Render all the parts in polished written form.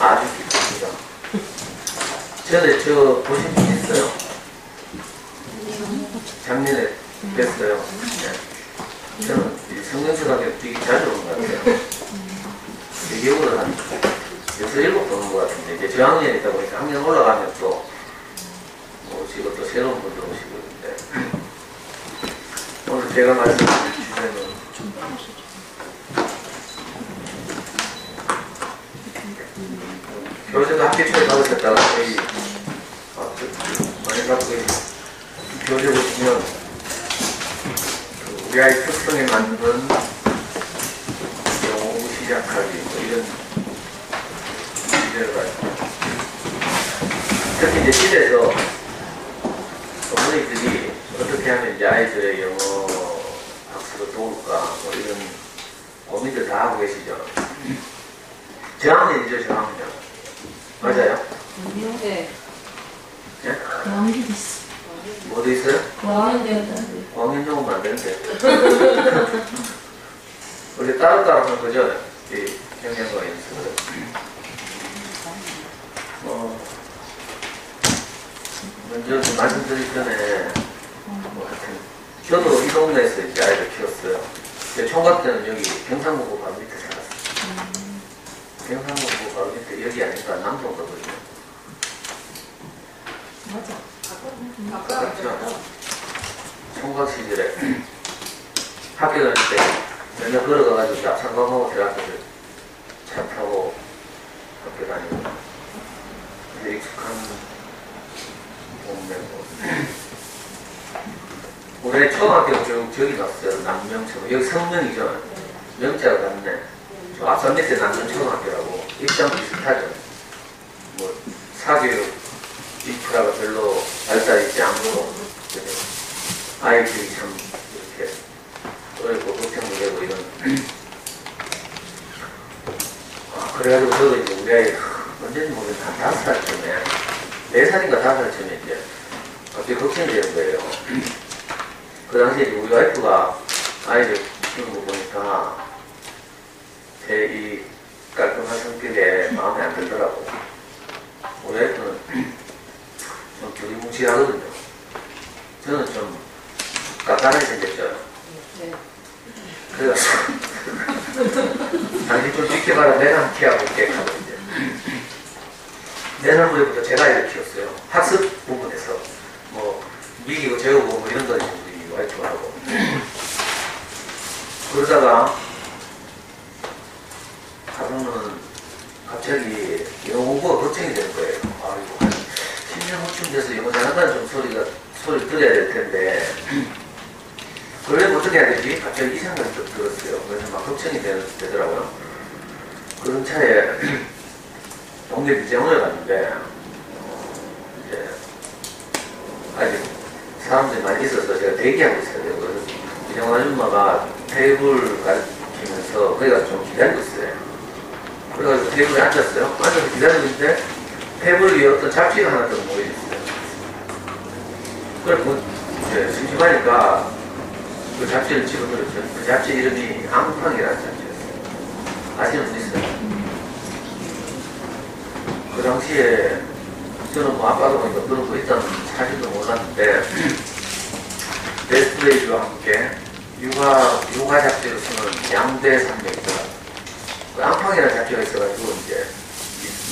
아주 기쁩니다. 전에 저 보신 분 있어요? 작년에 뵀어요. 네. 저는 성경초등학교 되게 자주 오는 것 같아요. 제 기억으로 한 6, 7번 오는 것 같은데, 이제 저학년에 있다 보니까 학년 올라가면 또 오시고 또 새로운 분들 오시고 있는데, 오늘 제가 말씀드릴 주제는 교재도 학기 초에 받으셨다가 저희 많이 갖고 계신 교재 보시면 우리 아이 특성에 맞는 영어 공부 시작하기 이런 주제를 가지고 특히 이제 집에서 어머니들이 어떻게 하면 이제 아이들의 영어 학습을 도울까 이런 고민들 다 하고 계시죠. 저학년이죠, 저학년. 맞아요? 네. 예? 왕이 있어. 뭐도 있어요? 왕이 되었다는데. 왕인 정도면 안 되는데. 우리 따로따로 하는 거죠? 이 경영과 연습을. 먼저 좀 말씀드리기 전에, 하여튼, 저도 이 동네에서 이제 아이를 키웠어요. 제 총각 때는 여기 경상북도 바로 밑에 살았어요. 경상북도 바로 밑에 여기 아니까 남동거든요. 맞아. 그렇죠. 총각 시절에 학교 다닐 때 맨날 걸어가가지고 앞산강하고 대학교를 차 타고 학교 다니고 이제 익숙한 동네고 올해 초등학교 저기 갔어요. 남명초등. 여기 성명이죠. 명자가 같네. 저 앞산 밑에 남명초등학교라고 입장 비슷하죠. 뭐 사교육 인프라가 별로 발달있지 않고 아이들이 참 이렇게 어렵고 걱정도 되고 이런 그래가지고 저도 이제 우리 아이 언제인지 모르겠는데 한 5살쯤에 4살인가 5살쯤에 이제 갑자기 걱정이 되는 거예요. 그 당시에 우리 와이프가 아이를 키우는 거 보니까 제 이 깔끔한 성격에 마음에 안 들더라고. 우리 와이프는 좀 두리뭉실하거든요. 저는 좀 깐깐하게 생겼죠. 네. 그래서 당신 좀 지켜봐라. 내가 한번 키워볼게 하고 이제 4살 무렵부터 제가 아이를 키웠어요. 학습 부분에서 뭐 미기고 재우고 뭐 이런 거 이제 우리 와이프가 하고 그러다가 하루는 갑자기 영어 공부가 걱정이 되는 거예요. 아이고 한 10년 후쯤 돼서 영어 잘한다는 좀 소리 들어야 될 텐데 그러려면 어떻게 해야 되지? 갑자기 이 생각이 좀 들었어요. 그래서 막 걱정이 되더라고요. 그런 차에 동네 미장원에 갔는데 이제 아직 사람들이 많이 있어서 제가 대기하고 있어요. 그래서 미장원 아줌마가 테이블 가르치면서 거기가 좀 기다리고 있어요. 그래가지고 테이블에 앉았어요. 앉아서 기다리고 있는데 테이블 위에 어떤 잡지가 하나 더 모여있어요. 그래서 이제 심심하니까 그 잡지를 집어들었죠. 그 잡지 이름이 앙팡이라는 잡지였어요. 아시는 분 있어요? 그 당시에 저는 뭐 아빠도 보니까 그런 거 있다는 사실도 몰랐는데 베스트웨이즈와 함께 육아 잡지로 쓰는 양대 산맥이더라고요. 그 앙팡이라는 잡지가 있어가지고 이제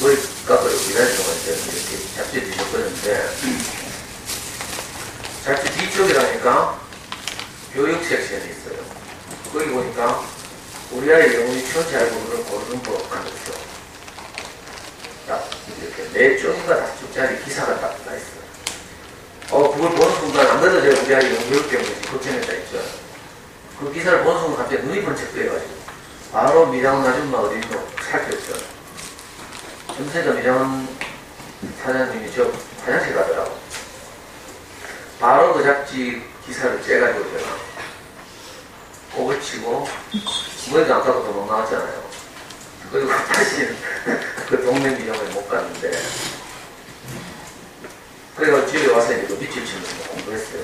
머리 깎아서 기다리는 동안 이제 이렇게 잡지를 뒤적거렸는데 잡지 뒤쪽이라니까 교육 섹션이 있어요. 거기 보니까 우리 아이 영어 유치원지 알고 고르는 법 가르쳐. 딱 이렇게 4쪽인가 5쪽짜리 기사가 딱 나있어요. 그걸 보는 순간 안 그래도 제가 우리 아이 영어 교육 때문에 걱정했다 했죠. 그 기사를 보는 순간 갑자기 눈이 번쩍 뜨여가지고 바로 미장원 아줌마 어딘가 살폈죠. 전세자 미장원 사장님이 저 화장실 가더라고. 바로 그 잡지 기사를 째가지고 제가 곡을 치고 머리도 안 깎고 도망 나왔잖아요. 그리고 다시 그 동네 미장원에 못 갔는데 그래가지고 집에 와서 이제 그 밑줄 치면서 공부했어요.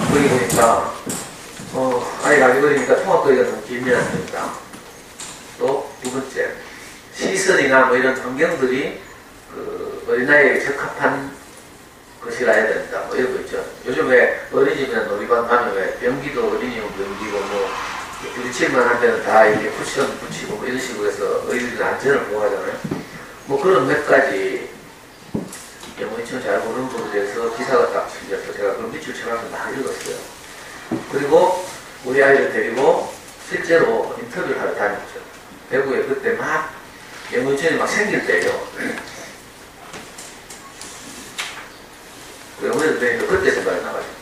거기 보니까 아이가 아기 어리니까 통합거리가 좀 길면 안 된다. 또 두 번째, 시설이나 뭐 이런 환경들이 그 어린아이에게 적합한 것이라야 된다. 뭐 이런 거 있죠. 요즘에 어린이집이나 놀이방 가면 왜 변기도 어린이용 변기고 뭐 부딪힐만 한 데는 다 이렇게 쿠션 붙이고 뭐 이런 식으로 해서 어린이들 안전을 보호하잖아요. 뭐 그런 몇 가지 영어 유치원 잘 모르는 부분에 대해서 기사가 딱 실려서 제가 그걸 밑줄 쳐가면서 막 읽었어요. 그리고 우리 아이를 데리고 실제로 인터뷰를 하러 다녔죠. 대구에 그때 막 영어 유치원이 막 생길 때예요. 영어에도 되니까 그때 생각이 나가지고.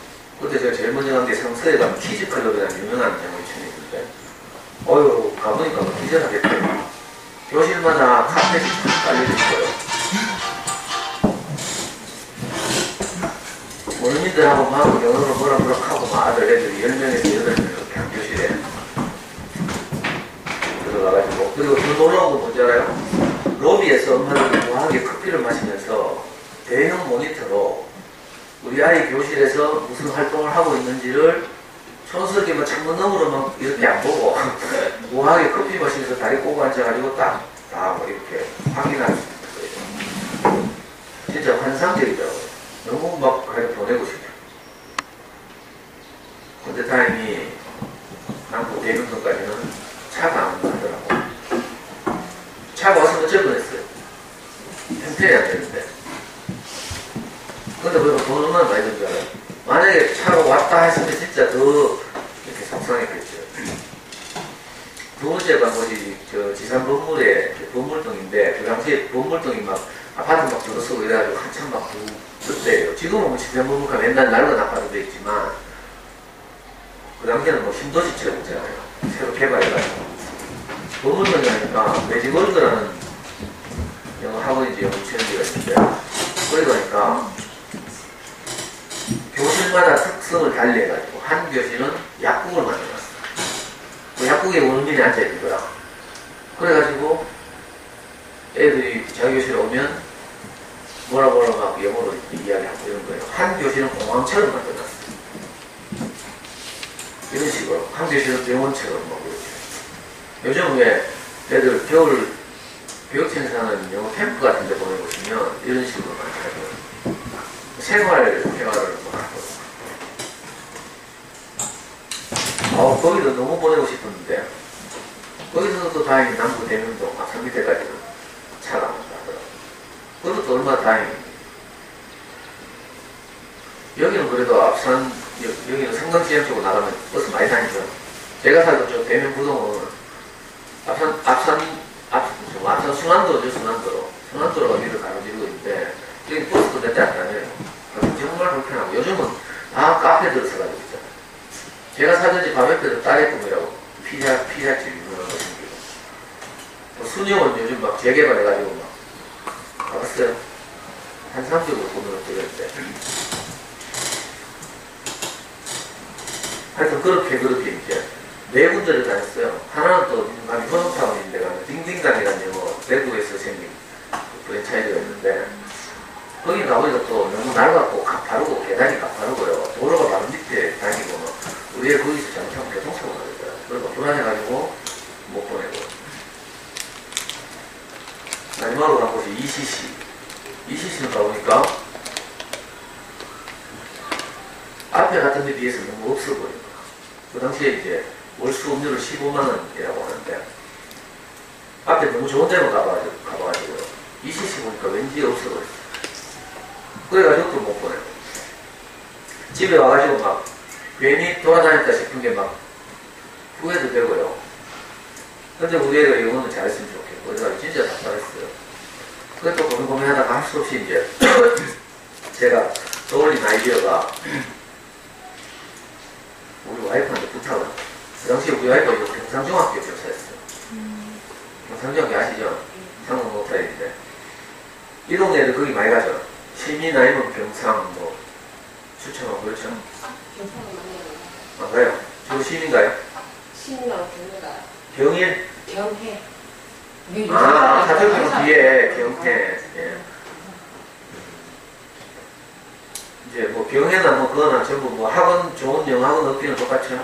그때 제가 제일 먼저 간 게 성서에 가면 키즈클럽이라는 유명한 영어 유치원이 있는데 어휴 가보니까 뭐 기절하겠대요. 교실마다 카펫이 쫙 깔려있어요. 어른이들하고 막 영어로 뭐라 하고 막 아들 애들이 10명에서 8명 이렇게 한 교실에 들어가가지고. 그리고 더 놀라운 건 뭔지 알아요? 로비에서 엄마들이 우아하게 커피를 마시면서 대형 모니터로 우리 아이 교실에서 무슨 활동을 하고 있는지를 촌스럽게 뭐 창문 너머로만 이렇게 안 보고 우아하게 커피 마시면서 다리 꼬고 앉아가지고 다 뭐 이렇게 확인할 수 있는 거예요. 진짜 환상적이더라고요. 너무 막 보내고 싶어요. 근데 다행히 남부 대명동까지는 차가 안 가더라고. 차가 와서 어쩔 뻔했어요. 형편이 안 되는데. 근데 그거 돈 얼마나 많이 든 줄 알아요? 만약에 차가 왔다 했으면 진짜 더 이렇게 속상했겠죠. 두 번째가 뭐지, 저 지산 건물에 건물동인데, 그 당시에 건물동이 막 아파트 막 들어서고 이래가지고 한참 막 그때예요. 지금은 뭐 지산 건물가 맨날 낡은 아파트도 있지만, 그 당시에는 뭐 신도시처럼 있잖아요. 새로 개발해가지고. 건물동이 하니까 매직월드라는 영어 학원인지 영어 유치원지가 있는데, 거기 가니까 교실마다 특성을 달리해가지고 한 교실은 약국을 만들었어. 그 약국에 원어민이 앉아있는 거야. 그래가지고 애들이 자기 교실에 오면 뭐라 막 영어로 이야기하고 이런 거예요. 한 교실은 공항처럼 만들었어. 이런 식으로. 한 교실은 병원처럼 뭐 그렇죠. 요즘 왜 애들 겨울 교육청에서 하는 영어 캠프 같은 데 보내보시면 이런 식으로 많이 하죠. 생활 대화를 뭐 하고. 거기도 너무 보내고 싶었는데, 거기서도 다행히 남부 대명동, 앞산 밑에까지는 차가 안 가더라고요. 그것도 얼마나 다행입니다. 여기는 그래도 앞산, 여기는 성남시장 쪽으로 나가면 버스 많이 다니죠. 제가 살던 저 대명 부동은 앞산 순환도죠, 순환도로가 위를 가로지르고 있는데, 여기 버스도 몇 대 안 다녀요. 정말 불편하고, 요즘은 다 카페들 써가지고 있잖아요. 제가 사던 집 바로 옆에도 딸의 꿈이라고 피자집 유명한 거 생기고, 순영은 요즘 막 재개발해가지고 막 가봤어요. 한 300으로 돈을 들였는데. 하여튼 그렇게 이제 네 군데를 다녔어요. 하나는 또 민감이 현업타운인데 가면 딩딩당이라는 영어 대구에서 생긴 프랜차이즈가 있는데, 거기 가보니까 또 너무 낡았고 가파르고 계단이 가파르고요. 도로가 바로 밑에 다니고 우리 애 거기서 잘못하면 교통사고가 되더라고요. 그리고 불안해가지고 못 보내고. 마지막으로 간 곳이 ECC. ECC는 가보니까 앞에 같은 데 비해서 너무 없어 보이는 거야. 그 당시에 이제 월 수업료를 15만원이라고 하는데, 앞에 너무 좋은 데만 가봐가지고요. ECC 보니까 왠지 없어 보였어요. 그래가지고 또 못 보내고. 집에 와가지고 막 괜히 돌아다녔다 싶은 게 막 후회도 되고요. 근데 우리 애가 영어는 잘했으면 좋겠고, 그래서 진짜 답답했어요. 그래 또 고민하다가 할 수 없이 이제 제가 떠올린 아이디어가 우리 와이프한테 부탁을. 그 당시에 우리 와이프가 경상중학교 교사였어요. 경상중학교 아시죠? 상동 노타일인데. 이 동네에도 거기 많이 가죠. 시민 아니면 경상 뭐 추천하고 그렇죠? 경상은 많이 안 가요? 저 시민가요? 신이랑 경례가 경일? 경해. 사철경 뒤에 경해. 예. 이제 뭐 경해나 뭐 그거나 전부 뭐 학원 좋은 영어 학원 없기는 똑같죠.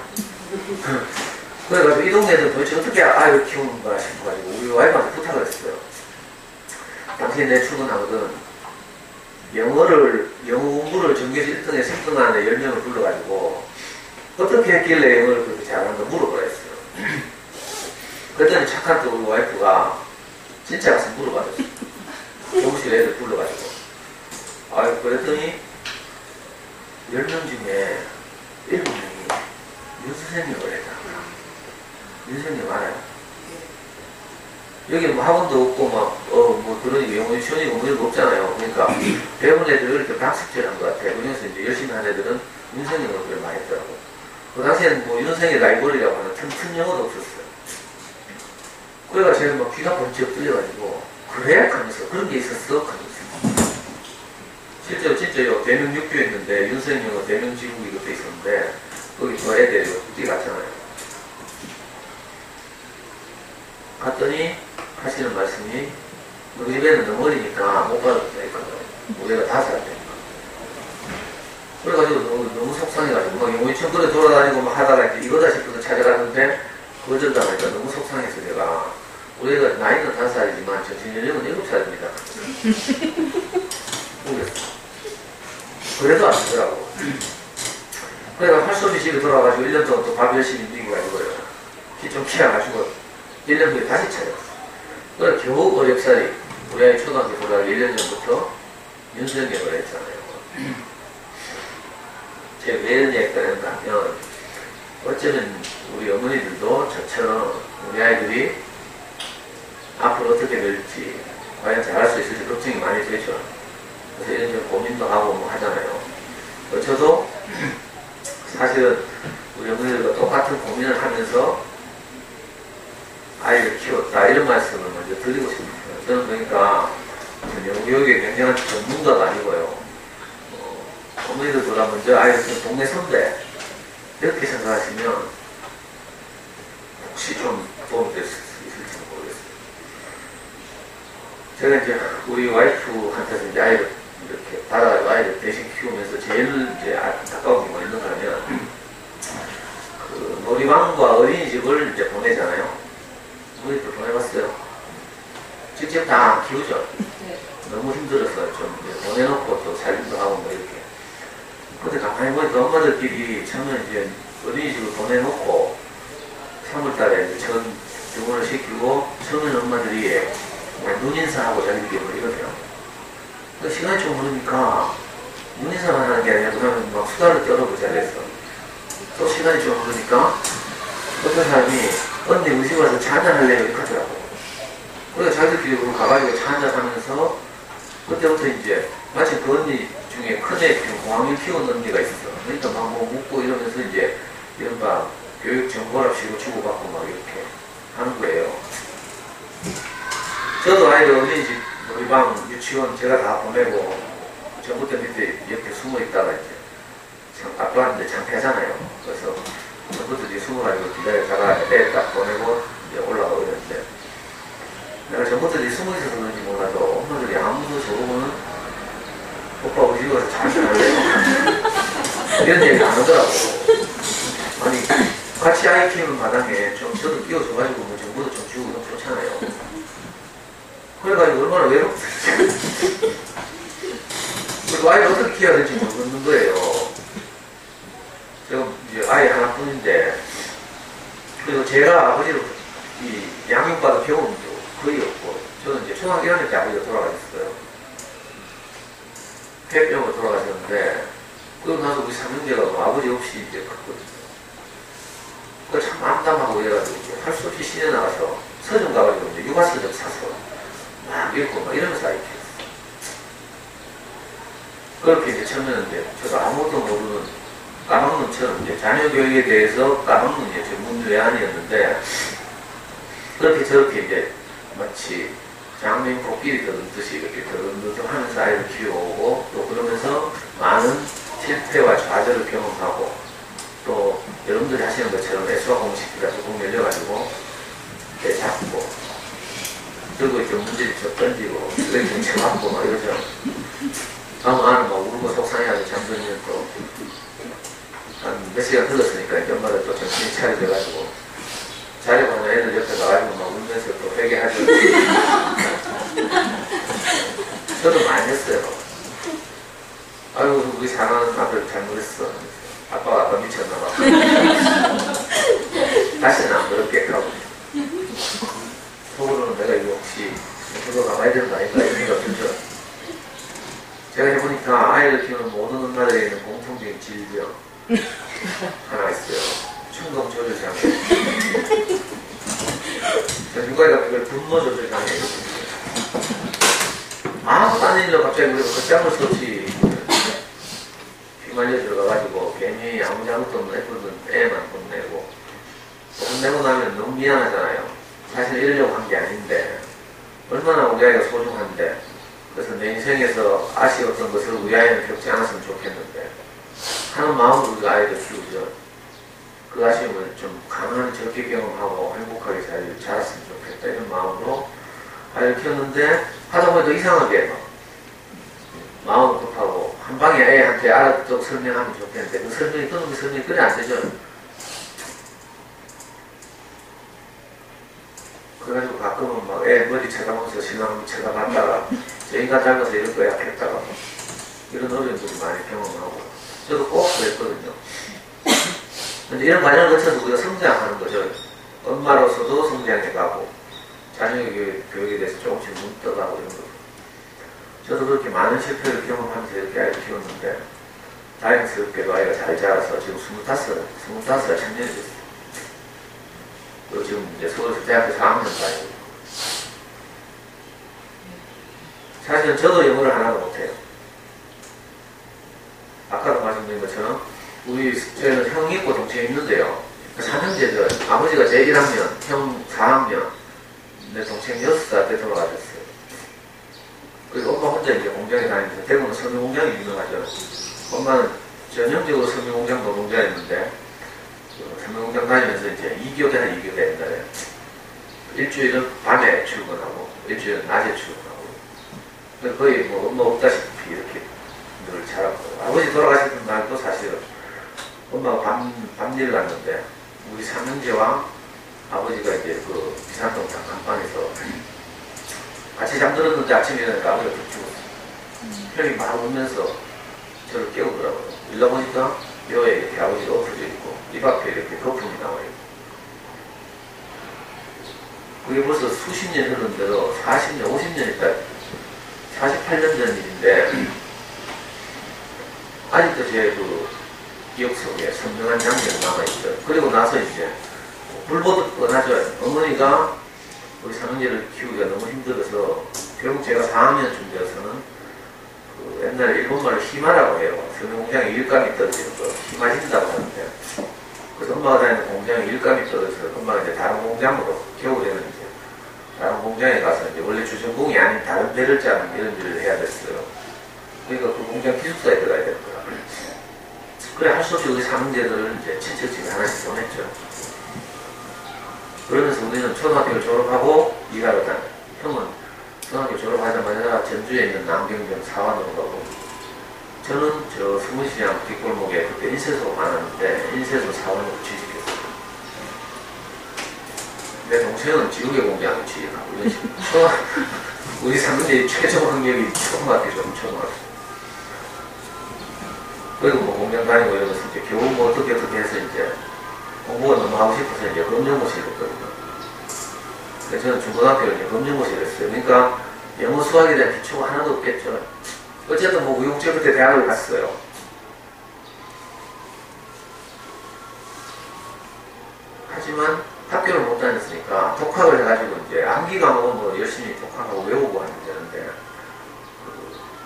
그래가지고 이 동네에서 도대체 어떻게 아이를 키우는가 싶어가지고 우리 와이프한테 부탁을 했어요. 당시에 내 출근하거든. 영어 공부를 전교에서 1등에 10등 안에 10명을 불러가지고 어떻게 했길래 영어를 그렇게 잘하는가 물어보라 했어요. 그랬더니 착한 또 우리 와이프가 진짜 가서 물어봐줬어요. 교무실 애들 불러가지고. 그랬더니 10명 중에 7명이 윤 선생님을 했다. 윤 선생님 알아요? 여기 뭐 학원도 없고 뭐 그러니 영어 시원이고 뭐 이런 거 없잖아요. 그러니까 배운 애들을 이렇게 학습제를 한 것 같아요. 그래서 이제 열심히 한 애들은 윤 선생님을 그걸 많이 했더라고. 그 당시에는 뭐 윤 선생님 라이벌이라고 하는 틈틈 영어도 없었어요. 그래가 제가 막 귀가 번쩍 뚫려가지고 그래? 하면서 그런 게 있었어? 하면서 실제로 진짜요 대명 육교였는데 윤 선생님 영어 대명 지국이 그때 있었는데 거기 또 애들이 뛰어갔잖아요. 갔더니 하시는 말씀이 우리 집에는 너무 어리니까 못 받아도 되니까 우리가 5살 되니까 그래가지고 너무 속상해가지고 막 영어 유치원 끌어 돌아다니고 막 하다가 이제 이거다 싶어서 찾아갔는데 거절당하니까 너무 속상해서 내가 우리가 나이는 5살이지만 정신연령은 7살입니다. 그랬어. 그래도 안 되더라고. 그래가 할 수 없이 집에 돌아가지고 1년 동안 또 밥 열심히 미고 가지고 키 좀 키워가지고 1년 후에 다시 찾아갔어. 그래 겨우 어렵사리 우리 아이 초등학교 돌아가기 1년 전부터 윤수영역을 했잖아요. 제가 왜 이런 얘기가 되는가 하면 어쩌면 우리 어머니들도 저처럼 우리 아이들이 앞으로 어떻게 될지 과연 잘할 수 있을지 걱정이 많이 되죠. 그래서 이런저런 고민도 하고 뭐 하잖아요. 저도 사실은 우리 어머니들과 똑같은 고민을 하면서 아이를 키웠다 이런 말씀을 먼저 드리고 싶어요. 저는 그러니까 영교육에 굉장한 전문가가 아니고요. 어머니들보다 먼저 아이를 키운 동네 선배 이렇게 생각하시면 혹시 좀 도움이 될 수 있을지 모르겠어요. 제가 이제 우리 와이프한테서 이제 아이를 이렇게 받아가지고 아이를 대신 키우면서 제일 이제 안타까운 게 뭐 있는가 하면 그 놀이방과 어린이집을 이제 보내잖아요. 우리도 보내봤어요. 직접 다 안 키우죠. 네. 너무 힘들어서 좀 보내놓고 또 살림도 하고 뭐 이렇게. 근데 가만히 보니까 엄마들끼리 처음에 이제 어린이집을 보내놓고 3월달에 이제 전 등원을 시키고 처음엔 엄마들이 눈인사하고 자기들끼리 뭐 이러네요. 그 시간이 좀 흐르니까 눈인사만 하는 게 아니라 그러면 막 수다를 떨어보자 그랬어. 또 시간이 좀 흐르니까 어떤 사람이 언니 우리 집 와서 차 한잔할래요? 이렇게 하더라고. 그래서 자기들끼리 가가지고 차 한잔 하면서 그때부터 이제 마치 그 언니 중에 큰애 공항을 키운 언니가 있었어. 그러니까 막 뭐 묻고 이러면서 이제 이른바 교육 정보랍시고 주고받고 막 이렇게 하는 거예요. 저도 아이들 어린이집 놀이방 유치원 제가 다 보내고 전부터 밑에 옆에 숨어 있다가 이제 참 아빠한테 창피하잖아요. 그래서 전부터 이제 숨어가지고 기다렸다가 애 딱 보내고 이제 올라가고 이랬는데 내가 전부터 이제 숨어 있어서 그런지 몰라도 엄마들이 아무도 저보고는 오빠 우리 집 와서 잘 살래? 이런 얘기 안 하더라고. 아니 같이 아이 키우는 마당에 좀 저도 끼워줘가지고 뭐 정보도 좀 주고 좀 좋잖아요. 그래가지고 얼마나 외롭던지. 그리고 아이를 어떻게 키워야 될지 모르는 거예요. 제가 이제 아이 하나뿐인데, 그리고 제가 아버지로 이 양육받은 경험도 거의 없고, 저는 이제 초등학교 1학년 때 아버지가 돌아가셨어요. 폐병으로 돌아가셨는데, 그러고 나서 우리 삼형제가 뭐 아버지 없이 이제 컸거든요. 그걸 참 암담하고 이래가지고 할 수 없이 시내 나가서 서점 가가지고 이제 육아서적 사서 막 읽고 막 이러면서 아이 키웠어요. 그렇게 이제 처음에는 이제 저도 아무것도 모르는 까막눈처럼 이제 자녀교육에 대해서 까막눈 이제 전문 외환이었는데 그렇게 저렇게 이제 마치 장면 코끼리 더듬듯이 이렇게 더듬더듬 하면서 아이를 키워오고 또 그러면서 많은 실패와 좌절을 경험하고 또 여러분들이 하시는 것처럼 애수와 공식기가 조금 열려가지고 이렇게 잡고 그리고 이제 문제를 좀 던지고 그렇게 좀 쳐맞고 막 이러죠. 다음 아는 막 울고 속상해가지고 잠들면 또 한 몇 시간 흘렀으니까 이제 엄마들 또 정신이 차려져가지고 자리에 가면 애들 옆에 나가지고 막 울면서 또 회개하죠. 저도 많이 했어요. 아유, 우리 사랑하는 아들 잘못했어. 아빠가 미쳤나봐. 다시는 안 그렇게 하고. 속으로는 내가 이거 혹시 그거 가봐야 되는 거 아닌가 이런 생각 들죠. 제가 해보니까 아이를 키우는 모든 엄마들에 있는 공통적인 질병 하나 있어요. 충동 조절 장애. 누가가 그걸 분노 조절 장애예요. 아무것도 안 일로 갑자기 우리가 걷잡을 수 없이 휘말려 들어가가지고 괜히 아무 잘못도 없는 애들은 애만 혼내고 혼내고 나면 너무 미안하잖아요. 사실 이러려고 한 게 아닌데 얼마나 우리 아이가 소중한데 그래서 내 인생에서 아쉬웠던 것을 우리 아이는 겪지 않았으면 좋겠는데 하는 마음으로 우리 아이를 키우죠. 그 아쉬움을 좀 가만히 적게 경험하고 행복하게 잘 자랐으면 좋겠다 이런 마음으로 아이를 키웠는데 하다 보니까 이상하게 마음을 급하고 한 방에 애한테 알아듣도록 설명하면 좋겠는데 그 설명이 끊는 그 설명이 그래 안 되죠. 그래가지고 가끔은 막 애 머리 쳐다보면서 신랑 쳐다봤다가 저 인간 닮아서 이럴 거야 했다가 이런 어려움들이 많이 경험하고 저도 꼭 그랬거든요. 근데 이런 과정을 거쳐서 우리가 성장하는 거죠. 엄마로서도 성장해가고 자녀의 교육에 대해서 조금씩 눈 떠가고 이런 거죠. 저도 그렇게 많은 실패를 경험하면서 이렇게 아이를 키웠는데 다행스럽게도 아이가 잘 자라서 지금 25살 청년이 됐어요. 그리고 지금 이제 서울에서 대학교 4학년 다니고 사실은 저도 영어를 하나도 못해요. 아까도 말씀드린 것처럼 저희는 형이 있고 동생이 있는데요. 삼형제들 아버지가 제 1학년, 형 4학년, 내 동생 6살 때 돌아가셨어요. 그리고 엄마 혼자 이제 공장에 다니면서 대구는 섬유공장이 유명하죠. 엄마는 전형적으로 섬유공장 노동자였는데 섬유공장 다니면서 이제 2교대나 2교대 옛날에 일주일은 밤에 출근하고 일주일은 낮에 출근하고 거의 뭐 엄마 없다시피 이렇게 늘 자랐고 아버지 돌아가셨던 날도 사실은 엄마가 밤일을 갔는데 우리 삼형제와 아버지가 이제 그 비산동탄 간판에서 같이 잠들었는데 아침에 일어나니까 아버지가 죽었어요. 형이 막 울면서 저를 깨우더라고요. 일러 보니까 뼈에 이렇게 아버지가 엎어져 있고 입 앞에 이렇게 거품이 나와 있고 그게 벌써 수십 년 흐른데도 40년, 50년 있다 48년 전 일인데 아직도 제 그 기억 속에 선명한 장면이 남아있어요. 그리고 나서 이제 불보듯 뻔하죠. 어머니가 우리 삼형제를 키우기가 너무 힘들어서 결국 제가 4학년쯤 되어서는 그 옛날에 일본말로 히마라고 해요. 섬유공장에 일감이 떨어지는 거 히마신다고 하는데 그래서 엄마가 다니는 공장에 일감이 떨어져서 엄마가 이제 다른 공장으로 겨울에는 이제 다른 공장에 가서 이제 원래 주전공이 아닌 다른 배를 짜는 이런 일을 해야 됐어요. 그러니까 그 공장 기숙사에 들어가야 되는 거야. 그래 할 수 없이 우리 삼형제들을 이제 친척집에 하나씩 보냈죠. 그러면서 우리는 초등학교를 졸업하고 일하러 다녀요. 형은 초등학교 졸업하자마자 전주에 있는 남경점 사원으로 가고 저는 저 서문시장 뒷골목에 그때 인쇄소가 많았는데 인쇄소 사원으로 취직했어요. 내 동생은 지우개 공장에 취직하고 이런 식으로 우리 삼형제의 최종 학력이 초등학교죠. 초등학교. 그리고 뭐 공장 다니고 이러면서 이제 겨우 뭐 어떻게 해서 이제 공부가 너무 하고 싶어서 이제 검정고시를 했거든요. 그래서 저는 중고등학교를 이제 검정고시를 했어요. 그러니까 영어 수학에 대한 기초가 하나도 없겠죠. 어쨌든 뭐 우용제 그때 대학을 갔어요. 하지만 학교를 못 다녔으니까 독학을 해가지고 이제 암기 과목은 뭐 열심히 독학하고 외우고 하면 되는데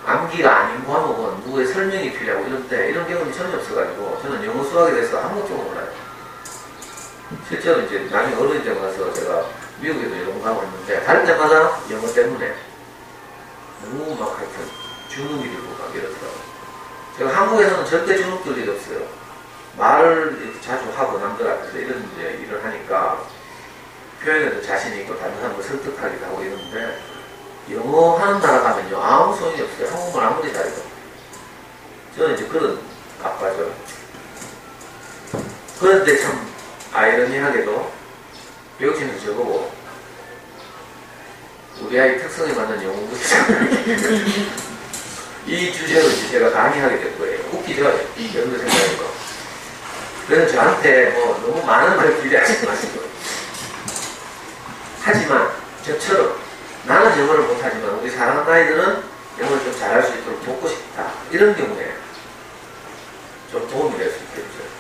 암기가 아닌 과목은 누구의 설명이 필요하고 이런데 이런 경험이 전혀 없어가지고 저는 영어 수학에 대해서 아무것도 몰라요. 실제로 이제 나중에 어른이 되고 나서 제가 미국에도 연구하고 있는데 다른 데마다 영어 때문에 너무 막 하여튼 주눅이 들고 막 이러더라고요. 제가 한국에서는 절대 주눅 들 일이 없어요. 말을 이렇게 자주 하고 남들 앞에서 이런 이제 일을 하니까 표현에도 자신이 있고 다른 사람을 설득하기도 하고 이러는데 영어 하는 나라 가면요 아무 소용이 없어요. 한국말 아무리 잘해도. 저는 이제 그런 아빠죠. 그런데 참 아이러니하게도 교육진에서 저보고 우리 아이 특성에 맞는 영어 공부 이 주제로 이제 제가 강의하게 된 거예요. 웃기죠? 여러분들 생각하니까. 그래서 저한테 뭐 너무 많은 걸 기대하지 마시고. 하지만 저처럼 나는 영어를 못하지만 우리 사랑하는 아이들은 영어를 좀 잘할 수 있도록 돕고 싶다. 이런 경우에 좀 도움이 될 수 있겠죠.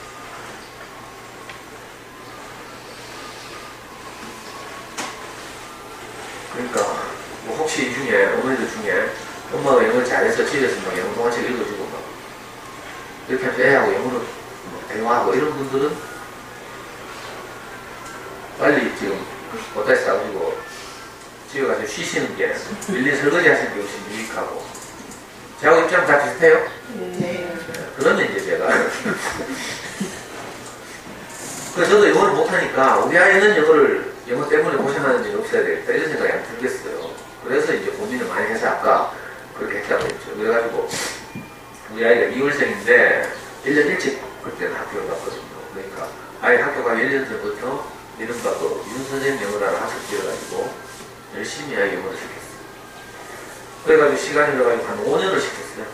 그러니까 뭐 혹시 이 중에 어머니들 중에 엄마가 영어를 잘해서 집에서 막 영어 동화책 읽어주고 막 이렇게 하면서 애하고 영어로 대화하고 이런 분들은 빨리 지금 어디다 싸우시고 집에 가서 쉬시는 게 밀린 설거지 하시는 게 훨씬 유익하고 저하고 입장 다 비슷해요? 네. 그러면 이제 제가 그래서 저도 영어를 못하니까 우리 아이는 영어 때문에 고생하는 일이 없어야 되겠다 이런 생각이 안 들겠어요. 그래서 이제 고민을 많이 해서 아까 그렇게 했다고 했죠. 그래가지고 우리 아이가 2월생인데 1년 일찍 그때는 학교를 갔거든요. 그러니까 아이 학교 가기 1년 전부터 이른바 그 윤선생님 영어라는 학습 지어가지고 열심히 아이 영어를 시켰어요. 그래가지고 시간이 들어가지고 한 5년을 시켰어요.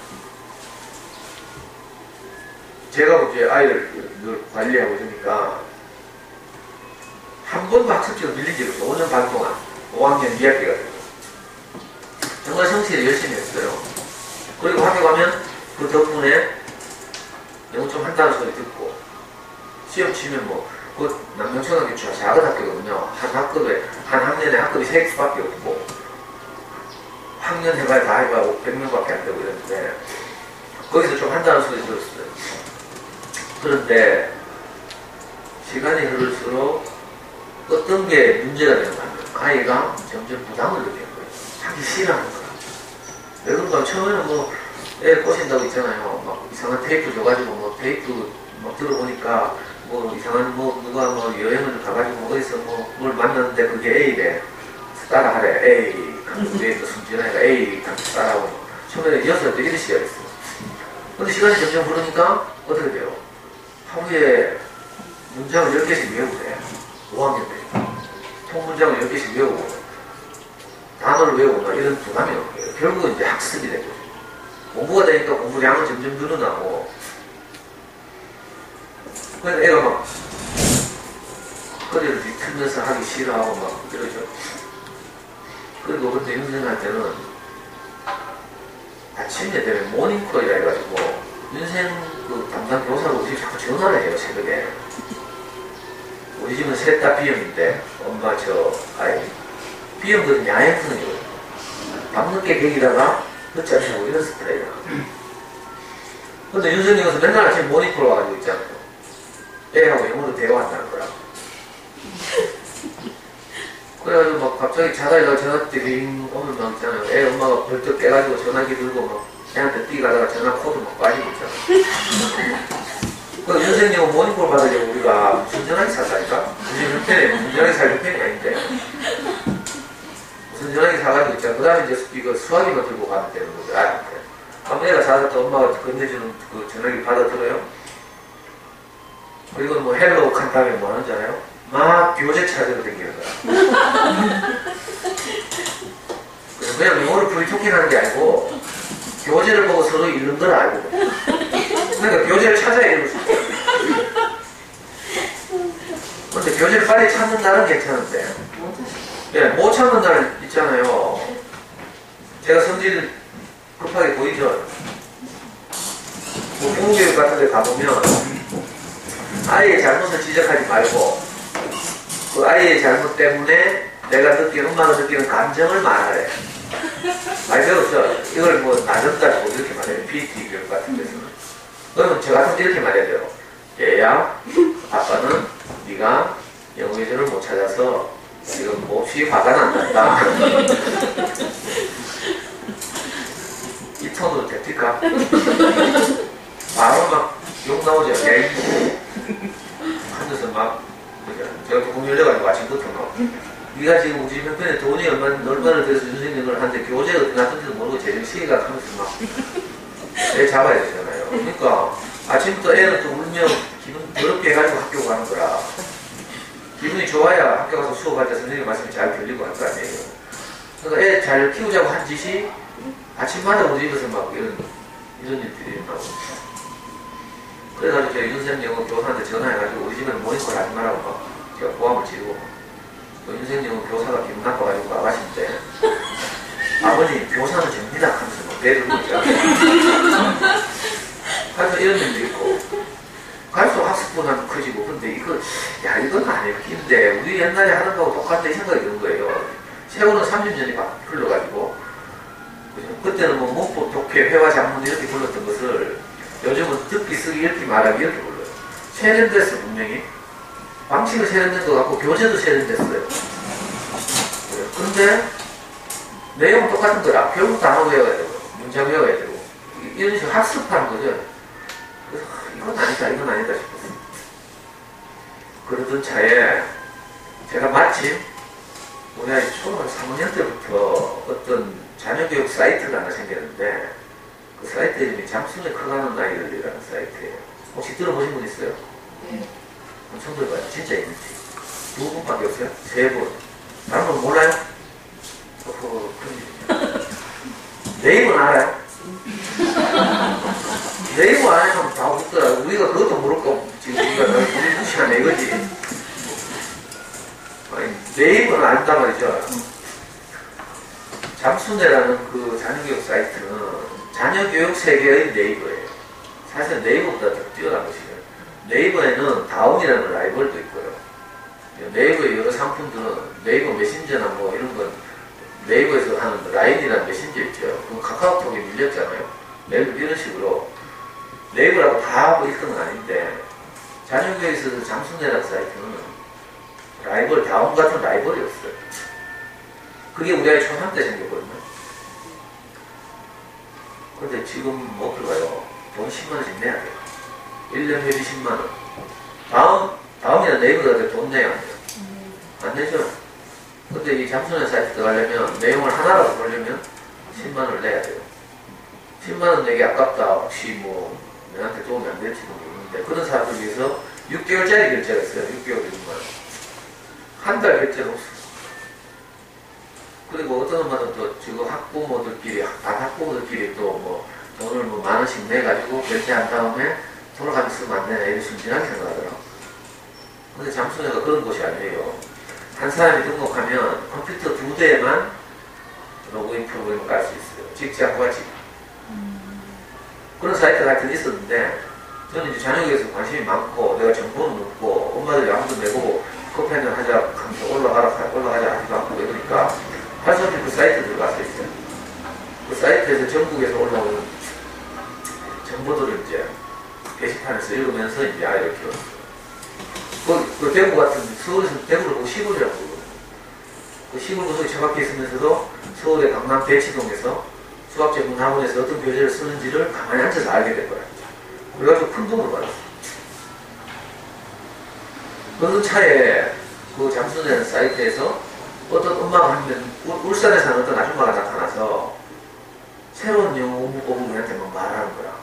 제가 이제 아이를 늘 관리하고 있으니까 한 번도 학습지가 밀린 적이 없어요. 5년 반 동안 5학년 2학기가 되고 정말 성실히 열심히 했어요. 그리고 학교 가면 그 덕분에 영어 좀 한다는 소리 듣고 시험 치면 그 남경초등학교 작은 학교거든요. 한 학급에 한 학년에 학급이 3개밖에 없고 학년 해봐야 다 해봐야 100명밖에 안 되고 이랬는데 거기서 좀 한다는 소리 들었어요. 그런데 시간이 흐를수록 어떤 게 문제가 되는 거 하면 아이가 점점 부담을 느끼는 거예요. 하기 싫어하는 거야. 왜 그런가? 처음에는 애 꼬신다고 있잖아요. 막 이상한 테이프 줘가지고 테이프 들어보니까 이상한 누가 여행을 가가지고 어디서 뭘 만났는데 그게 A래. 따라하래. A. 우리 또 순진하니까 A. 따라하고. 처음에 이어서 되게 시작했어요. 근데 시간이 점점 흐르니까 어떻게 돼요? 하루에 문장을 10개씩 외우래. 5학년 때니까. 통문장을 10개씩 외우고 단어를 외우고 이런 부담이 오는 거예요. 결국은 이제 학습이 되죠. 공부가 되니까 공부량은 점점 늘어나고 그래서 애가 막 허리를 뒤틀면서 하기 싫어하고 막 이러죠. 그리고 근데 윤생한테는 아침에 되면 모닝콜이라 해가지고 윤생 그 담당 교사가 우리 집에 자꾸 전화를 해요. 새벽에. 우리 집은 셋 다 B형인데 엄마 아이 B형들은 야행성이거든요. 밤늦게 객이다가 늦잠 자고 이런 스타일이야. 근데 윤생이 가서 맨날 아침에 모닝콜 와가지고 있잖아요. 애하고 영어로 대화한다는 거야. 그래가지고 막 갑자기 자다 일어나 전화 띵 오면 막 있잖아요. 애 엄마가 벌떡 깨가지고 전화기 들고 막 애한테 뛰가다가 전화 코드 막 빠지고 있잖아. 그 윤생님은 모닝콜 받으려고 우리가 무슨 전화기 산다니까? 무슨 형편이, 무슨 전화기 살 형편이 아닌데. 무슨 전화기 사가지고 있잖아. 그 다음에 이제 이거 수화기만 들고 가면 되는 거죠. 아이한테. 아무 애가 사서 또 엄마가 건네주는 그 전화기 받아들어요. 그리고 헬로우 한 다음에 뭐 하는지 알아요? 막 교재 찾으러 다니는 거야. 그냥 영어를 불토킹 하는 게 아니고 교재를 보고 서로 읽는 걸 알고 그러니까 교재를 찾아야 읽을 수 있어요. 근데 교재를 빨리 찾는 날은 괜찮은데 못 찾는 날 있잖아요. 제가 성질 급하게 보이죠? 공교육 같은 데 가보면 아이의 잘못을 지적하지 말고 그 아이의 잘못 때문에 내가 엄마가 느끼는 감정을 말하래. 많이 배웠죠? 이걸 나전까지 이렇게 말해요. PT 교육 같은 데서는. 그러면 저 같은 데 이렇게 말해야 돼요. 얘야, 아빠는 네가 영어 예절을 못 찾아서 지금 몹시 화가 난단다. 이 톤으로 됩니까? 바로 막 욕 나오죠. 야이 하면서 막 제가 뚜껑 열려가지고 아침부터 막 네가 지금 우리 형편에 돈이 얼마나 돼서 선생님을 하는데 교재가 어떻게 나쁜지도 모르고 재정시기가 하면서 막 애 잡아야 되잖아요. 그러니까 아침부터 애는 또 울면 기분 더럽게 해가지고 학교 가는 거라 기분이 좋아야 학교 가서 수업할 때 선생님 말씀이 잘 들리고 할 거 아니에요. 그러니까 애 잘 키우자고 한 짓이 아침마다 우리 집에서 막 이런 일들이 나오고. 그래가지고 제가 윤생 영어 교사한테 전화해가지고 우리 집에는 모니터 하지 말라고 막 제가 고함을 지르고 윤생 영어 교사가 기분 나빠가지고 나가신데 아버님 교사는 접니다 하면서 막 내리고 그래서 이런 일도 있고 갈수록 학습분은 커지고 근데 이거 야 이건 안 읽긴데 우리 옛날에 하는 거하고 똑같다 이 생각이 드는 거예요. 세월은 30년이 막 흘러가지고 그죠? 그때는 뭐 문법, 독해, 회화, 작문 이렇게 불렀던 것을 요즘은 듣기, 쓰기, 읽기, 말하기 이렇게 불러요. 세련됐어 분명히. 방식은 세련된 것 같고 교재도 세련됐어요. 그런데 내용은 똑같은 거라. 결국 단어 외워야 되고 문장 외워야 되고 이런 식으로 학습하는 거죠. 그래서 이건 아니다 싶었어요. 그러던 차에 제가 마침 우리 아이 초등학교 3학년 때부터 어떤 자녀교육 사이트가 하나 생겼는데 그 사이트 이름이 잠수에 커가는 아이들이라는 사이트예요. 혹시 들어보신 분 있어요? 네. 엄청 들어봐요. 진짜 있는지. 2분밖에 없어요? 3분. 다른 분 몰라요? 네이버는 알아요? 네이버 안 하면 다 웃더라. 우리가 그것도 모를 거 지금 우리가 우리 무시하네 이거지. 아니, 네이버는 안다 말이죠. 잠수네라는 그 자녀교육 사이트는 자녀교육 세계의 네이버예요. 사실 네이버보다 더 뛰어난 것이에요. 네이버에는 다운이라는 라이벌도 있고요. 네이버의 여러 상품들은 네이버 메신저나 뭐 이런 건 네이버에서 하는 라인이라는 메신저 있죠. 그건 카카오톡에 밀렸잖아요. 네이버 이런 식으로 네이버라고 다 하고 1등은 아닌데 자녀교육에서 잠수네라는 사이트는 라이벌, 다운 같은 라이벌이 없어요. 그게 우리 아이 초3 때 생겼거든요. 근데 지금 뭐 들어가요? 돈 10만원씩 내야 돼요. 1년 회비 10만원. 다음이나 네이버한테 돈 내야 돼요. 안 내죠? 근데 이 잠수네 사이트 들어가려면 내용을 하나라도 보려면 10만원을 내야 돼요. 10만원 내기 아깝다. 혹시 뭐 내한테 도움이 안 될지도 모르는데 그런 사람들 위해서 6개월짜리 결제가 있어요. 6개월 6만원. 한 달 결제는 없어요. 그리고 어떤 엄마는 또 지금 학부모들끼리, 학부모들끼리 또 뭐 돈을 뭐 만원씩 내가지고 결제한 다음에 돌아가면 쓰면 안 되나 이런 순진하게 생각하더라고. 근데 잠수네가 그런 곳이 아니에요. 한 사람이 등록하면 컴퓨터 2대에만 로그인 프로그램을 깔 수 있어요. 직장과 같이. 그런 사이트가 하여튼 있었는데 저는 이제 자녀교육에서 관심이 많고 내가 정보는 없고 엄마들이 아무도 내보고 커피 한잔 하자 하면서 올라가자 하지도 않고 이러니까 할 수 없이 그 사이트에 들어가서 있어요. 그 사이트에서 전국에서 올라오는 정보들을 이제 게시판에서 읽으면서 이제 아이를 키웠어요. 그 대구 같은, 서울에서 대구를 보고 시골이라고 그러거든요. 그 시골 구석에 처박혀 있으면서도 서울의 강남 대치동에서 수학전문학원에서 어떤 교재를 쓰는지를 가만히 앉아서 알게 된 거야. 그래가지고 큰 도움을 받았어요. 그런 차에 그 잠수네 사이트에서 어떤 엄마가 하면 울산에 사는 어떤 아줌마가 나타나서 새로운 영어 공부한테 막 말하는 거야.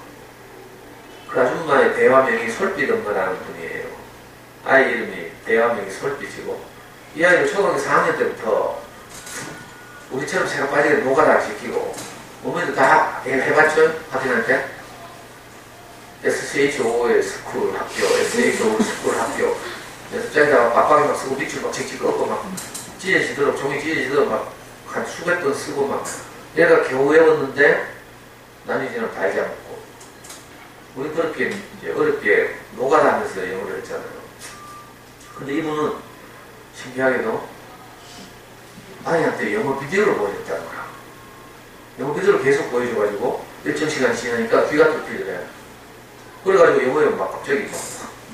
그 아줌마의 대화명이 솔빛 엄마라는 분이에요. 아이 이름이 대화명이 솔빛이고 이 아이를 초등학교 4학년 때부터 우리처럼 새가 빠지게 노가다 시키고 어머니도 다 해봤죠? 학생한테 SCHO의 스쿨 학교, SHO 스쿨 학교 그래서 짤다가 빡빡이 막 쓰고 밑줄 막 칙칙 꺾고 막 찢어지도록 종이 찢어지도록 막 한 수백 번 쓰고 막 내가 겨우 외웠는데 나는 이제는 다 잊어먹고 우리 그렇게 이제 어렵게 노가다하면서 영어를 했잖아요. 근데 이분은 신기하게도 아이한테 영어 비디오를 보여줬다는 거야. 영어 비디오를 계속 보여줘가지고 일정 시간 지나니까 귀가 뚫리더래. 그래가지고 영어에 막 갑자기 막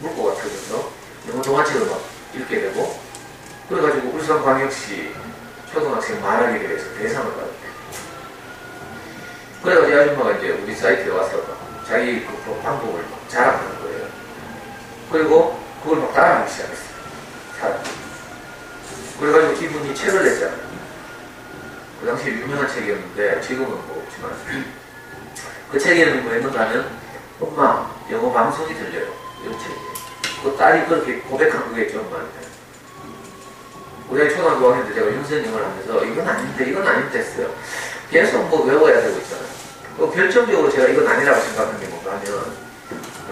물고가 터져서 영어 동화책을 막 읽게 되고 그래가지고 울산광역시 초등학생 말하기 대회에서 대상을 받았대. 그래가지고 이 아줌마가 이제 우리 사이트에 와서 자기 그 방법을 막 자랑하는 거예요. 그리고 그걸 막 따라하기 시작했어요. 사람들이. 그래가지고 이분이 책을 냈잖아요. 그 당시에 유명한 책이었는데 지금은 뭐 없지만 그 책 이름이 뭐였는가 하면 엄마 영어 방송이 들려요. 이런 책이에요. 그 딸이 그렇게 고백한 거겠죠 엄마한테. 우리 아이 초등학교 5학년 때 제가 윤선영을 하면서 이건 아닌데 했어요. 계속 뭐 외워야 되고 있잖아요. 결정적으로 제가 이건 아니라고 생각하는 게 뭔가 하면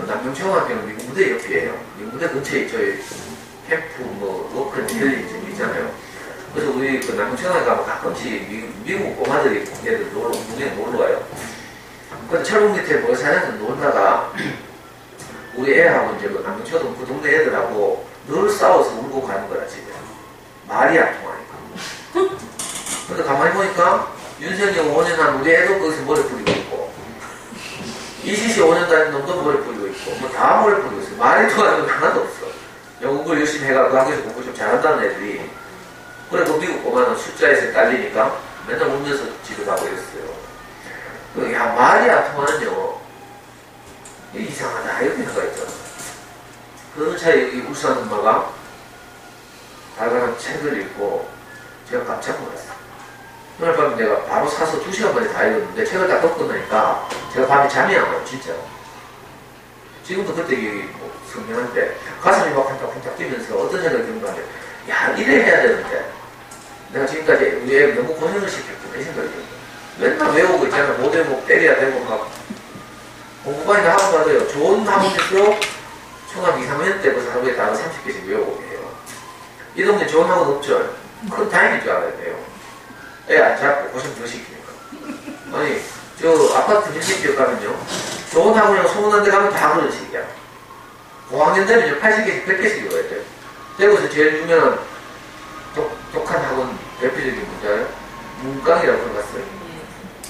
남평초등학교는 미국 무대 옆이에요. 미국 무대 근처에 저희 캠프 뭐 워크 힐링 있잖아요. 그래서 우리 그 남평초등학교 가면 가끔씩 미국 꼬마들이 애들 무대에 놀러 와요. 근데 철봉 밑에 모래사장에서 놀다가 우리 애하고 이제 그 남평초등 그 동네 애들하고 늘 싸워서 울고 가는 거야 집에. 말이 안 통하니까. 근데 가만히 보니까 윤석열 5년 한 우리 애도 거기서 머리 뿌리고 있고 이시시 5년 다닌 놈도 머리 뿌리고 있고 뭐 다 머리 뿌리고 있어. 말이 통하는 건 하나도 없어. 영어 공부를 열심히 해가지고 학교에서 공부 좀 잘한다는 애들이 그래 그 미국 꼬마는 숫자에서 딸리니까 맨날 울면서 집에 가고 이랬어요. 야 말이 안 통하는 영어 이상하다 이렇게 생각가 있잖아. 그 차에 이 울산 엄마가 다양한 책을 읽고 제가 깜짝 놀랐어요. 그날 밤에 내가 바로 사서 2시간 만에 다 읽었는데 책을 다 덮고 나니까 제가 밤에 잠이 안 와요 진짜. 지금도 그때 뭐 성명할 때 가슴이 막 쿵짝쿵짝 뛰면서 어떤 생각이 드는가 하면 야 이래 해야 되는데 내가 지금까지 우리 애 너무 고생을 시켰구나 이 생각이 들어요. 맨날 외우고 있잖아. 못 외우고 때려야 되고 막 공부반이나 학원 가도요. 좋은 학원일수록 초등학교 2, 3학년 때부터 하루에 단어 30개씩 외우고 해요. 이 동네 좋은 학원 없죠? 그건 다행인 줄 알아야 돼요. 애 안 잡고 고생 더 시키니까. 아니 저 아파트 밀집지역 가면요. 좋은 학원이랑 소문난 데 가면 다 그런 식이야. 5학년 되면 80개씩 100개씩 외워야 돼요. 대구에서 제일 유명한 독한 학원 대표적인 문제예요. 문강이라고 들어봤어요.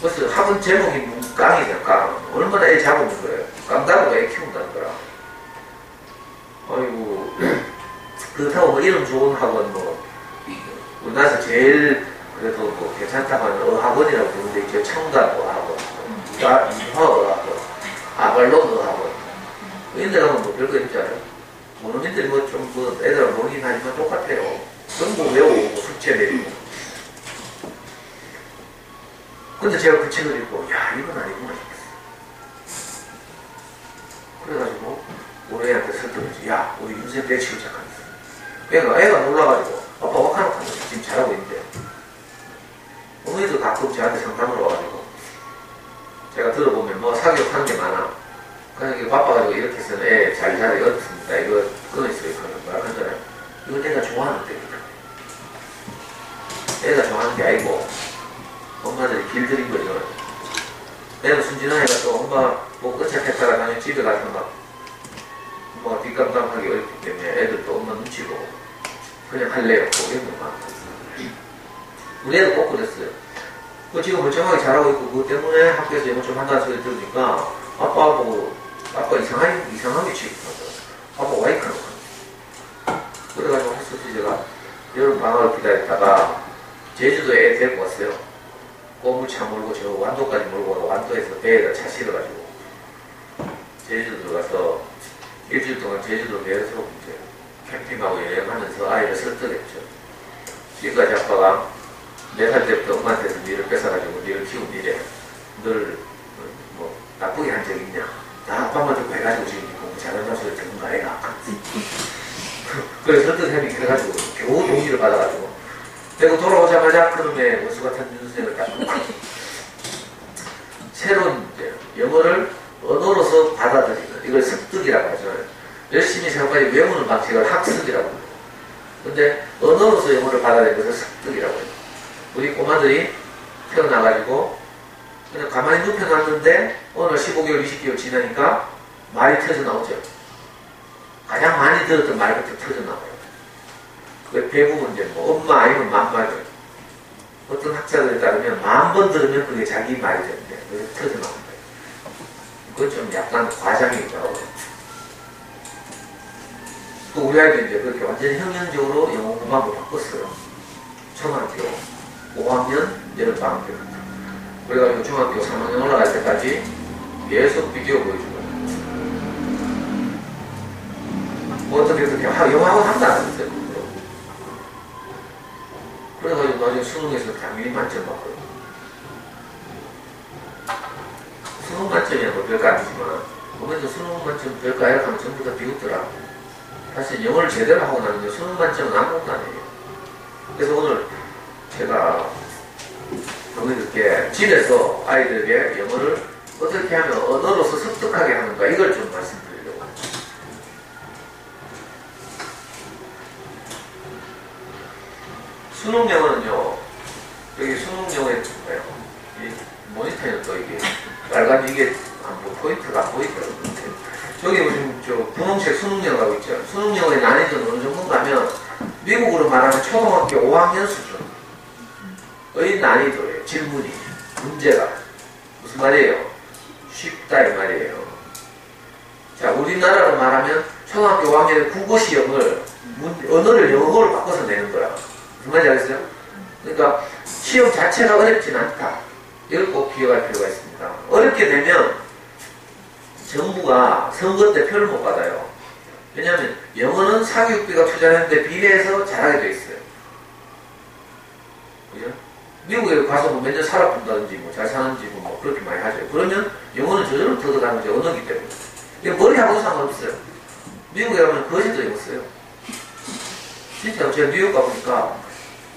그래서 학원 제목이 문강이잖아. 강. 얼마나 애 잡아오는 거예요. 깡다고 애 키운다는 거라. 아이고 그렇다고 뭐 이름 좋은 학원 뭐 우리나라에서 제일 그래도 뭐 괜찮다고 하는 어학원이라고 부르는데 있죠. 청담 어학원, 이화 어학원, 아발론 어학원 이런 데 가면 뭐 별거 있지 않아요? 모노민들이 뭐 좀 뭐 애들하고 놀긴 하지만 똑같아요. 전부 외우고 숙제 내리고. 근데 제가 그 책을 읽고 야 이건 아니구나 싶었어요. 그래가지고 우리 애한테 설득했지. 야 우리 윤생 내치고 시작하겠어. 애가 놀라가지고 아빠 wak하노 하는 지금 잘하고 있는데 어머니도 가끔 저한테 상담을 와가지고 제가 들어보면 뭐 사교육하는 게 많아. 그냥 이거 바빠가지고 이렇게 해서는 애 잘 자라기 어렵습니다. 이거 끊어있어요. 말하잖아요. 이거 내가 좋아하는 때입니다. 애가 좋아하는 게 아니고 엄마들이 길들인 거죠. 애는 순진한 애가 또 엄마 뭐 끄착했다가 나중에 집에 가서 막 엄마가 뒷감당하기 어렵기 때문에 애들도 엄마 눈치고 그냥 할래요. 뭐 이런 거 많고 우리 애도 꼭 그랬어요. 지금 멀쩡하게 잘하고 있고 그것 때문에 학교에서 영어 좀 한다는 소리 들으니까 아빠하고 아빠 이상하게 취급하더라고요. 아빠 와이카노 그래가지고 했었지. 제가 여름 방학을 기다렸다가 제주도에 애 데리고 왔어요. 꼬물차 몰고 저 완도까지 몰고 완도에서 배에다 차 실어가지고 제주도 들어가서 일주일 동안 제주도 배에서 이제 캠핑하고 여행하면서 아이를 설득했죠. 지금까지 아빠가 4살 때부터 엄마한테서 니를 뺏어가지고 니를 키운 니래 늘 뭐 나쁘게 한 적 있냐? 나 아빠만 듣고 해가지고 지금 공부 잘한다는 소리 듣는 거 아이가? 그래서 설득해니 그래가지고 겨우 동의를 받아가지고 그리고 돌아오자마자 그놈의 원수 같은 윤선생을 딱 새로운 이제 영어를 언어로서 받아들이는 이걸 습득이라고 하죠. 열심히 생각까지 외우는 방식을 학습이라고 합니다. 근데 언어로서 영어를 받아들이는 것을 습득이라고 해요. 우리 꼬마들이 태어나가지고 그냥 가만히 눕혀놨는데 오늘 15개월, 20개월 지나니까 말이 터져 나오죠. 가장 많이 들었던 말부터 터져 나와요. 그 대부분 이제 뭐 엄마 아니면 맘말이에요. 어떤 학자들에 따르면 10,000번 들으면 그게 자기 말이 되는데 그게 터져 나온다. 그건 좀 약간 과장이기도 또 우리 아이도 이제 그렇게 완전히 혁명적으로 영어 공부하고 바꿨어요. 초등학교 5학년 여름방학 때부터. 그래가지고 중학교 3학년 올라갈 때까지 계속 비디오 보여주고 뭐 어떻게 영어학원 한다 안 했어요. 그래가지고 나중에 수능에서 당연히 만점 받고요. 수능 만점이야 뭐 별거 아니지만 보면서 수능 만점 별거 아니라 하면 전부 다 비웃더라. 사실 영어를 제대로 하고 나는데 수능 만점은 아무것도 아니에요. 그래서 오늘 제가 이렇게 집에서 아이들에게 영어를 어떻게 하면 언어로서 습득하게 하는가 이걸 좀 말씀드리려고 합니다. 수능 영어는요, 여기 수능 영어에 뭐예요? 이 모니터에는 또 이게 빨간 이게 포인트가 안 보이더라고요. 저기 요즘 저 분홍색 수능 영어라고 있죠. 수능 영어의 난이도는 어느 정도인가 하면 미국으로 말하면 초등학교 5학년 수준의 난이도예요. 질문이, 문제가. 무슨 말이에요? 쉽다 이 말이에요. 자, 우리나라로 말하면 초등학교 5학년의 국어 시험을 언어를 영어로 바꿔서 내는 거야. 무슨 말인지 알겠어요? 그러니까 시험 자체가 어렵진 않다. 이걸 꼭 기억할 필요가 있습니다. 어렵게 되면 정부가 선거 때 표를 못 받아요. 왜냐하면 영어는 사교육비가 투자하는데 비례해서 잘하게 돼 있어요. 그죠? 미국에 가서 뭐 몇 년 살아본다든지 뭐 잘 사는지 뭐 그렇게 많이 하죠. 그러면 영어는 저절로 들어가는 게 언어기 때문에. 이게 머리하고도 상관없어요. 미국에 가면 거지도 영어 써요. 진짜 제가 뉴욕 가보니까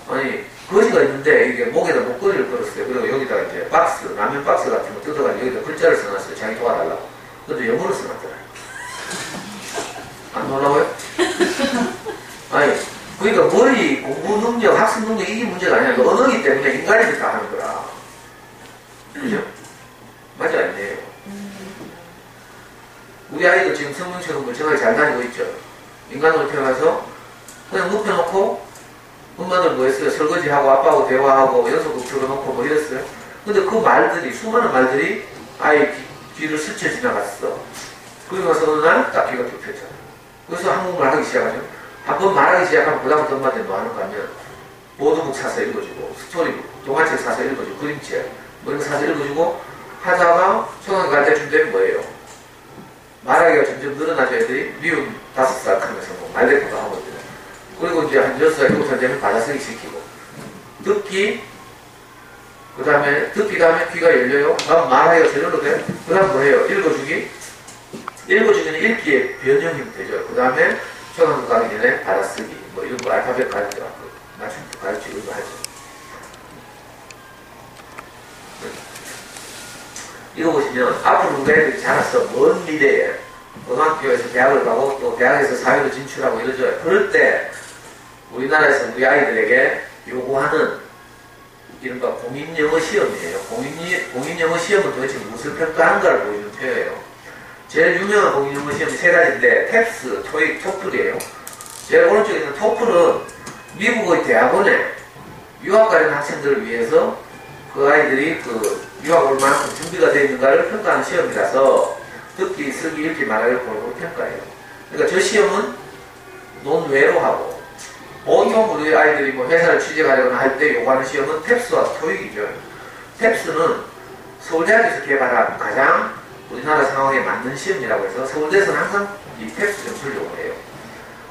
아니 거지가 있는데 이게 목에다 목걸이를 걸었어요. 그리고 여기다가 이제 박스, 라면 박스 같은 거 뜯어가지고 여기다 글자를 써놨어요. 자기 도와달라고. 근데 영어로 써놨더라고요. 안 놀라워요? 아니, 그러니까 머리 공부 능력, 학습 능력 이게 문제가 아니야. 언어기 때문에 인간이 다 하는 거라. 그죠? 맞아, 아니에요. 우리 아이도 지금 성명처럼 멀쩡하게 잘 다니고 있죠. 인간으로 태어나서 그냥 눕혀놓고 엄마들 뭐 했어요? 설거지하고 아빠하고 대화하고 연속극 틀어놓고 뭐 이랬어요? 근데 그 말들이, 수많은 말들이 아이 귀를 스쳐 지나갔어. 그리고 나서 어느 날 딱 귀가 좁혔잖아. 그래서 한국말 하기 시작하죠. 한번 말하기 시작하면 그다음부터 엄마한테 뭐 하는가 하면 보드북 사서 읽어주고 스토리북, 동화책 사서 읽어주고 그림책 뭐 이런 거 사서 읽어주고 하다가 초등학교 갈 때쯤 되면 뭐예요? 말하기가 점점 늘어나죠. 애들이 미운 5살 하면서 뭐 말대꾸도 하고 있고 그리고 이제 한 6살, 7살 되면 받아쓰기 시키고 듣기 그 다음에 듣기 다음에 귀가 열려요. 다음 말하기가 제대로 돼. 그 다음 뭐 해요? 읽어주기. 읽어주기는 읽기의 변형이 되죠. 그 다음에 초등학교 가기 전에 받아쓰기 뭐 이런 거 알파벳 가르쳐 맞춤표 가르치고 이거 하죠. 이거 보시면 앞으로 우리 애들이 자라서 먼 미래에 고등학교에서 대학을 가고 또 대학에서 사회로 진출하고 이러죠. 그럴 때 우리나라에서 우리 아이들에게 요구하는 이른바 공인영어 시험이에요. 공인영어 시험은 도대체 무엇을 평가하는가를 보여주는 표예요. 제일 유명한 공인영어 시험이 3가지인데 탭스, 토익, 토플이에요. 제일 오른쪽에 있는 토플은 미국의 대학원에 유학 가는 학생들을 위해서 그 아이들이 그 유학 올 만큼 준비가 되어 있는가를 평가하는 시험이라서 듣기, 쓰기, 읽기, 말하기를 골고루 평가해요. 그러니까 저 시험은 논외로 하고 보통 우리 아이들이 뭐 회사를 취직하려거나 할 때 요구하는 시험은 탭스와 토익이죠. 탭스는 서울대학에서 개발한 가장 우리나라 상황에 맞는 시험이라고 해서 서울대에서는 항상 이 탭스 점수를 요구해요.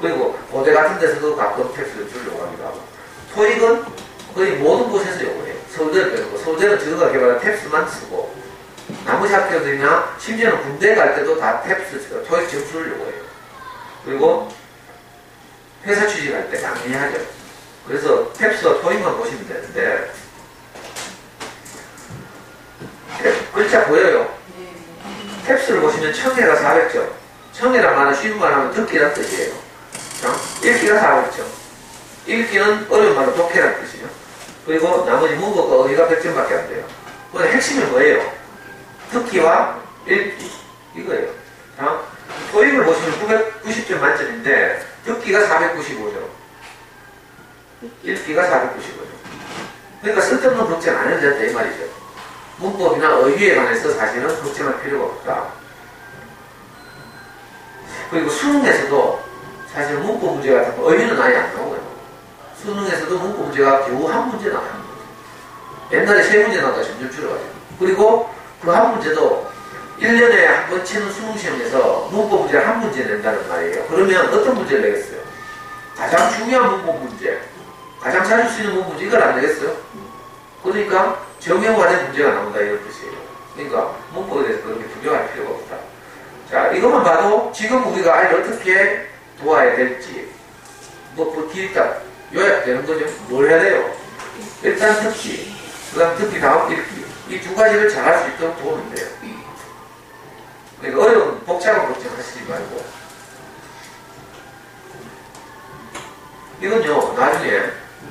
그리고 고대 같은 데서도 가끔 탭스 점수를 요구하기도 하고 토익은 거의 모든 곳에서 요구해요. 서울대를 빼고 서울대는 저희가 개발한 탭스만 쓰고 나머지 학교들이나 심지어는 군대 갈 때도 다 탭스, 토익 점수를 요구해요. 그리고 회사 취직할 때 당연히 하죠. 그래서 탭스와 토익만 보시면 되는데 글자 보여요? 탭스를 보시면 청해가 400점. 청해란 말은 쉬운 말 하면 듣기란 뜻이에요. 읽기가 400점. 읽기는 어려운 말로 독해란 뜻이죠. 그리고 나머지 문법과 어휘가 100점밖에 안 돼요. 그 핵심은 뭐예요? 듣기와 읽기. 이거예요. 토익을 보시면 990점 만점인데 듣기가 495점. 읽기가 495점. 그러니까 쓸데없는 걱정 안 해도 된다 이 말이죠. 문법이나 어휘에 관해서 사실은 걱정할 필요가 없다. 그리고 수능에서도 사실 문법 문제 같은 거 어휘는 아예 안 나오고요. 수능에서도 문법 문제가 겨우 한 문제 나와요. 옛날에 3문제 나오다가 점점 줄어가죠. 그리고 그 한 문제도 1년에 한 번 치는 수능시험에서 문법 문제를 한 문제 낸다는 말이에요. 그러면 어떤 문제를 내겠어요? 가장 중요한 문법 문제, 가장 자주 쓰이는 문법 문제 이걸 안 내겠어요? 그러니까 정형화된 문제가 나온다 이런 뜻이에요. 그러니까 문법에 대해서 그렇게 두려워할 필요가 없다. 자, 이것만 봐도 지금 우리가 아이를 어떻게 도와야 될지 뭐 기타 요약되는 거죠. 뭘 해야 돼요? 일단 듣기, 그 다음 듣기 다음 읽기. 이 두 가지를 잘할 수 있도록 도우면 돼요. 그러니까 어려운 복잡한 걱정하시지 말고. 이건요, 나중에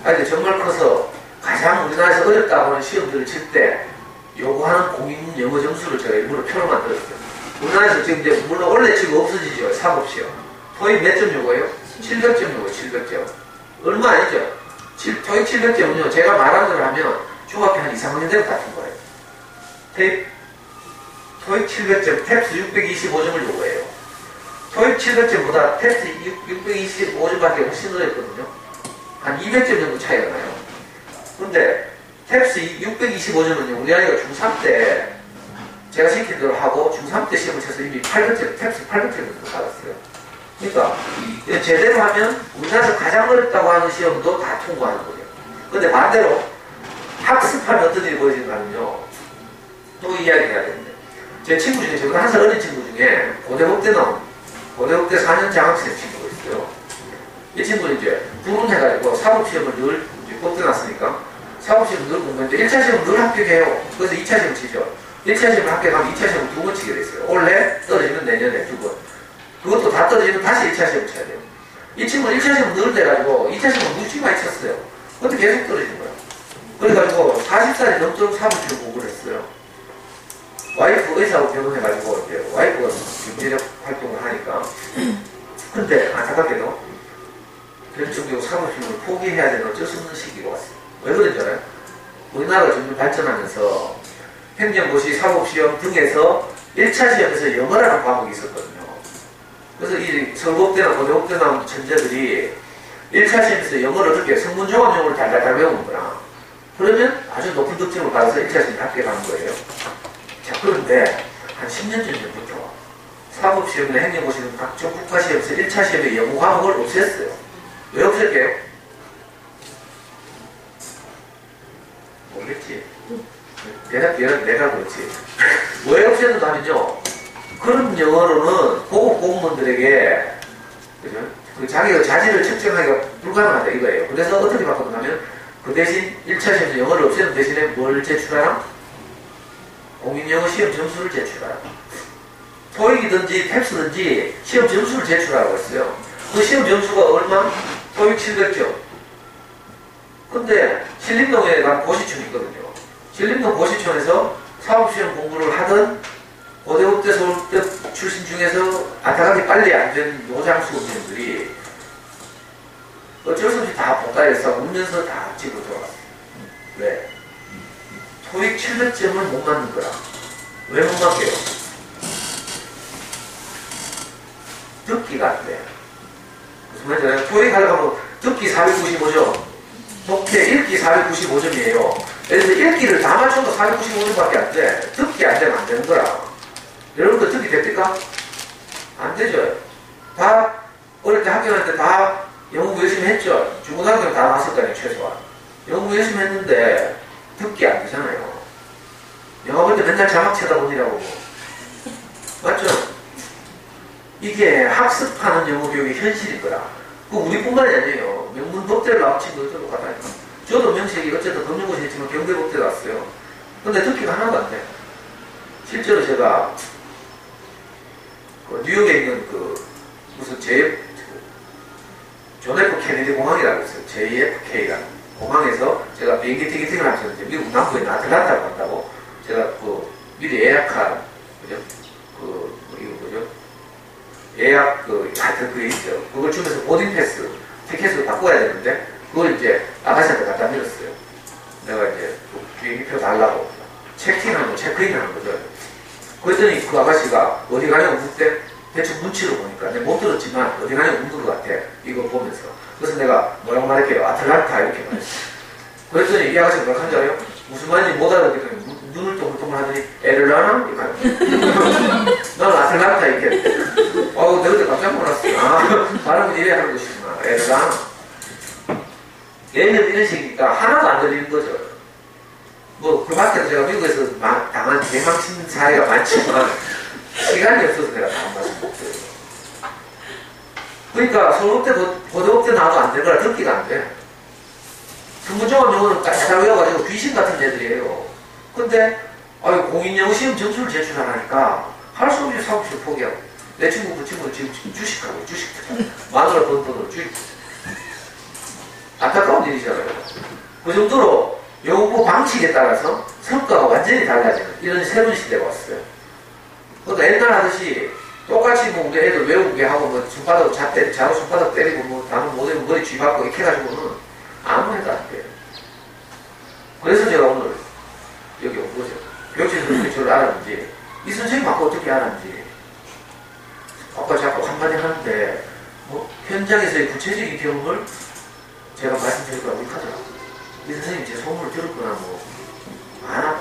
아이들 정말 커서 가장 우리나라에서 어렵다고 하는 시험들을 칠 때 요구하는 공인 영어 점수를 제가 일부러 표로 만들었어요. 우리나라에서 지금 이제 물론 원래 지금 없어지죠. 사법시험. 토익 몇 점 요구해요? 700점 요구해요. 700점. 얼마 아니죠? 토익 700점은요, 제가 말한 걸 하면 중학교 한 2, 3학년 되면 같은 거예요. 토익 700점, 탭스 625점을 요구해요. 토익 700점보다 탭스 625점밖에 훨씬 어렵거든요. 한 200점 정도 차이가 나요. 근데 탭스 625점은요, 우리 아이가 중3 때 제가 시킨 대로 하고 중3 때 시험을 쳐서 이미 800점, 탭스 800점 정도 받았어요. 그러니까 제대로 하면 우리나라에서 가장 어렵다고 하는 시험도 다 통과하는 거예요. 근데 반대로 학습하면 어떤 일이 벌어지냐면요, 또 이야기해야 됩니다. 제 친구 중에, 저보다 한 살 어린 친구 중에 고대법대 나온, 고대법대 4년 장학생 친구가 있어요. 이 친구는 이제 불운해가지고 사법시험을 늘 법대 났으니까 사법시험 늘 공부했는데 1차 시험 늘 합격해요. 그래서 2차 시험 치죠. 1차 시험 합격하면 2차 시험 2번 치게 됐어요. 올해 떨어지면 내년에 2번. 그것도 다 떨어지면 다시 1차 시험 쳐야 돼요. 이 친구는 1차 시험 늘 돼가지고 2차 시험 무지 많이 쳤어요. 그것도 계속 떨어진 거예요. 그래가지고 40살이 넘도록 사법시험 공부를 했어요. 와이프 의사하고 결혼해가지고 이제 와이프가 경제력 활동을 하니까. 근데 안타깝게도 결정적으로 사법시험을 포기해야 되는 어쩔 수 없는 시기가 왔어요. 왜 그런지 알아요? 우리나라가 점점 발전하면서 행정고시, 사법시험 등에서 1차 시험에서 영어라는 과목이 있었거든요. 그래서 이 서울법대나 고대법대 나온 천재들이 1차 시험에서 영어를 어떻게 성문종합 영어를 달달달 외우는 거라. 그러면 아주 높은 득점을 받아서 1차 시험에 합격하는 거예요. 자, 그런데 한 10년 전부터 사법시험이나 행정고시는 각종 국가시험에서 1차 시험의 영어 과목을 없앴어요. 왜 없앨게요? 모르겠지. 내가 그렇지. 왜 없앴는가면요, 그런 영어로는 고급 공무원들에게, 그죠? 그 자기가 자질을 측정하기가 불가능하다 이거예요. 그래서 어떻게 바꿨냐면, 그 대신 1차 시험에서 영어를 없애는 대신에 뭘 제출하라? 공인영어 시험 점수를 제출하라. 토익이든지 탭스든지 시험 점수를 제출하라고 했어요. 그 시험 점수가 얼마? 토익 700점. 근데 신림동에 간 고시촌이 있거든요. 신림동 고시촌에서 사법시험 공부를 하던 고대법대, 서울대 출신 중에서 안타깝게 빨리 안 된 노장 수험생들이 어쩔 수 없이 다 복다에서 울면서 다 집으로 돌아갔어요. 왜? 토익 700점을 못 맞는 거라. 왜 못 맞게요? 듣기가 안 돼. 무슨 말인지 알아요? 토익 하려고 하면 듣기 495점, 독해 읽기 495점이에요. 그래서 읽기를 다 맞춰도 495점밖에 안 돼. 듣기 안 되면 안 되는 거라. 여러분들 듣기 됩니까? 안 되죠. 다 어릴 때 학교 다닐 때 다 영어 공부 열심히 했죠. 중고등학교 다 나왔을 거 아니에요, 최소한. 영어 공부 열심히 했는데 듣기 안 되잖아요. 영화 볼 때 맨날 자막 쳐다보느라고. 맞죠? 이게 학습하는 영어 교육의 현실인 거라. 그 우리뿐만이 아니에요. 명문법대를 나온 친구들도 똑같아요. 저도 명식이 어쨌든 금융고시 했지만 경대법대 나왔어요. 근데 듣기가 하나도 안 돼. 실제로 제가 그 뉴욕에 있는 그 무슨 존 F 케네디 공항이라고 있어요. JFK라는 공항에서 제가 비행기 티켓팅을 하면서 미국 남부에 있는 아틀란타를 간다고 제가 그 미리 예약한, 그죠? 이거 뭐죠? 예약 하여튼 그게 있어요. 그걸 주면서 보딩 패스 티켓으로 바꿔야 되는데 그걸 이제 아가씨한테 갖다 밀었어요. 내가 이제 비행기표 달라고 체크인하는 거, 체크인하는 거죠. 그랬더니 그 아가씨가 어디 가냐고 묻을 때 대충 눈치로 보니까 내가 못 들었지만 어디 가냐고 묻는 것 같아. 이거 보면서. 그래서 내가 뭐라고 말할게요? 아틀란타 이렇게 말했어요. 그랬더니 이 아가씨가 뭐라고 한 줄 알아요? 무슨 말인지 못 알아듣겠더니 눈을 동글동글 하더니 에르라나? 이렇게 하는 난 아틀란타 이렇게. 내가 그때 깜짝 놀랐어. 발음은 이래야 하는 것이구나. 에르라나. 얘는 이런 식이니까 하나도 안 들리는 거죠. 그 밖에서 제가 미국에서 당한 대망신 사례가 많지만 시간이 없어서 내가 다한 말씀 못 드려요. 그러니까 서울대, 고대법대 나와도 안 될 거라 듣기가 안 돼. 전문적인 영어는 딱 외워가지고 귀신 같은 애들이에요. 근데 아유 공인영어 시험 점수를 제출하라니까 할 수 없이 사무실 포기하고 내 친구 그 친구는 지금 주식하고 주식 마누라 번 돈으로 주식 안타까운 일이잖아요. 그 정도로 영어 공부 방식에 따라서 성과가 완전히 달라지는 이런 새로운 시대가 왔어요. 그러니까 옛날 하듯이 똑같이 뭐 우리 애들 외우는 게 하고 뭐 손바닥 자로 손바닥 때리고 뭐 단어 못 외우면 머리 쥐박고 이렇게 해가지고는 아무 해도 안 돼요. 그래서 제가 오늘 여기 온 거죠. 교육진 선생님이 저를 알았는지 이 선생님 아까 어떻게 알았는지 아까 자꾸 한마디 하는데 뭐 현장에서의 구체적인 경험을 제가 말씀드릴까 못하더라고요. 이 선생님 제 소문을 들었거나 뭐 아나 봐.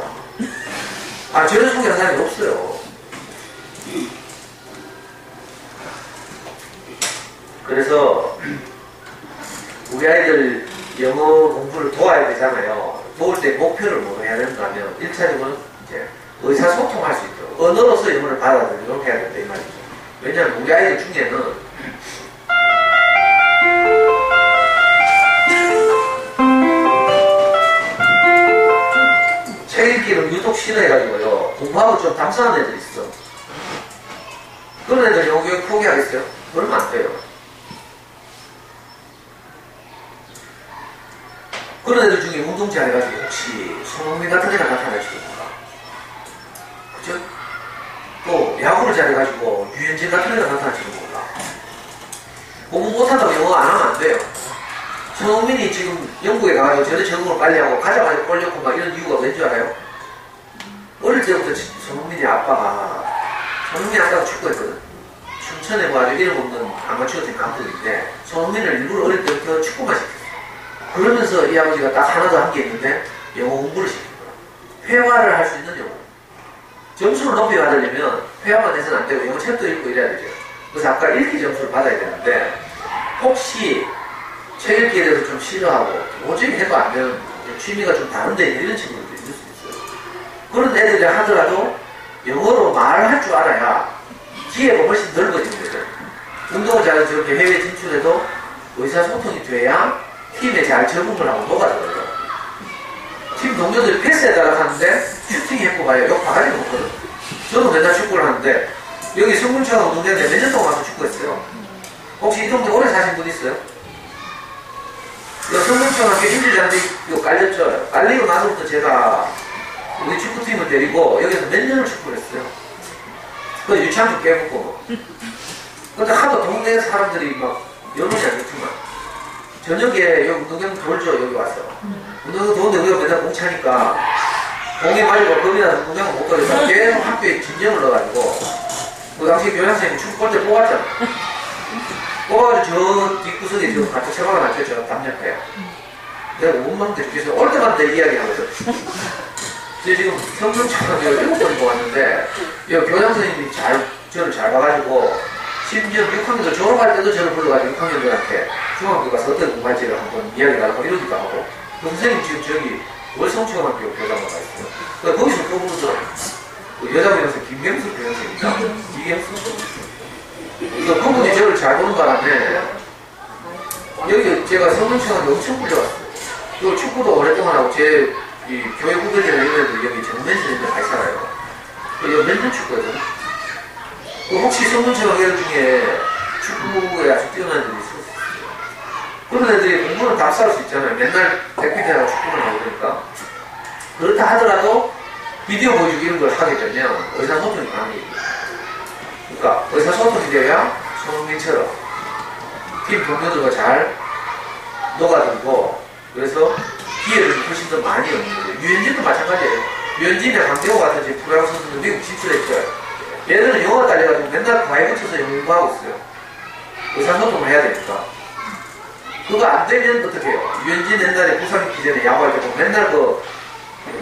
아 저를 소개한 사람이 없어요. 그래서 우리 아이들 영어 공부를 도와야 되잖아요. 도울 때 목표를 뭐 해야 되는가 하면 1차적으로는 이제 의사소통할 수 있도록 언어로서 영어를 받아들이도록 해야 된다 이 말이죠. 왜냐하면 우리 아이들 중에는 책 읽기를 유독 싫어해가지고요 공부하고 좀 담수하는 애들이 있어. 그런 애들 영어 교육 포기하겠어요? 그러면 안 돼요. 그런 애들 중에 운동 잘해가지고 혹시 손흥민 같은 애가 나타날지도 몰라. 그죠? 또 야구를 잘해가지고 유현진 같은 애가 나타날지도 몰라. 공부 못한다고 영어 안 하면 안 돼요. 손흥민이 지금 영국에 가가지고 저래 적응을 빨리 하고 가자마자 골 넣고 막 이런 이유가 왠 줄 알아요? 어릴 때부터 손흥민이 아빠가 축구했거든. 춘천에 뭐 아주 이름 없는 아마추어 팀 감독인데 손흥민을 일부러 어릴 때부터 축구만 시켰어. 그러면서 이 아버지가 딱 하나 더 한 게 있는데 영어 공부를 시킨 거야. 회화를 할 수 있는 영어. 점수를 높이 받으려면 회화만 해서는 안 되고 영어 책도 읽고 이래야 되죠. 그래서 아까 읽기 점수를 받아야 되는데 혹시 책 읽기에 대해서 좀 싫어하고 도저히 해도 안 되는 취미가 좀 다른데 이런 친구들도 있을 수 있어요. 그런 애들이 하더라도 영어로 말을 할 줄 알아야 기회가 훨씬 넓어지는 거죠. 운동을 잘해서 저렇게 해외 진출해도 의사소통이 돼야 팀에 잘 적응을 하고 녹아들어요. 팀 동료들이 패스해달라고 하는데 슈팅 해고 가요. 욕 바가지 먹거든. 저도 맨날 축구를 하는데 여기 성문초하고 운동장에 몇 년 동안 와서 축구했어요. 혹시 이 동네 오래 사신 분 있어요? 성문초학교 인질장도 깔렸죠. 깔리고 나서부터 제가 우리 축구팀을 데리고 여기서 몇 년을 축구를 했어요. 그 유치원도 깨먹고 근데 하도 동네 사람들이 막 연락이 안 좋지만 저녁에 여기 운동장 돌죠. 여기 와서 운동장 도는데 우리가 맨날 공 차니까 공에 맞고 겁이 나서 운동장을 못 가서 계속 학교에 진정을 넣어가지고 그 당시 교장선생님이 축구 골대 뽑았잖아. 뽑아가지고 저 뒷구석에 저 같이 체박을 놨죠. 저 담력해요. 내가 원망대 죽겠어. 올 때마다 내 이야기 하거든. 지금 성문초등학교 7번 보았는데 교장선생님이 저를 잘 봐가지고 심지어 6학년도 졸업할 때도 저를 불러가지고 6학년들한테 중학교 가서 어떤 공부할지를 한번 이야기를 하고 이러기도 하고 그 선생님 지금 저기 월성초등학교 교장으로 가 있어요. 그러니까 거기서 또 부르더라고요. 그 여자 교장선 김경수 교장선입니다. 이경수. 그러니까 그분이 저를 잘 보는 바람에 여기 제가 성문초등학교 엄청 불려왔어요. 또 축구도 오랫동안 하고 제 이 교회 후배들이나 이런 애들 여기 정면에서 많이 살아요. 여기 맨날 축구거든요. 혹시 성문초등학교 애들 중에 축구에 아주 뛰어난 애들이 있었어요. 그런 애들이 공부는 다 싸울 수 있잖아요. 맨날 백피드하고 축구만 하고 그러니까. 그렇다 하더라도 비디오 보여주기 이런 걸 하게 되면 의사소통이 가능해요. 그러니까 의사소통이 돼야 손흥민처럼 팀 동료들과 잘 녹아들고 그래서 기회를 훨씬 더 많이 얻는 거죠. 유현진도 마찬가지예요. 유현진이나 강대호 같은 제 프로야구 선수들 미국 진출했죠. 얘들은 영어가 딸려가지고 맨날 과외 붙여서 영어 공부하고 있어요. 의사소통을 해야 되니까. 그거 안 되면 어떻게 해요? 유현진 옛날에 부상 있기 전에 야구할 때 보면 맨날 그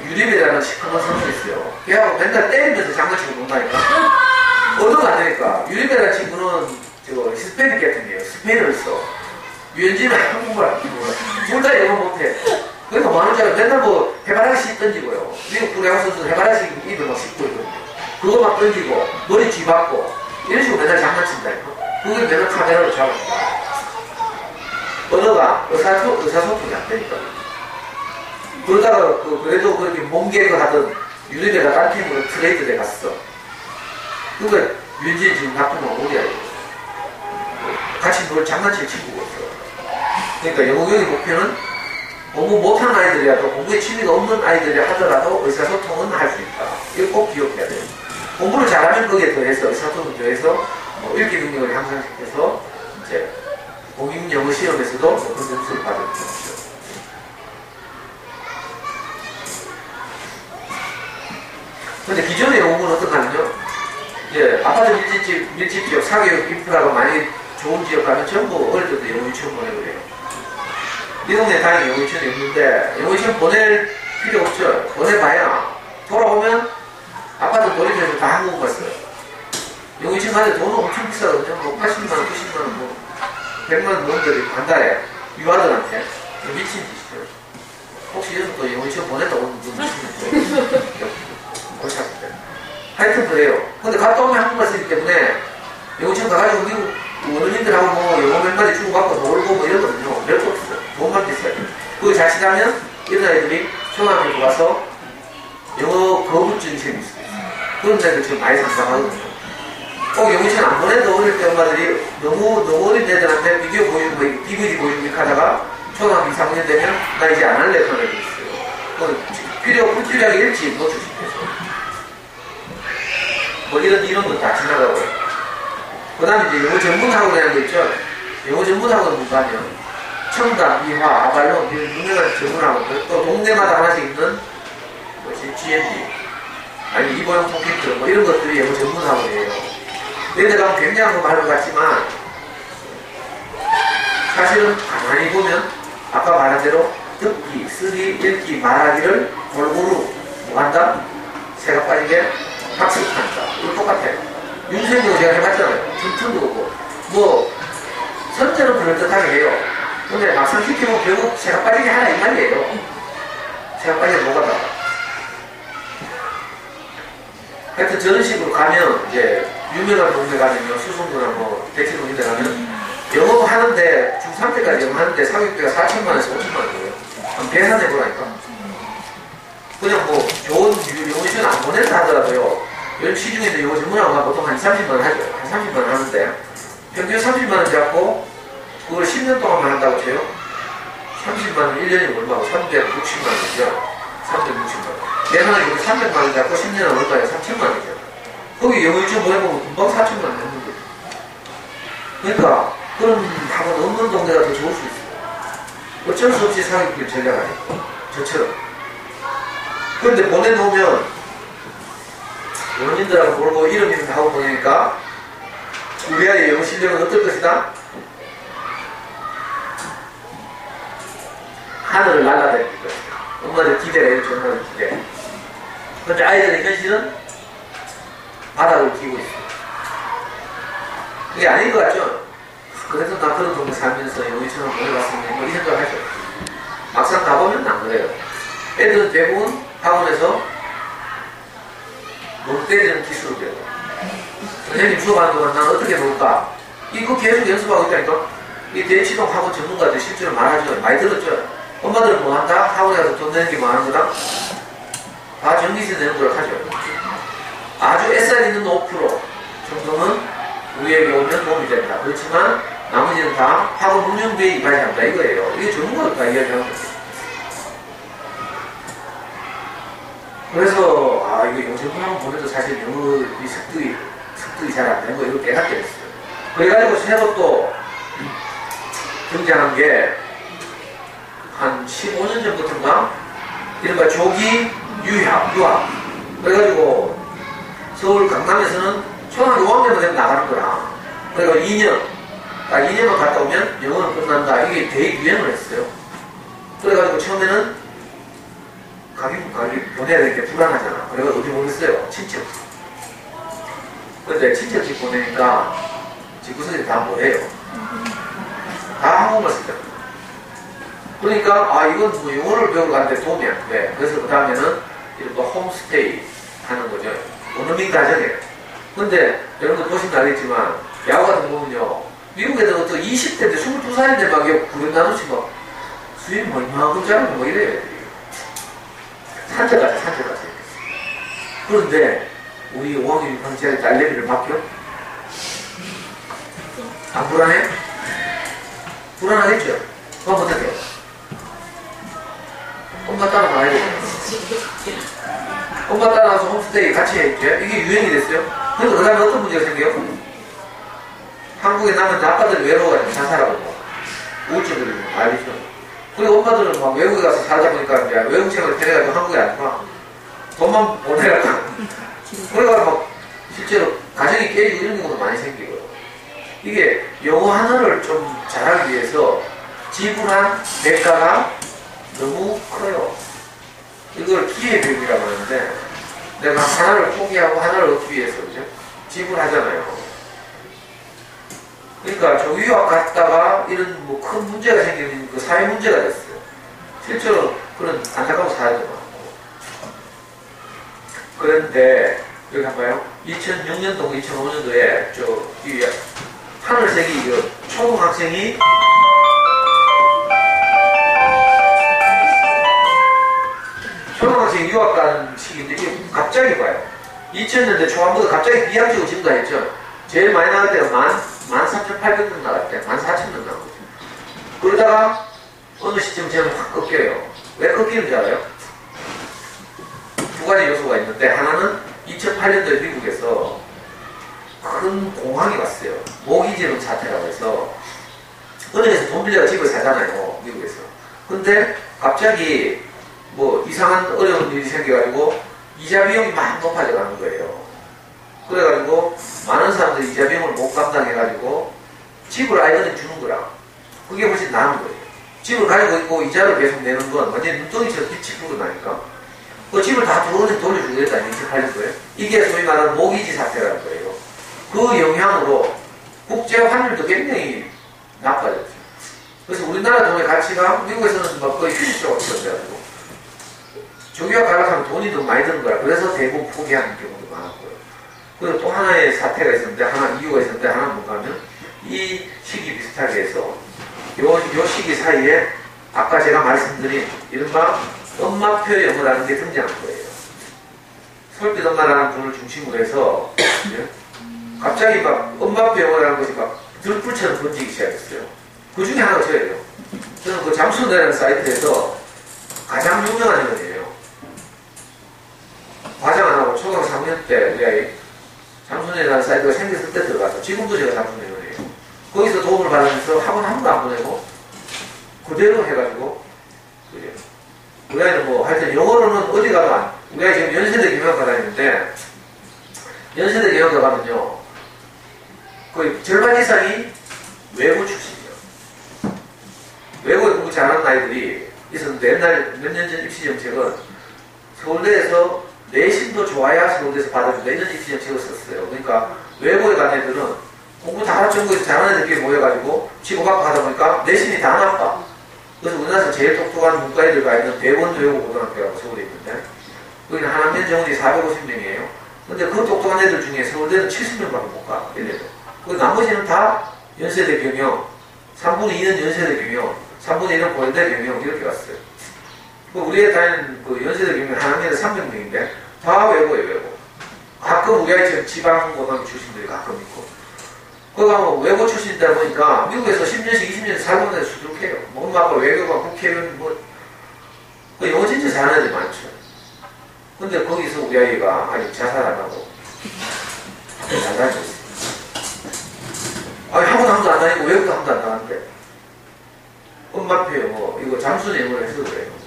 유림이라는 시커먼 선수 있어요. 걔하고 맨날 때리면서 장난치고 논다니까. 얻어가 안 되니까. 유림이라는 친구는 저 히스패닉 계통이에요. 스페인어를 써. 유현진은 한국말 안 쓰고 둘 다 영어 못해. 그래서 만원짜리 맨날 뭐 해바라기씩 던지고요. 미국 프로야구 선수들 해바라기씩 입에 막 씹고 있거든요. 그거 막 던지고 머리 쥐박고 이런 식으로 맨날 장난친다니까. 그게 맨날 카메라로 잡아준다. 언어가 의사소통이 안 되니까. 그러다가 그래도 그렇게 몸개그 하던 유리대가 딴 팀으로 트레이드돼 갔어. 그러니까 윤진 지금 나쁜 놈이야. 같이 뭘 장난칠 친구가 없어. 그러니까 영웅형의 목표는 공부 못하는 아이들이라도 공부에 취미가 없는 아이들이 하더라도 의사소통은 할 수 있다. 이거 꼭 기억해야 돼요. 공부를 잘하면 거기에 더해서 의사소통을 더해서 읽기 능력을 향상시켜서 이제 공인 영어 시험에서도 높은 점수를 받을 수 있죠. 근데 기존의 영웅은 어떡하냐면 이제 아파트 밀집 지역 사교육 인프라가 많이 좋은 지역 가면 전부 어릴 때도 영어 유치원 보내버려요. 이 동네에 다행히 영어 유치원이 없는데 영어 유치원 보낼 필요 없죠. 보내봐야 돌아오면 아파트 놀이터에서 다 한국말 써요. 영어 유치원 가는데 돈은 엄청 비싸거든요. 뭐 80만원, 90만원, 뭐 100만원 놈들이 한 달에 유아들한테 미친 짓이죠. 혹시 여기서 또 영어 유치원 보냈다고 하는 분 있으면 골치 아프대. 하여튼 그래요. 근데 갔다 오면 한국말 쓰기 때문에 영어 유치원 가가지고 미국 원어민들하고 뭐 영어 몇 마디 주고받고 놀고 뭐 이러거든요. 별거 없어요. 돈만 비싸요. 그거 자칫하면 이런 아이들이 초등학교 가서 영어 거부증이 생길 수 있어요. 그런 애들 지금 많이 상상하거든요. 꼭 영어 유치원 안 보내도 어릴 때 엄마들이 너무 어린 애들한테 비디오 보여주고 DVD 보여주고 이렇게 하다가 초등학교 2, 3학년 되면 나 이제 안 할래 그런 애들이 있어요. 불필요하게 일찍 노출시켜서 뭐 이런 건 다 지나가고요. 그 다음에 이제 영어 전문학원이라는 거 있죠. 영어 전문학원 못 가면 청담, 미화, 아발론 이런 유명한 전문학원들 또 동네마다 하나씩 있는 뭐지 GND 아니 이보영 콘텐츠 뭐 이런 것들이 영어 전문학원이에요. 얘들 가면 굉장한 거 말로 같지만 사실은 가만히 보면 아까 말한 대로 듣기, 쓰기, 읽기, 말하기를 골고루 뭐 한다? 새가 빠지게 학습한다. 이거 똑같아요. 윤생도 제가 해봤잖아요. 튼튼도 그렇고 뭐 선제는 그럴듯하게 해요. 근데 막상 시키면 결국 새가 빠지게 하나 이 말이에요. 새가 빠지게 뭐가 나. 하여튼 저런 식으로 가면 이제 유명한 동네 가면요. 수성구나 뭐 대치동 이런 데 가면 영어 하는데 중3 때까지 영어 하는데 사교육비가 4천만원에서 5천만원이에요. 한번 계산해보라니까. 그냥 뭐 좋은 영어 유치원 안 보낸다 하더라도요. 요즘 시중에도 영어 전문학원가 보통 한 30만원 하죠. 한 30만원 하는데 평균 30만원 잡고 그걸 10년 동안만 한다고 쳐요. 30만원 1년이 얼마고 360만원이죠. 360만원. 계산하기 300만원 잡고 10년은 얼마예요? 3천만원이죠. 거기 영어 유치원 보내보면 금방 4천만원 하는 거죠. 그러니까 그런 학원 없는 동네가 더 좋을 수 있어요. 어쩔 수 없이 사교육비를 전략하니까 저처럼. 그런데 보내놓으면 원인들하고 놀고 이름 있는 학원 보내니까 우리 아이의 영어 실력은 어떨 것이다? 하늘을 날아다닐 것이다. 엄마들 기대가 이렇게 엄마들 기대. 그런데 아이들의 현실은 바닥을 기고 있어요. 그게 아닌 것 같죠? 그래서 나 그런 동네 살면서 영어 유치원 보내봤으면 뭐 이 생각을 하죠. 막상 가보면 안 그래요. 애들은 대부분 학원에서 놀 때리는 기술을 배워. 선생님 수업하는 동안 난 어떻게 놀까? 이거 계속 연습하고 있다니까? 이 대치동 학원 전문가들 실제로 말하죠. 많이 들었죠? 엄마들은 뭐 한다? 학원에 가서 돈 내는 게 뭐 하는 거다? 다 전기세 내는 걸 하죠. 아주 SR 있는 5% 정도는 우리에게 오면 도움이 된다. 그렇지만 나머지는 다 학원 운영비에 이바지한다 이거예요. 이게 전문가가 다 이야기하는 거죠. 그래서 이거 영어 전문학원 보내도 사실 영어 이 습득이 잘 안 되는 거 이거 깨닫게 됐어요. 그래가지고 새로 또 등장한 게 한 15년 전부터인가 이른바 조기 유학. 그래가지고 서울 강남에서는 초등학교 5학년만 되면 나가는 거라. 그래서 2년, 딱 2년만 갔다 오면 영어는 끝난다. 이게 대유행을 했어요. 그래가지고 처음에는 가기 보내야 될 게 불안하잖아. 그래서 어디 보냈어요? 친척. 근데 친척 집 보내니까 집구석이 다 뭐예요? 다 한국말 쓰잖아. 그러니까 이건 뭐 영어를 배우러 가는데 도움이 안 돼. 그래서 그 다음에는 이런 홈스테이 하는 거죠. 원어민 가정이에요. 근데 여러분 보시면 알겠지만 야구 같은 거 보면요. 미국 애들은 또 20대인데 22살인데 막 구름 나누치 막 수입 뭐 이만큼 짜는 뭐 이래요. 산책가자, 산책가자. 그런데 우리 5학년 6학년짜리 딸내미를 맡겨? 안 불안해? 불안하겠죠? 그럼 어떡해? 엄마 따라가야 돼. 엄마 따라가서 홈스테이 같이 해야죠. 이게 유행이 됐어요. 그래서 그 다음에 어떤 문제가 생겨요? 한국에 남은 아빠들이 외로워가지고 자살하고 우울증 들리고 난리죠. 그리고 엄마들은 막 외국에 가서 살다 보니까 이제 외국생활을 데려가지고 한국에 안 와. 돈만 보내라고. 그래가 막 실제로 가정이 깨지고 이런 경우도 많이 생기고요. 이게 영어 하나를 좀 잘하기 위해서 지불한 대가가 너무 커요. 이걸 기회비용이라고 하는데 내가 하나를 포기하고 하나를 얻기 위해서 그죠? 지불하잖아요. 그러니까 저 유학 갔다가 이런 뭐 큰 문제가 생기는 그 사회 문제가 됐어요. 실제로 그런 안타까운 사례도 많고. 그런데 여기 한번 봐요. 2006년도, 2005년도에 이 하늘색이 초등학생이 초등학생이 유학 가는 시기인데 이게 갑자기 봐요. 2000년대 초반부터 갑자기 비약적으로 증가했죠. 제일 많이 나갈 때가 13,800명 나갈 때 14,000명 나온 거죠. 그러다가 어느 시점쯤 확 꺾여요. 왜 꺾이는지 알아요? 두 가지 요소가 있는데 하나는 2008년도에 미국에서 큰 공황이 왔어요. 모기지론 사태라고 해서 은행에서 돈 빌려가 집을 사잖아요. 미국에서. 근데 갑자기 뭐 이상한 어려운 일이 생겨가지고 이자 비용이 막 높아져 가는 거예요. 그래가지고 많은 사람들이 이자 비용을 못 감당해가지고 집을 아예 은행 주는 거라. 그게 훨씬 나은 거예요. 집을 가지고 있고 이자를 계속 내는 건 완전 눈덩이처럼 빛이 불어나니까 그 집을 다 은행 돌려주겠다. 28년도에. 이게 소위 말하는 모기지 사태라는 거예요. 그 영향으로 국제 환율도 굉장히 나빠졌죠. 그래서 우리나라 돈의 가치가 미국에서는 막 거의 90조가 없어져가지고 조기화 가락하면 돈이 더 많이 드는 거라. 그래서 대부분 포기하는 경우도 많았고요. 그리고 또 하나의 사태가 있었는데, 이유가 있었는데, 하나는 뭔가 하면, 이 시기 비슷하게 해서, 요 시기 사이에, 아까 제가 말씀드린, 이른바 엄마표 영어라는 게 등장한 거예요. 설빛 엄마라는 분을 중심으로 해서, 갑자기 막 엄마표 영어라는 것이 막 들불처럼 번지기 시작했어요. 그 중에 하나가 저예요. 저는 그 잠수내라는 사이트에서 가장 유명한 영어예요. 과장 안 하고 초등학교 3학년 때 우리 아이 잠수내라는 사이트가 생겼을 때 들어가서 지금도 제가 잠수내원이에요. 거기서 도움을 받으면서 학원 한 번도 안 보내고 그대로 해가지고 그래요. 우리 아이는 뭐 하여튼 영어로는 어디 가도 안. 우리 아이 지금 연세대 경영학과 다니는데 연세대 경영학과 가면요 거의 절반 이상이 외고 출신이에요. 외국에 공부 잘하는 아이들이 있었는데 옛날 몇 년 전 입시 정책은 서울대에서 내신도 좋아야 서울대에서 받아준다 이런 입시 정책을 썼어요. 그러니까 외국에 간 애들은 공부 다 전국에서 잘하는 애들끼리 모여가지고 치고받고 하다 보니까 내신이 다 나빠. 그래서 우리나라에서 제일 똑똑한 문과애들과 있는 대원도 외국고등학교라고 서울에 있는데 거기는 한학년 정원이 450명이에요. 근데 그 똑똑한 애들 중에 서울대는 70명밖에 못 가. 그 나머지는 다 연세대 경영, 3분의 2는 연세대 경영, 3분의 1은 고려대 경영 이렇게 갔어요. 우리 애 다니는 그 연세대 경영 한 학년에 300명인데 다 외고예요, 외고. 가끔 우리 아이처럼 지방고등학교 출신들이 가끔 있고. 거기 가면 외고 출신이다 보니까 미국에서 10년씩 20년씩 살던 애들 수두룩해요. 엄마 아빠 외교관, 국회의원 뭐 영어 진짜 잘하는 애들 많죠. 근데 거기서 우리 아이가 아직 자살 안 하고 잘 다니고 있어요. 학원 한 번도 안 다니고 외국도 한 번도 안 나갔는데 엄마표 영어 이거 잠수는 영어를 해서 그래요.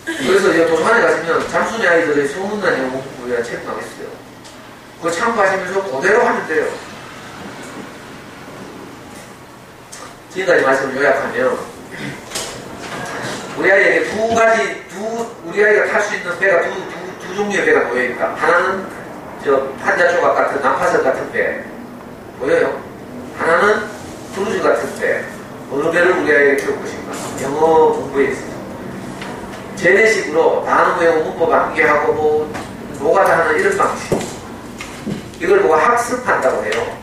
그래서 이제 도서관에 가시면 잠수네 아이들의 소문난 영어 공부에 책 나왔어요. 그거 참고하시면서 그대로 하면 돼요. 지금까지 말씀을 요약하면 우리 아이에게 우리 아이가 탈 수 있는 배가 두 종류의 배가 놓여있다. 하나는 판자조각 같은 난파선 같은 배 보여요? 하나는 크루즈 같은 배. 어느 배를 우리 아이에게 키울 것인가? 영어 공부에 있습니다. 제네식으로 단어 외우고 문법 암기하고 뭐 노가다 하는 이런 방식. 이걸 보고 학습한다고 해요.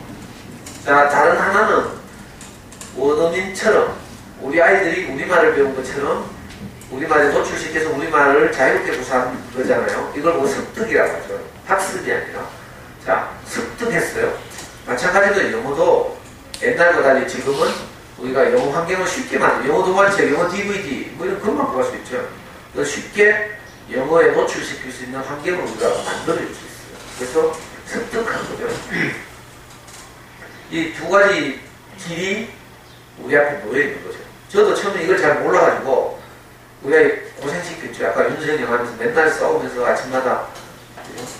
자, 다른 하나는 원어민처럼 우리 아이들이 우리말을 배운 것처럼 우리말에 노출시켜서 우리말을 자유롭게 구사한 거잖아요. 이걸 뭐 습득이라고 하죠. 학습이 아니라. 자, 습득했어요. 마찬가지로 영어도 옛날과 달리 지금은 우리가 영어 환경을 쉽게 만들어, 영어 동화책, 영어 DVD 뭐 이런 것만 구할 수 있죠. 쉽게 영어에 노출시킬 수 있는 환경을 우리가 만들어줄 수 있어요. 그래서 습득한 거죠. 이 두 가지 길이 우리 앞에 놓여 있는 거죠. 저도 처음에 이걸 잘 몰라가지고 우리가 고생시켰죠. 아까 윤석열 하면서 맨날 싸우면서 아침마다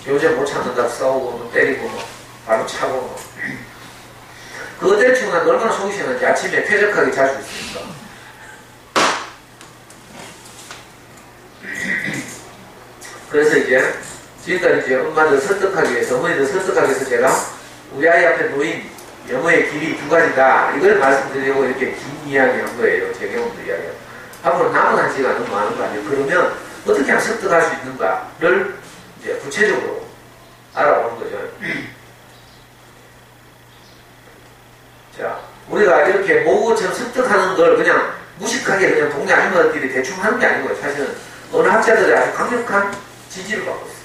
교재 못 찾는다고 싸우고 뭐 때리고 뭐 바로 차고 뭐. 그때 친구가 얼마나 속이 시원한지 아침에 쾌적하게 잘 수 있습니까? 그래서 이제 지금까지 이제 엄마들 설득하기 위해서, 어머니들 설득하기 위해서 제가 우리 아이 앞에 놓인 영어의 길이 두 가지다. 이걸 말씀드리려고 이렇게 긴 이야기 한 거예요. 제 경험도 이야기해요. 앞으로 남은 한 시간 너무 많은 거 아니에요. 그러면 어떻게 하면 설득할 수 있는가를 이제 구체적으로 알아보는 거죠. 자, 우리가 이렇게 모국어처럼 습득하는 걸 그냥 무식하게 그냥 동네 아줌마들끼리 대충 하는 게 아니고요. 사실은 어느 학자들이 아주 강력한 지지를 받고 있어요.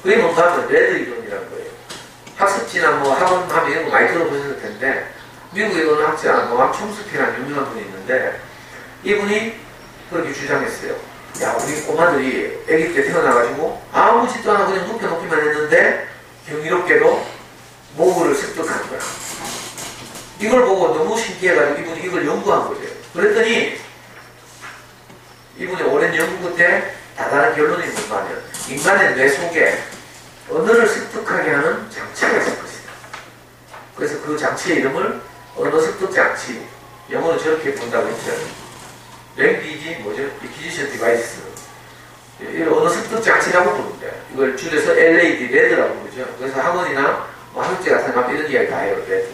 그게 뭔가 하면 레드 이론이라는 거예요. 학습지나 뭐 학원 하면 이런 거 많이 들어보셨을 텐데, 미국의 어느 학자, 노암 촘스키라는 유명한 분이 있는데, 이분이 그렇게 주장했어요. 야, 우리 꼬마들이 아기 때 태어나가지고 아무 짓도 안 하고 그냥 눕혀놓기만 했는데 경이롭게도 모국어를 습득한 거야. 이걸 보고 너무 신기해가지고 이분이 이걸 연구한 거죠. 그랬더니 이분이 오랜 연구 끝에 다다른 결론이 뭐냐면 인간의 뇌 속에 언어를 습득하게 하는 장치가 있을 것이다. 그래서 그 장치의 이름을 언어 습득 장치, 영어로 저렇게 본다고 했죠. 랭귀지 뭐죠? Acquisition Device. 이걸 언어 습득 장치라고 부른대. 이걸 줄여서 LAD, 레드라고 부르죠. 그래서 학원이나 뭐 학습지 같은 거 이런 이야기 다 해요, 레드.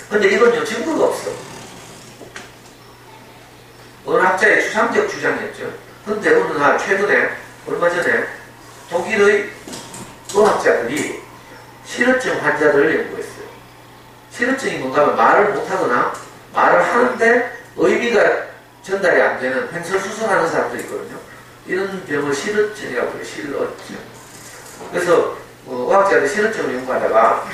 근데 이건요, 증거가 없어. 어느 학자의 추상적 주장이었죠. 근데 어느 날 최근에, 얼마 전에 독일의 의학자들이 실어증 환자들을 연구했어요. 실어증이 뭔가 하면 말을 못하거나 말을 하는데 의미가 전달이 안 되는 횡설수설하는 사람들이 있거든요. 이런 병을 실어증이라고 해요. 실어증. 그래서 의학자들이 실어증을 연구하다가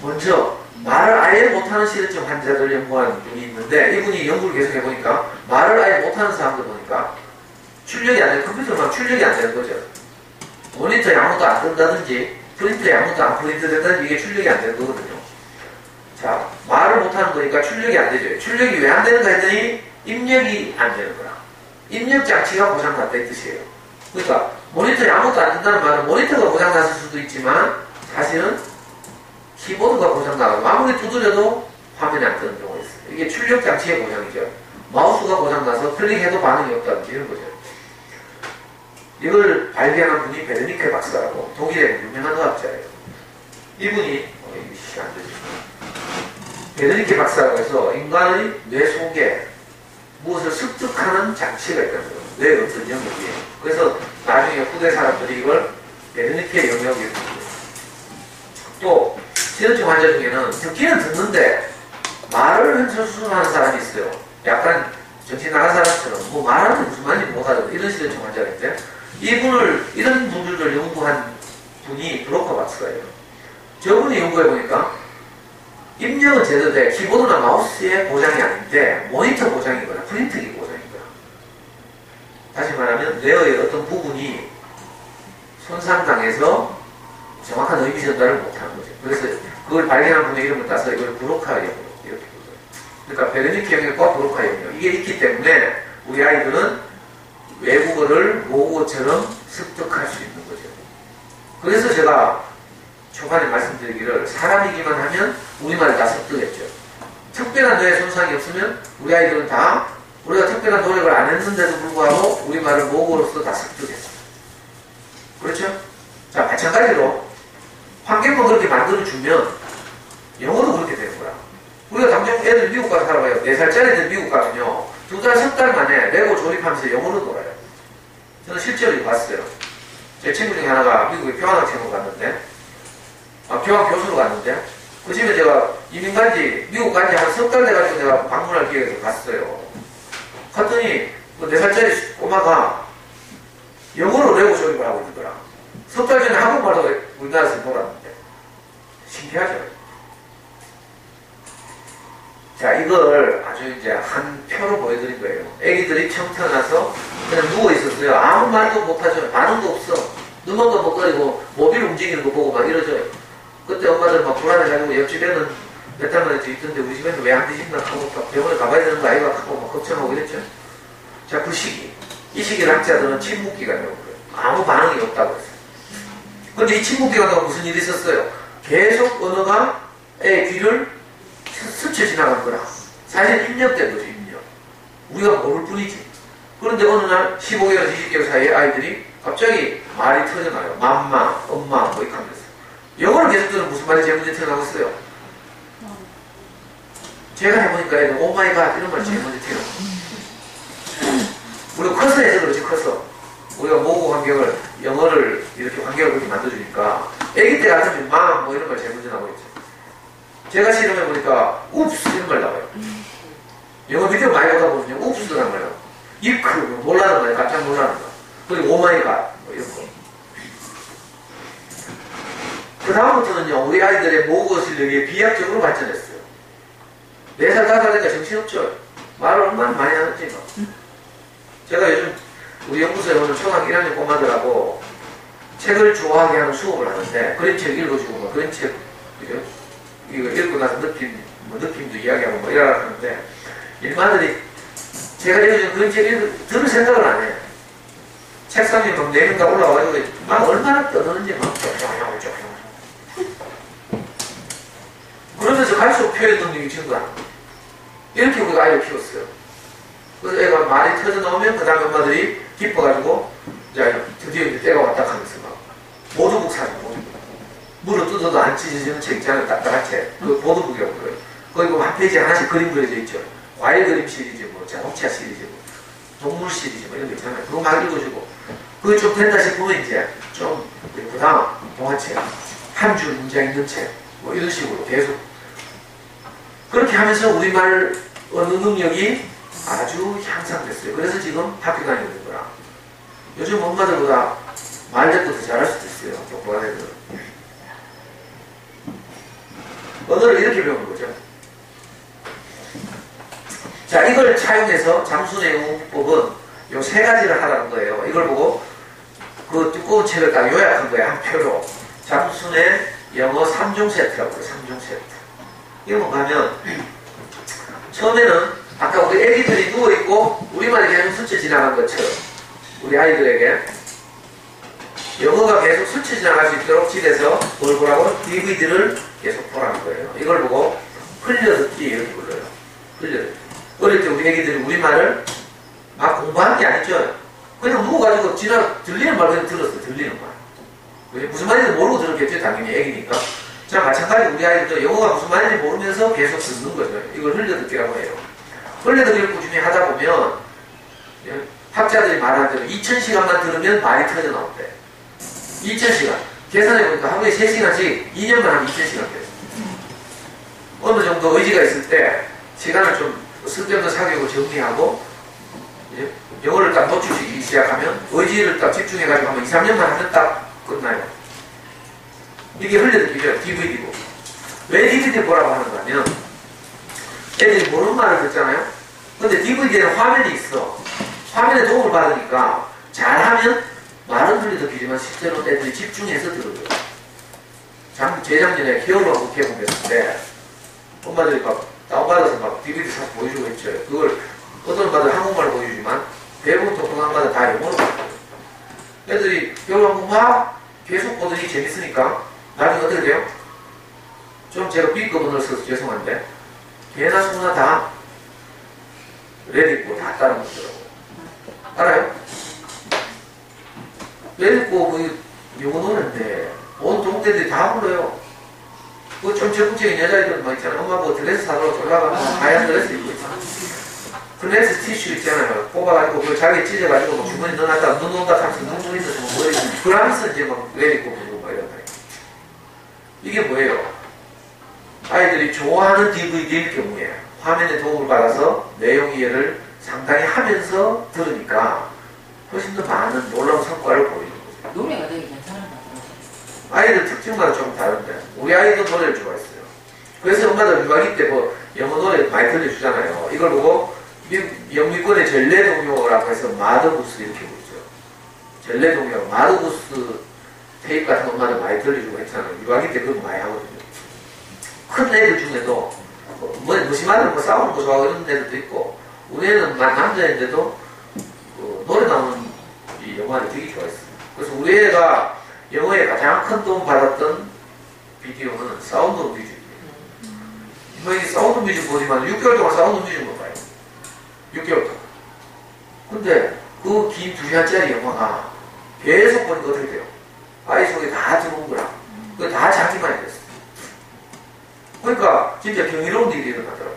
먼저 말을 아예 못하는 실어증 환자들을 연구하는 분이 있는데, 이분이 연구를 계속 해보니까 말을 아예 못하는 사람들 보니까 출력이 안 되는, 컴퓨터만 출력이 안 되는 거죠. 모니터에 아무것도 안 뜬다든지 프린터에 아무것도 안 프린트 된다든지 이게 출력이 안 되는 거거든요. 자, 말을 못하는 거니까 출력이 안 되죠. 출력이 왜 안 되는가 했더니 입력이 안 되는 거라. 입력 장치가 고장났다 이 뜻이에요. 그러니까 모니터에 아무것도 안 뜬다는 말은 모니터가 고장났을 수도 있지만 사실은 키보드가 고장나가지고 아무리 두드려도 화면이 안 뜨는 경우가 있어요. 이게 출력 장치의 고장이죠. 마우스가 고장나서 클릭해도 반응이 없다든지 이런 거죠. 이걸 발견한 분이 베르니케 박사라고 독일의 유명한 의학자예요. 이분이 이게 안 되죠. 베르니케 박사라고 해서 인간의 뇌 속에 무엇을 습득하는 장치가 있다는 거예요. 뇌의 어떤 영역이에요. 그래서 나중에 후대 사람들이 이걸 베르니케 영역이라고 해요. 또 실어증 환자 중에는 듣기는 듣는데 말을 횡설수설하는 사람이 있어요. 약간 정신 나간 사람처럼 뭐 말하는 무슨 말인지 못하는 이런 실어증 환자인데, 이런 분들을 연구한 분이 브로커 박사예요. 저분이 연구해보니까 입력은 제대로 돼. 키보드나 마우스의 고장이 아닌데 모니터 고장이거나 프린터기 고장이거나, 다시 말하면 뇌의 어떤 부분이 손상당해서 정확한 의미 전달을 못하는 거죠. 그래서 그걸 발견한 분의 이름을 따서 이걸 브로카 영역 이렇게 부르죠. 그러니까 베르니케 영역과 브로카 영역, 이게 있기 때문에 우리 아이들은 외국어를 모국어처럼 습득할 수 있는 거죠. 그래서 제가 초반에 말씀드리기를 사람이기만 하면 우리말을 다 습득했죠. 특별한 뇌에 손상이 없으면 우리 아이들은 다 우리가 특별한 노력을 안 했는데도 불구하고 우리말을 모국어로서 다 습득했어요. 그렇죠? 자, 마찬가지로 환경만 그렇게 만들어주면 영어도 그렇게 되는 거야. 우리가 당장 애들 미국 가서 살아봐요. 4살짜리 애들 미국 가면요, 2달, 3달 만에 레고 조립하면서 영어로 놀아요. 저는 실제로 이거 봤어요. 제 친구 중에 하나가 미국에 교환학생으로 갔는데, 교환 교수로 갔는데, 그 집에 제가 이민 간지, 미국 간지 한 3달 돼가지고 내가 방문할 기회가 갔어요. 갔더니 그 4살짜리 꼬마가 영어로 레고 조립을 하고 있더라. 석 달 전에 한국말로 우리나라에서 놀았는데. 신기하죠? 자, 이걸 아주 이제 한 표로 보여드린 거예요. 애기들이 처음 태어나서 그냥 누워 있었어요. 아무 말도 못하죠. 반응도 없어. 눈만 깜빡거리고 모빌 움직이는 거 보고 막 이러죠. 그때 엄마들 막 불안해가지고 옆집에는 몇 달 만에 있던데 우리 집에는 왜 안 드신다 하고 병원에 가봐야 되는 거 아이가 하고 막 걱정하고 이랬죠. 자, 그 시기. 이 시기를 학자들은 침묵기간이라고 그래요. 아무 반응이 없다고 했어요. 근데 이 침묵기간 동안 무슨 일이 있었어요? 계속 언어가 애 귀를 스쳐 지나간 거라. 사실 입력된 거죠, 입력. 우리가 모를 뿐이지. 그런데 어느 날 15개월, 20개월 사이에 아이들이 갑자기 말이 터져나요. 맘마, 엄마, 뭐 이렇게 하면서. 영어를 계속 들으면 무슨 말이 제일 먼저 튀어나오고 있어요? 제가 해보니까 애들 오마이갓 이런 말이 제일 먼저 튀어나와요. 우리가 커서 해서 그렇지, 커서. 우리가 모국 환경을, 영어를 이렇게 환경을 그렇게 만들어주니까 애기 때 같으면 맘, 뭐 이런 말 제일 먼저 나오겠죠. 제가 실험해보니까 웁스 이런 말 나와요. 영어 비디오 많이 보다 보면요. 웁스라는 말 나와요. 이크, 놀라는 말, 깜짝 놀라는 말. 그리고 오마이갓, 뭐 이런 거. 그 다음부터는요, 우리 아이들의 모국어 실력이 비약적으로 발전했어요. 4살, 5살 되니까 정신없죠. 말을 얼마나 많이 하는지. 제가 요즘 우리 연구소에 오는 초등학교 1학년 꼬마들하고 책을 좋아하게 하는 수업을 하는데, 그림책 읽어주고, 뭐 그림책, 이거 읽고 나서 느낌도 이야기하고 뭐 이러라 하는데, 일반들이 제가 읽어준 그림책 들을 생각을 안 해요. 책상에 막 4명가 올라와가지고 막 얼마나 떠드는지 막 쪼쪼쪼쪼 그러면서 갈수록 표현 능력이 증가하는 거예요. 이렇게 우리가 아이를 키웠어요. 그래서 애가 말이 터져 나오면 그 다음에 엄마들이 기뻐가지고 이제 드디어 이제 때가 왔다 하면서 막 보드북 사죠. 물을 뜯어도 안 찢어지는 책 있잖아요. 딱딱한 책. 그 보드북이라고 그래요. 거기 보면 한 페이지에 하나씩 그림 그려져 있죠. 과일 그림 시리즈, 뭐 자동차 시리즈, 뭐 동물 시리즈 뭐 이런 거 있잖아요. 그거 막 읽어주고 그게 좀 된다 싶으면 이제 좀 그 다음 동화책, 한 줄 문장 있는 책 뭐 이런 식으로 계속 그렇게 하면서 우리말 언어 능력이 아주 향상됐어요. 그래서 지금 학교 다니는 거라. 요즘 엄마들보다 말대도 더 잘할 수도 있어요. 똑똑한 애들은. 언어를 이렇게 배우는 거죠. 자, 이걸 차용해서 잠수의 영어법은 요 3가지를 하라는 거예요. 이걸 보고 그 두꺼운 책을 딱 요약한 거예요. 한 표로. 잠수의 영어 3종 세트라고 해요. 3종 세트. 이거 뭔가 하면 처음에는 아까 우리 애기들이 누워있고 우리말이 계속 스쳐 지나간 것처럼 우리 아이들에게 영어가 계속 스쳐 지나갈 수 있도록 집에서 뭘 보라고? DVD를 계속 보라는 거예요. 이걸 보고 흘려듣기 이렇게 불러요. 흘려듣기. 어릴 때 우리 애기들이 우리말을 막 공부하는 게 아니죠. 그냥 누워가지고 들리는 말 그냥 들었어요. 들리는 말. 무슨 말인지 모르고 들었겠죠. 당연히 애기니까. 자, 마찬가지로 우리 아이들도 영어가 무슨 말인지 모르면서 계속 듣는 거죠. 이걸 흘려듣기라고 해요. 흘려듣기를 꾸준히 하다 보면 학자들이 말하는 대로 2000시간만 들으면 말이 터져 나온대. 2000시간. 계산해보니까 하루에 3시간씩 2년만 하면 2000시간 돼요. 어느 정도 의지가 있을 때 시간을 좀 쓸데없는 사교육을 정리하고 영어를 딱 노출시키기 시작하면 의지를 딱 집중해가지고 하면 2, 3년만 하면 딱 끝나요. 이게 흘려듣기죠. DVD고. 왜 DVD 보라고 하는 거냐면 애들이 모르는 말을 듣잖아요. 근데 DVD에는 화면이 있어. 화면에 도움을 받으니까 잘하면 말은 흘려듣기지만 실제로 애들이 집중해서 들어요. 재작년에 히어로 개봉했을 때 엄마들이 막 다운받아서 막 DVD 사서 보여주고 했죠. 그걸 어떤 엄마들 한국말로 보여주지만 대부분 똑똑한 엄마들 다 영어로 봤어요. 애들이 히어로 막 계속 보더니 재밌으니까 나중에 어떻게 돼요? 좀 제가 B급언을 써서 죄송한데 개나 소나 다 레디고 다 따라 먹더라고. 알아요? 레디고 그 영어 노래인데 온 동대들이 다 불러요. 그 좀 적극적인 여자애들 막 있잖아요. 엄마 뭐 드레스 사러 졸라가면 하얀 드레스 입고 있잖아. 플레스 티슈 있잖아요. 뽑아가지고 그걸 자기에 찢어가지고 뭐 주머니 넣어놨다 눈 온다 하면서 눈물이 있어서 뭐 그러면서 이제 막 레디고 부르고 막 이런 거예요. 이게 뭐예요? 아이들이 좋아하는 DVD일 경우에 화면에 도움을 받아서 내용 이해를 상당히 하면서 들으니까 훨씬 더 많은 놀라운 성과를 보이는 거죠. 노래가 되게 괜찮은 것 같아요. 아이들 특징마다 좀 다른데 우리 아이도 노래를 좋아했어요. 그래서 엄마들 유아기 때 뭐 영어 노래 많이 들려주잖아요. 이걸 보고 영미권의 전래동요라고 해서 마더구스 이렇게 부르죠. 전래동요, 마더구스 테이프 같은 거 엄마들 많이 들려주고 했잖아요. 유아기 때 그거 많이 하거든요. 큰 애들 중에도 무심하는 거 싸우는 거 좋아하고 이런 애들도 있고 우리 애는 남자인데도 노래 나오는 이 영화를 되게 좋아했어요. 그래서 우리 애가 영어에 가장 큰 도움 받았던 비디오는 사운드 오브 뮤직이에요. 이번에 사운드 뮤직 보지만 6개월 동안 사운드 뮤직만 봐요. 6개월 동안. 근데 그 긴 2시간짜리 영화가 계속 보니까 어떻게 돼요? 아이 속에 다 들어온 거야. 그거 다 자기만이 됐어. 그러니까 진짜 경이로운 일이 일어나더라고.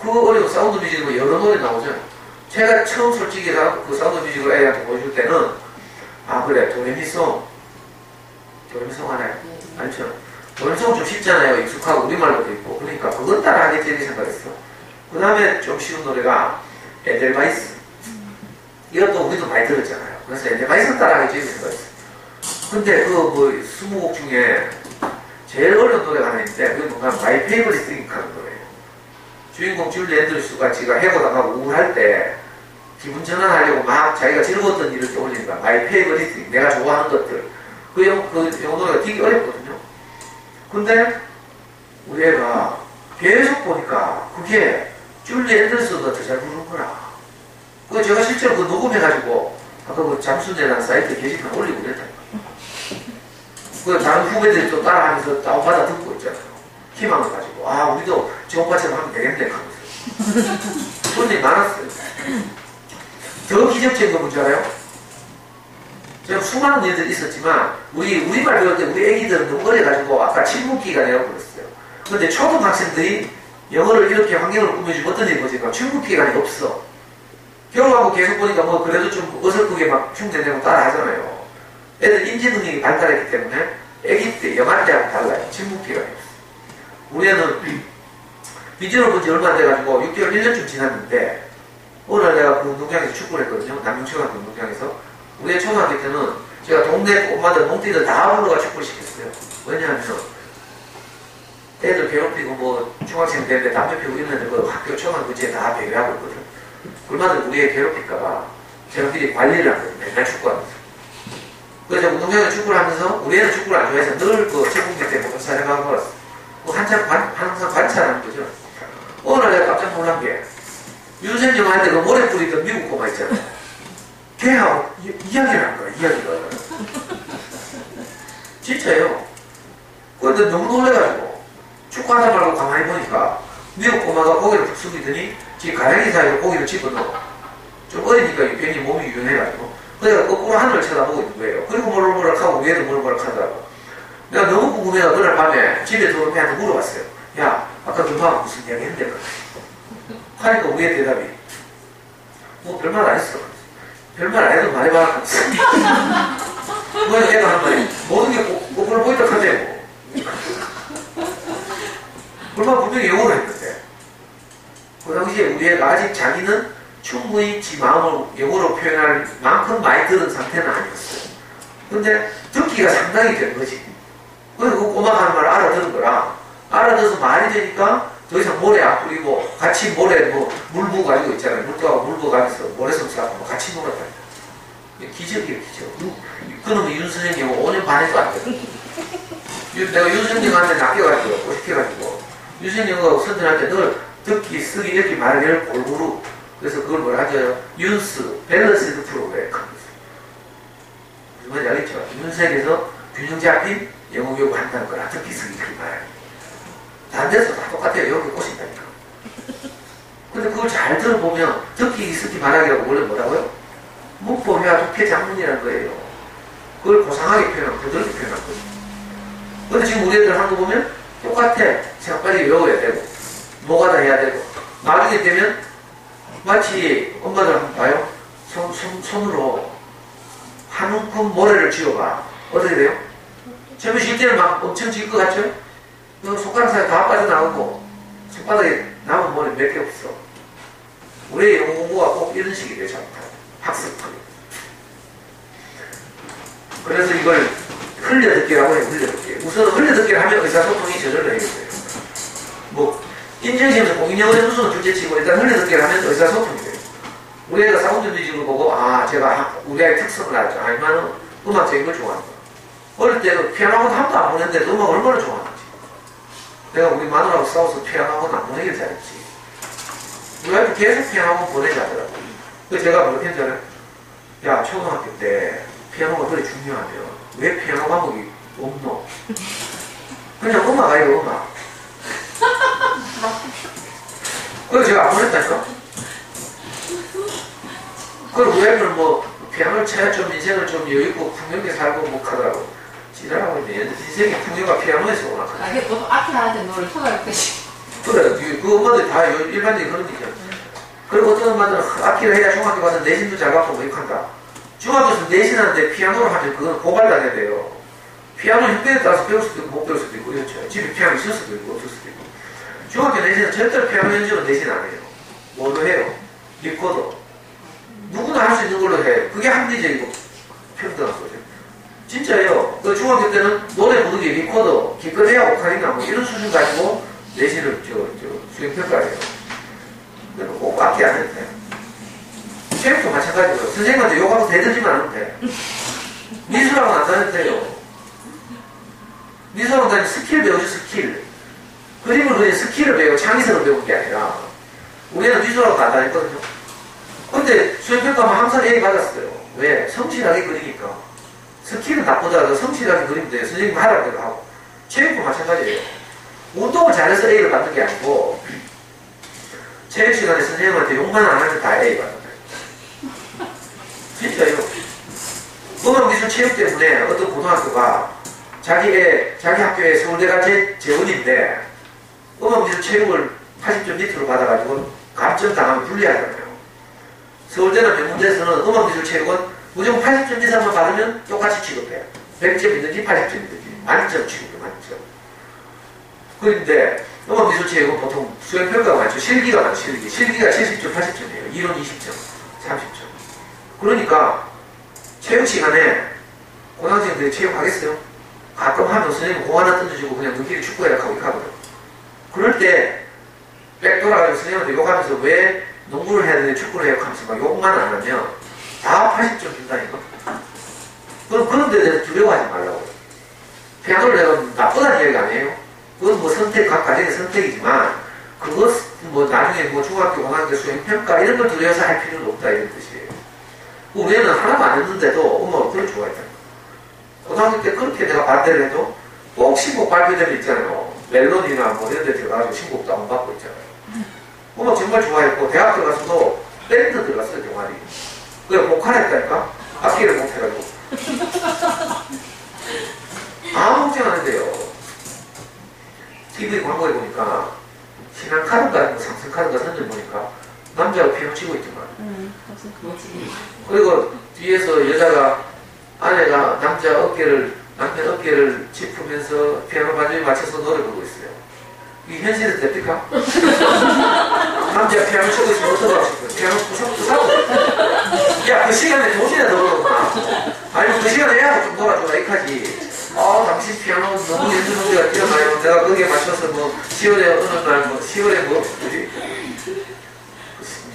그 어려운 사운드 뮤직은 여러 노래 나오잖아요. 제가 처음 솔직히 그 사운드 뮤직을 애한테 보여줄 때는 아 그래 도레미송 하나요? 아니죠. 도레미송은 좀 쉽잖아요. 익숙하고 우리말로도 있고 그러니까 그건 따라 하겠지 이렇게 생각했어. 그 다음에 좀 쉬운 노래가 에델바이스. 이것도 우리도 많이 들었잖아요. 그래서 에델바이스 따라 하겠지 이렇게 생각했어. 근데 그 뭐 20곡 중에 제일 어려운 노래가 하나 있는데 그게 뭔가 마이 페이버릿 띵 하는 노래예요. 주인공 줄리 앤드루스가 지가 해고당하고 우울할 때 기분 전환하려고 막 자기가 즐거웠던 일을 떠올리니까 마이 페이버릿 띵, 내가 좋아하는 것들 그 영어 노래가 되게 어렵거든요. 근데 우리 애가 계속 보니까 그게 줄리 앤드루스보다 더 잘 부르는 거라. 그거 제가 실제로 그 녹음해가지고 아까 그 잠수대라는 사이트에 게시판 올리고 그랬다니까. 그 다른 후배들이 또 따라하면서 다운받아 듣고 있잖아요. 희망을 가지고 아 우리도 저 오빠처럼 하면 되겠네 하면서 손님이 많았어요. 더 기적적인 거 뭔지 알아요? 제가 수많은 일들이 있었지만 우리말 배울 때 우리 애기들은 너무 어려가지고 아까 침묵기간이라고 그랬어요. 근데 초등학생들이 영어를 이렇게 환경을 꾸며주면 어떤 일이 보니까 침묵기간이 없어. 겨울하고 계속 보니까 뭐 그래도 좀 어설프게 막 흉내내고 따라 하잖아요. 애들 인지 능력이 발달했기 때문에 애기 때, 영할 때하고 달라요. 침묵기간이 없어. 우리 애는 비디오를 본 지 얼마 안 돼가지고 6개월, 1년쯤 지났는데 어느 날 내가 그 운동장에서 축구를 했거든요. 남영초등학교 운동장에서. 우리 애 초등학교 때는 제가 동네 엄마들, 몽띠들 다 불러가 축구를 시켰어요. 왜냐하면 애들 괴롭히고 뭐 중학생 되는데 담배 피우고 있는데 그 학교 초등학교 근처에 다 배회하고 있거든. 얼마든 우리 애 괴롭힐까봐 제가 미리 관리를 하거든요. 맨날 축구하면서. 그래서 운동장에 축구를 하면서 우리 애는 축구를 안 좋아해서 늘 그 체육대 때 보고 사령하고 걸었어. 한참 항상 관찰하는 거죠. 어느 날 내가 깜짝 놀란 게 윤선 영화한테 그 모래 뿌리던 미국 꼬마 있잖아. 걔하고 이야기를 한 거야. 이야기를. 진짜요. 그런데 너무 놀래가지고 축구하다 말고 가만히 보니까 미국 꼬마가 고개를 푹 숙이더니 지 가랭이 사이로 고개를 집어넣어. 좀 어리니까 괜히 몸이 유연해가지고 그래서 거꾸로 하늘을 쳐다보고 있는 거예요. 그리고 모락하고 위에도 모락하더라고. 내가 너무 궁금해서 그날 밤에 집에 들어오면 애한테 물어봤어요. 야, 아까 너가 무슨 이야기 했는데? 하니까 우리 애 대답이 뭐 별말 안 했어. 별말 안 해도 말해봐. 그래서 애가 한 말이 모든 게 거꾸로 보이다 하대요. 얼마 분명히 영어로 했는데 그 당시에 우리 애가 아직 자기는 충분히 지 마음을 영어로 표현할 만큼 많이 들은 상태는 아니었어요. 근데 듣기가 상당히 된 거지. 그래서 그 꼬마가 하는 말을 알아듣는 거라. 알아들어서 말이 되니까 더 이상 모래 안 뿌리고 같이 모래 물 부어 가지고 있잖아요. 물도하고 물 부어 가면서 모래성 쌓고 같이 놀았다. 기적이에요, 기적. 그놈의 윤 선생님은 5년 반에도 안 돼요. 내가 윤 선생님한테 낚여가지고 꼬시켜가지고 윤 선생님하고 선생님한테 늘 듣기, 쓰기, 이렇게 말을 골고루 그래서 그걸 뭐라 하죠? 윤스, 밸런스드 프로그램. 무슨 말인지 알겠죠? 윤색에서 균형 잡힌 영어 교육을 한다는 거라 듣기, 쓰기, 그 말. 다른 데서 다 똑같아요. 여기 꼬신다니까. 근데 그걸 잘 들어보면 듣기, 쓰기, 말하기라고 원래 뭐라고요? 문법, 회화, 독해, 작문이라는 거예요. 그걸 고상하게 표현하고 부드럽게 표현한 거죠. 근데 지금 우리 애들 하는 거 보면 똑같아. 제가 빨리 외워야 되고 노가다 해야 되고 나중에 되면 마치 엄마들 한번 봐요. 손으로 한 움큼 모래를 쥐어봐. 어떻게 돼요? 처음에 쉴 때는 막 엄청 질 것 같죠? 그 손가락 사이 다 빠져나가고 손바닥에 남은 모래 몇 개 없어. 우리의 영어 공부가 꼭 이런 식이 돼요. 학습하기. 그래서 이걸 흘려듣기라고 해요. 흘려듣기. 우선 흘려듣기를 하면 의사소통이 저절로 해결돼요. 뭐 인증시험에서 공인영어 점수는 둘째치고 일단 흘려듣기를 하면 의사소통이 돼요. 우리 애가 사운드 뮤직을 보고 제가 우리 아이 특성을 알죠. 아니면 음악적인 걸 좋아한다. 어릴 때도 피아노 학원 한도 안 보냈는데 음악을 얼마나 좋아하는지. 내가 우리 마누라하고 싸워서 피아노 학원 안 보내길 잘했지. 우리 아이도 계속 피아노 학원 보내자 하더라고. 그래서 제가 그렇게 했잖아요. 야, 초등학교 때 피아노가 그렇게 중요하면 왜 피아노 과목이 없노? 그냥 음악 아니고 음악. 그래서 제가 안 보냈다니까? 그리고 우리 애는 뭐 피아노를 쳐야 좀 인생을 좀 여유있고 풍요있게 살고 뭐 하더라고. 지랄하고 있네. 인생의 풍요가 피아노에서 오나. 이게 보통 악기 하는데 노래 초등학교 때지. 그래, 그 엄마들 다 일반적인 그런 얘기야. 그리고 어떤 엄마들은 악기를 해야 중학교 가서 내신도 잘 갖고 뭐 이렇게 한다. 중학교에서 내신하는데 피아노를 하면 그건 고발당해야 돼요. 피아노 형편에 따라서 배울 수도 있고 못 배울 수도 있고 그렇죠. 집에 피아노 있을 수도 있고 없을 수도 있고. 중학교 내신은 절대로 피아노 연주는 내신 안 해요. 뭘로 해요? 리코더. 누구나 할 수 있는 걸로 해. 그게 합리적이고 평등한 거죠. 진짜예요. 그 중학교 때는 노래 부르기 리코더, 기껏해야 오카리나 뭐 이런 수준 가지고 내신을 수행평가해요. 그러니까 꼭 악기 안 해도 돼. 체육도 마찬가지고요. 선생님한테 욕하고 대들지만 않으면 돼. 미술학원 안 다녀도 돼요. 미술학원 다니면 스킬 배우죠, 스킬. 그림을 그린 스킬을 배우고 창의성을 배우는 게 아니라 우리는 미술학원 안 다녔거든요. 근데 수행평가만 항상 A 받았어요. 왜? 성실하게 그리니까. 스킬은 나쁘더라도 성실하게 그리면 돼요. 선생님 하라고 대로 하고. 체육도 마찬가지예요. 운동을 잘해서 A를 받는 게 아니고 체육 시간에 선생님한테 욕만 안 하면 다 A 받는 거예요. 진짜요. 음악미술 체육 때문에 어떤 고등학교가 자기 학교에 서울대가 재원인데 음악미술 체육을 80점 밑으로 받아가지고 감점당하면 불리하잖아요. 서울대나 명문대에서는 음악미술 체육은 무조건 80점 이상만 받으면 똑같이 취급해요. 100점이든지 80점이든지 만점 취급해요. 만점. 그런데 음악미술 체육은 보통 수행평가가 많죠. 실기가 많죠. 실기가 70점, 80점이에요. 이론 20점, 30점. 그러니까 체육 시간에 고등학생들이 체육하겠어요? 가끔 하면 선생님 공 하나 던져주고 그냥 너희끼리 축구해라 하고 이렇게 하거든. 그럴 때 백 돌아가지고 선생님한테 욕하면서 왜 농구를 해야 되는데 축구를 해야 하면서 막 욕만 안 하면 다 80점 준다니까. 그럼 그런 데 대해서 두려워하지 말라고. 피아노를 내가 나쁘다는 이야기가 아니에요. 그건 뭐 선택, 각 가정의 선택이지만 그것 뭐 나중에 뭐 중학교, 고등학교 수행평가 이런 걸 두려워서 할 필요는 없다 이런 뜻이에요. 우리는 하나도 안 했는데도 엄마가 그걸 좋아했다. 고등학교 때 그렇게 내가 반대를 해도 꼭 신곡 발표되면 있잖아요. 멜론이나 뭐 이런 데 들어가서 신곡도 안 받고 있잖아요. 음악 정말 좋아했고 대학 들어가서도 밴드 들어갔어요. 동아리. 그래 보컬 했다니까. 악기를 못해가지고 아무 걱정 안 했대요. TV 광고에 보니까 신한카드인가 뭐 삼성카드인가 선전 보니까 남자가 피아노 치고 있지만 그리고 뒤에서 여자가 아내가 남편 어깨를 짚으면서 피아노 반주에 맞춰서 노래 부르고 있어요. 이게 현실에서 됩니까? 남자가 피아노 치고 있으면 어떡하고 싶어요? 피아노 부사고 야, 그 시간에 돈이나 더 벌어봐. 아니면 그 시간에 애하고 좀 놀아줘라 이까지. 당신 피아노 너무 연주 문제가 뛰어나요. 내가 거기에 맞춰서 뭐 10월에 어느 날 뭐 10월에 뭐지?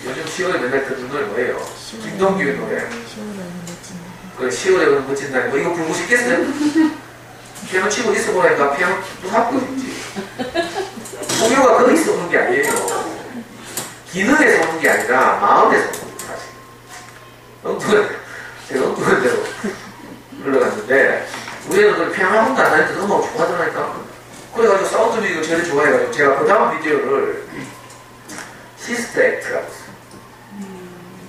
요즘 10월에 맨날 듣는 노래 뭐예요? 김동규의 노래. 그 10월에 오는 멋진 날, 뭐 이거 부르고 싶겠어요? 피아노 치고 있어 보니까 피아노 또 합고 있지. 동요가 거기서 오는 게 아니에요. 기능에서 오는 게 아니라 마음에서 오는 거예요, 사실. 제가 엉뚱한 대로 흘러갔는데, 우리는 그 피아노 학원도 안 다닐 때 너무 좋아하더라니까. 그래가지고 사운드 뮤직을 제일 좋아해가지고, 제가 그 다음 비디오를 시스터 액트라고 했어요.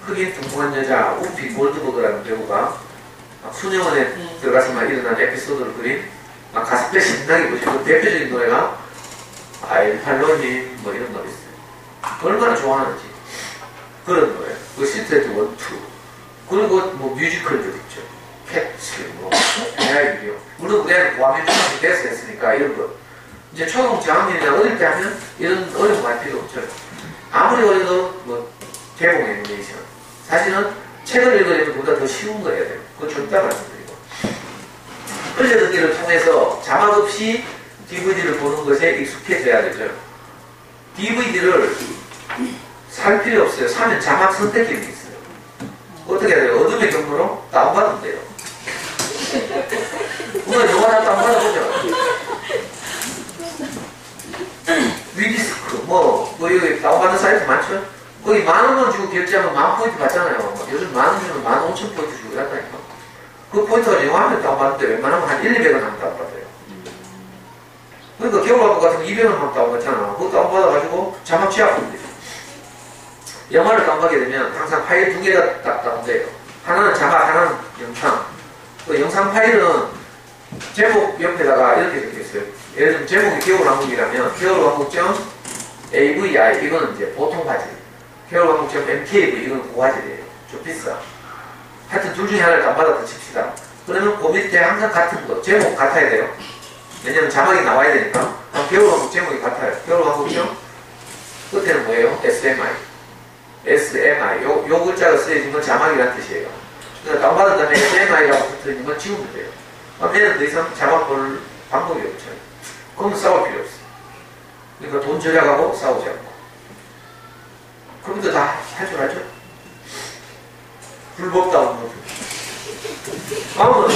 흑인 뚱뚱한 여자, 우피 골드버그라는 배우가 수녀원에 들어가서 막 일어난 에피소드를 그린 막 가슴에 신나게 보시고 그 대표적인 노래가 아이팔로님 뭐 이런 노래 있어요. 얼마나 좋아하는지 그런 노래. 그 시트레트 1, 2 그리고 뭐 뮤지컬들 있죠. 캣츠 뭐 대학이요. 물론 우리는 고학년 중학교 때서 했으니까 이런 거 이제 초등 저학년이나 어릴 때 하면 이런 어려움 할 필요 없죠. 아무리 어려도 뭐 개봉 애니메이션. 사실은 책을 읽으려면 보다 더 쉬운 거예요. 그건 좀 이따 말씀드리고. 흘려 듣기를 통해서 자막 없이 DVD를 보는 것에 익숙해져야 되죠. DVD를 살 필요 없어요. 사면 자막 선택 기능이 있어요. 어떻게 해야 돼요? 어둠의 경로로 다운받으면 돼요. 오늘 영화 다 다운받아보죠. 위디스크, 여기 다운받는 사이트 많죠? 거기 10,000원 주고 결제하면 10,000포인트 받잖아요. 요즘 10,000원 주면 15,000포인트 주고 그랬다니까. 그 포인트가 영화 하면 다운받는데 웬만하면 한 1,200원 하면 다운받아요. 그러니까 겨울왕국 같은 거 200원 하면 다운받잖아. 그거 다운받아가지고 자막 취합하면 되죠. 영화를 다운받게 되면 항상 파일 2개가 딱 다운돼요. 하나는 자막, 하나는 영상. 그 영상 파일은 제목 옆에다가 이렇게 적혀있어요. 예를 들면 제목이 겨울왕국이라면 겨울왕국.avi 이거는 이제 보통 화질, 겨울왕국.mkv 이거는 고화질이에요. 좀 비싸. 하여튼 둘 중에 하나를 다운받았다 칩시다. 그러면 그 밑에 항상 같은 거, 제목 같아야 돼요. 왜냐면 자막이 나와야 되니까. 겨울왕국 제목이 같아요. 겨울왕국., 끝에는 뭐예요? SMI. SMI. 요 글자가 쓰여진 건 자막이라는 뜻이에요. 그러니까 다운받은 다음에 SMI라고 붙어있는 건 지우면 돼요. 얘는 더 이상 자막 볼 방법이 없죠. 그럼 싸울 필요 없어요. 그러니까 돈 절약하고 싸우지 않고. 컴퓨터 다 할 줄 알죠? 불법 다운로드.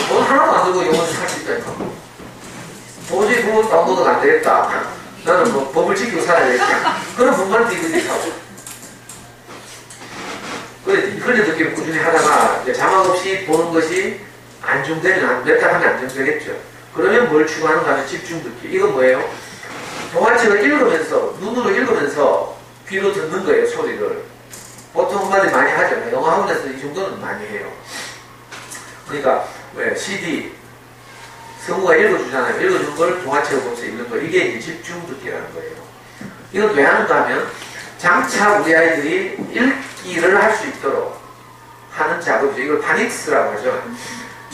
돈 하나도 안 들고 영어를 할 수 있다니까. 도저히 불법 다운로드가 안 되겠다. 나는 법을 지키고 살아야 되겠다. 그런 분만 DVD 사고. 흘려 듣기를 꾸준히 하다가 자막 없이 보는 것이 안정되면 몇 달 하면 안정되겠죠. 그러면 뭘 추구하는가 하면 집중 듣기. 이건 뭐예요? 동화책을 읽으면서 눈으로 읽으면서 귀로 듣는 거예요. 소리를. 보통 엄마들이 많이 하죠. 영어 학원에서 이 정도는 많이 해요. 그러니까 왜 CD 성우가 읽어주잖아요. 읽어준 걸 동화책을 보면서 읽는 거. 이게 이제 집중 듣기라는 거예요. 이건 왜 하는가 하면 장차 우리 아이들이 읽기를 할 수 있도록 하는 작업이죠. 이걸 파닉스라고 하죠.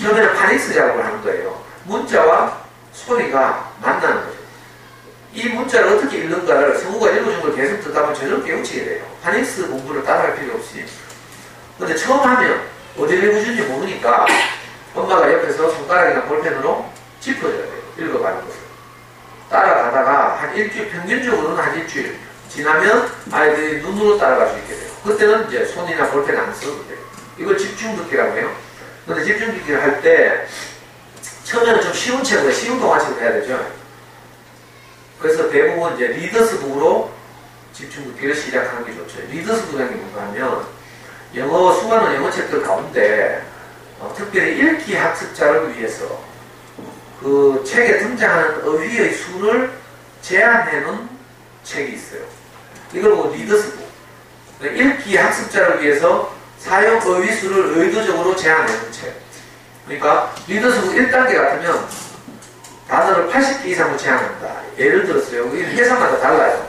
처음에는 파닉스 작업을 하는 거예요. 문자와 소리가 만나는 거죠. 이 문자를 어떻게 읽는가를 성우가 읽어준 걸 계속 듣다 보면 저절로 깨우치게 돼요. 파닉스 공부를 따라할 필요 없이. 근데 처음 하면 어디를 읽어준지 모르니까 엄마가 옆에서 손가락이나 볼펜으로 짚어줘야 돼요. 읽어가는 것을. 따라가다가 한 일주일, 평균적으로는 한 일주일 지나면 아이들이 눈으로 따라갈 수 있게 돼요. 그때는 이제 손이나 볼펜 안 써도 돼요. 이걸 집중 듣기라고 해요. 근데 집중 듣기를 할 때 처음에는 좀 쉬운 책으로, 쉬운 동화책을 해야 되죠. 그래서 대부분 이제 리더스북으로 집중 듣기를 시작하는 게 좋죠. 리더스북이라는 게 뭔가 하면 수많은 영어 책들 가운데 특별히 읽기 학습자를 위해서 그 책에 등장하는 어휘의 수를 제한해 놓은 책이 있어요. 이걸 보고 리더스북. 읽기 학습자를 위해서 사용 어휘 수를 의도적으로 제한해 놓은 책. 그러니까 리더스북 1단계 같으면 단어를 80개 이상으로 제한한다. 예를 들었어요. 여기 회사마다 달라요.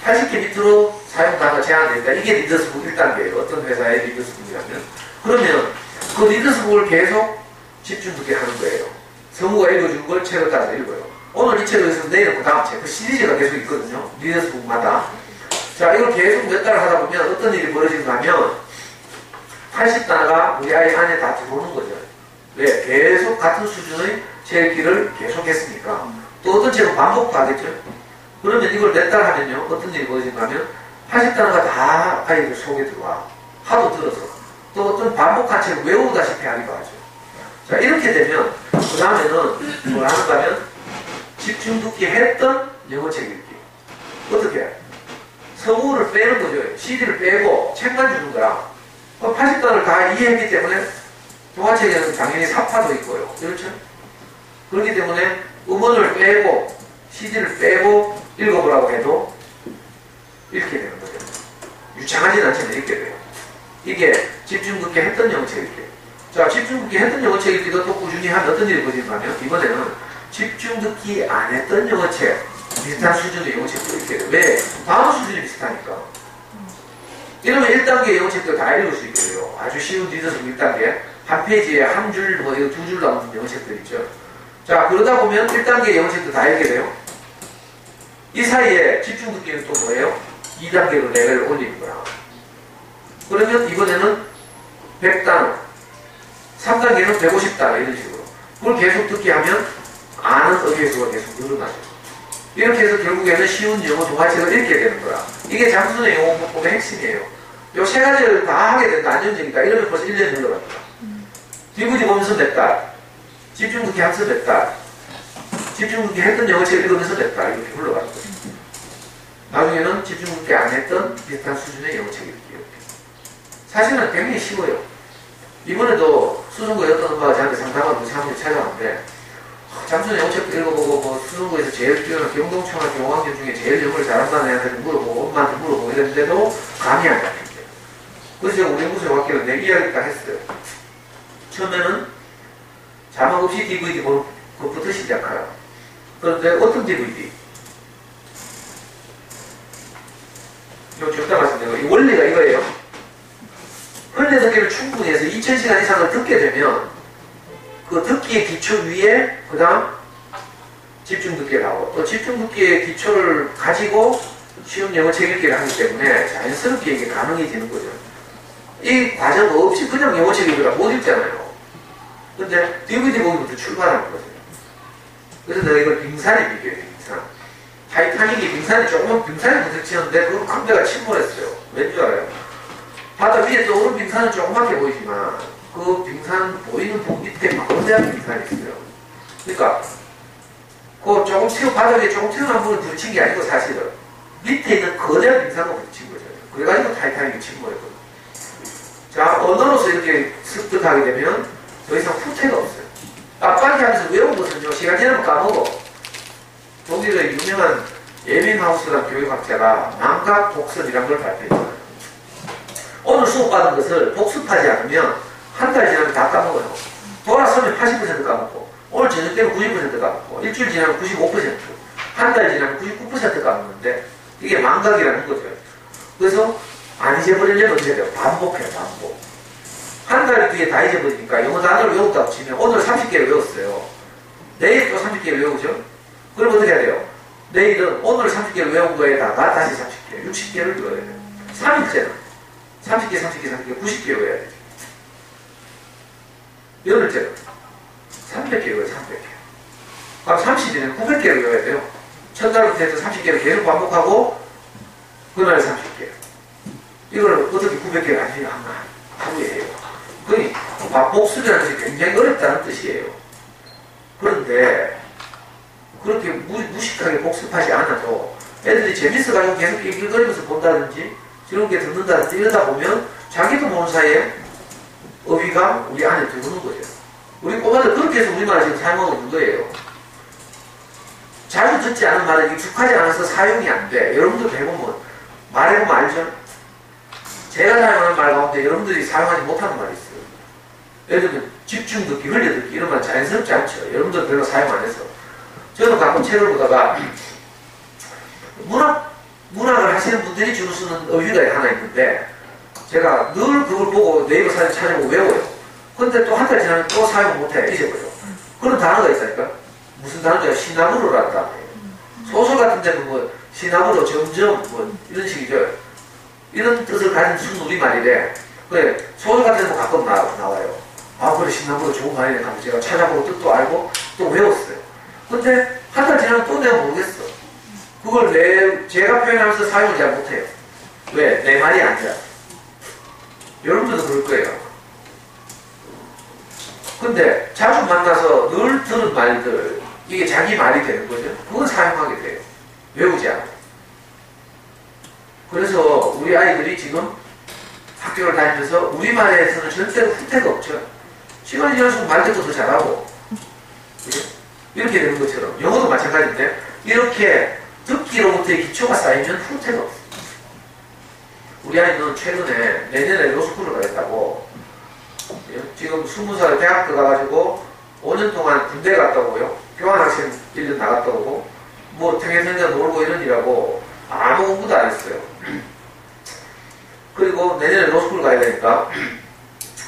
80개 밑으로 사용 단어 제한된다. 이게 리더스북 1단계예요. 어떤 회사의 리더스북이라면. 그러면 그 리더스북을 계속 집중 듣게 하는 거예요. 성우가 읽어준 걸 책을 따라서 읽어요. 오늘 이 책을 읽어서 내일은 그 다음 책. 그 시리즈가 계속 있거든요. 리더스북마다. 자, 이걸 계속 몇 달을 하다 보면 어떤 일이 벌어지는가 하면 80단어가 우리 아이 안에 다 들어오는 거죠. 왜? 계속 같은 수준의 책 읽기를 계속 했으니까. 또 어떤 책은 반복도 하겠죠. 그러면 이걸 몇 달 하면요. 어떤 일이 벌어지는가 하면 80단어가 다 아이들 속에 들어와. 하도 들어서. 또 어떤 반복한 책을 외우다시피 하기도 하죠. 자, 이렇게 되면 그 다음에는 뭘 하는가 하면 집중 듣기 했던 영어책 읽기. 어떻게 해요? 성우를 빼는 거죠. CD를 빼고 책만 주는 거야. 80단을 다 이해했기 때문에 동화책에는 당연히 사파도 있고요. 그렇죠? 그렇기 때문에 음원을 빼고 CD를 빼고 읽어보라고 해도 읽게 되는 거죠. 유창하진 않지만 읽게 돼요. 이게 집중 듣기 했던 영어책 읽기. 자, 집중 듣기 했던 영어책 읽기도 또 꾸준히 하면 어떤 일이 벌어지냐면 이번에는 집중 듣기 안 했던 영어책 비슷한 수준의 영어책도 읽게 돼요. 왜? 다음 수준이 비슷하니까. 이러면 1단계 영어책도 다 읽을 수 있게 돼요. 아주 쉬운 리더스북 1단계. 한 페이지에 한 줄, 두 줄 나오는 영어책들 있죠. 자, 그러다 보면 1단계 영어책도 다 읽게 돼요. 이 사이에 집중 듣기는 또 뭐예요? 2단계로 레벨을 올리는 거야. 그러면 이번에는 100단어, 3단계는 150단어 이런 식으로. 그걸 계속 듣게 하면 아는 어휘의 수가 계속 늘어나죠. 이렇게 해서 결국에는 쉬운 영어 동화책을 읽게 되는 거야. 이게 장순의 영어 공부의 핵심이에요. 요 세 가지를 다 하게 된다. 안정적이다. 이러면 벌써 1년이 흘러갑니다. DVD 보면서 몇 달, 집중 듣기 하면서 몇 달, 집중 듣기 했던 영어책 읽으면서 몇 달, 이렇게 흘러가는 거예요. 나중에는 집중 듣기 안 했던 비슷한 수준의 영어책 읽기. 이렇게. 사실은 굉장히 쉬워요. 이번에도 수능고에 어떤 엄마가 저한테 상담하고 사무실에 찾아왔는데, 장순의 영어책도 읽어보고, 뭐, 수능고에서 제일 뛰어난 경동초등학교 5학년 중에 제일 영어를 잘한다는 애한테 물어보고, 엄마한테 물어보고 이랬는데도 감이 안 잡힌대요. 그래서 제가 우리 연구소에 왔길래 내 이야기를 딱 했어요. 처음에는 자막 없이 DVD 보는 것부터 시작해요. 그런데 어떤 DVD? 이거 적다 말씀드려요. 이 원리가 이거예요. 흘려 듣기를 충분히 해서 2000시간 이상을 듣게 되면 그 듣기의 기초 위에 그 다음 집중 듣기를 하고 또 집중 듣기의 기초를 가지고 쉬운 영어책 읽기를 하기 때문에 자연스럽게 이게 가능해지는 거죠. 이 과정 없이 그냥 영어책 읽으라 못 읽잖아요. 근데 DVD 보기부터 출발하는 거죠. 그래서 내가 이걸 빙산에 비교해요. 빙산. 타이타닉이 빙산이 조그만 빙산이 부딪히는데 그거 큰 데가 침몰했어요. 왠 줄 알아요? 바다 위에 떠오른 빙산은 조그맣게 보이지만 그 빙산 보이는 복 밑에 거대한 빙산이 있어요. 그러니까 그 바다 위에 조금 튀어나온 부분을 부딪힌 게 아니고 사실은 밑에 있는 거대한 빙산을 부딪힌 거죠. 그래가지고 타이타닉이 침몰했거든요. 자, 언어로서 이렇게 습득하게 되면 더 이상 후퇴가 없어요. 빡빡이 하면서 외운 것은요, 시간 지나면 까먹어. 독일의 유명한 예민하우스라는 교육학자가 망각 독서이라는 걸 발표했잖아요. 오늘 수업받은 것을 복습하지 않으면 한 달 지나면 다 까먹어요. 돌아서면 80% 까먹고, 오늘 저녁 때면 90% 까먹고, 일주일 지나면 95%, 한 달 지나면 99% 까먹는데, 이게 망각이라는 거죠. 그래서 안 잊어버리려면 어떻게 돼요? 반복해요, 반복. 한 달 뒤에 다 잊어버리니까 영어 단어를 외웠다고 치면 오늘 30개를 외웠어요. 내일 또 30개를 외우죠? 그럼 어떻게 해야 돼요? 내일은 오늘 30개를 외운 거에다가 다시 30개, 60개를 외워야 돼요. 3일째는 30개, 90개 외워야 돼요. 열흘째는 300개 외워요, 300개. 그럼 30일에는 900개를 외워야 돼요. 첫날부터 해서 30개를 계속 반복하고 그날 30개. 이걸 어떻게 900개를 하루에 해요? 그러니까 복습이라는 것이 굉장히 어렵다는 뜻이에요. 그런데 그렇게 무식하게 복습하지 않아도 애들이 재밌어가지고 계속 길거리면서 본다든지 즐겁게 듣는다든지 이러다 보면 자기도 모르는 사이에 어휘가 우리 안에 들어오는 거죠. 우리 꼬마들 그렇게 해서 우리말을 지금 사용하고 있는 거예요. 자주 듣지 않은 말은 익숙하지 않아서 사용이 안 돼. 여러분들 해보면 말해보면 알죠? 제가 사용하는 말 가운데 여러분들이 사용하지 못하는 말이 있어요. 예를 들면 집중 듣기, 흘려 듣기 이런 말 자연스럽지 않죠. 여러분들 별로 사용 안 해서. 저는 가끔 책을 보다가 문학을 하시는 분들이 주로 쓰는 어휘가 하나 있는데 제가 늘 그걸 보고 네이버 사진 찾아보고 외워요. 근데 또 한 달 지나면 또 사용을 못해. 잊어버려. 그런 단어가 있다니까. 무슨 단어죠? 시나무로라는 단어예요. 소설 같은 데는 뭐 시나무로, 점점 뭐 이런 식이죠. 이런 뜻을 가진 순우리말이래. 그래, 소설 같은 데는 가끔 나와요. 아, 그래, 시나무로 좋은 말이네. 하고 제가 찾아보고 뜻도 알고 또 외웠어요. 근데 한 달 지나면 또 내가 모르겠어. 그걸 제가 표현하면서 사용을 잘 못해요. 왜? 내 말이 아니라. 여러분들도 그럴 거예요. 근데 자주 만나서 늘 들은 말들, 이게 자기 말이 되는 거죠. 그건 사용하게 돼요. 외우지 않아요. 그래서 우리 아이들이 지금 학교를 다니면서 우리말에서는 절대로 후퇴가 없죠. 시간이 지날수록 말 듣고 더 잘하고. 그죠? 이렇게 되는 것처럼 영어도 마찬가지인데 이렇게 듣기로부터의 기초가 쌓이면 후퇴가 없어요. 우리 아이는 최근에 내년에 로스쿨을 가겠다고 지금 20살 대학 들어가가지고 5년 동안 군대 갔다 오고요. 교환학생 1년 나갔다 오고 뭐 탱해생자 놀고 이런 일하고 아무 공부도 안 했어요. 그리고 내년에 로스쿨 가야 되니까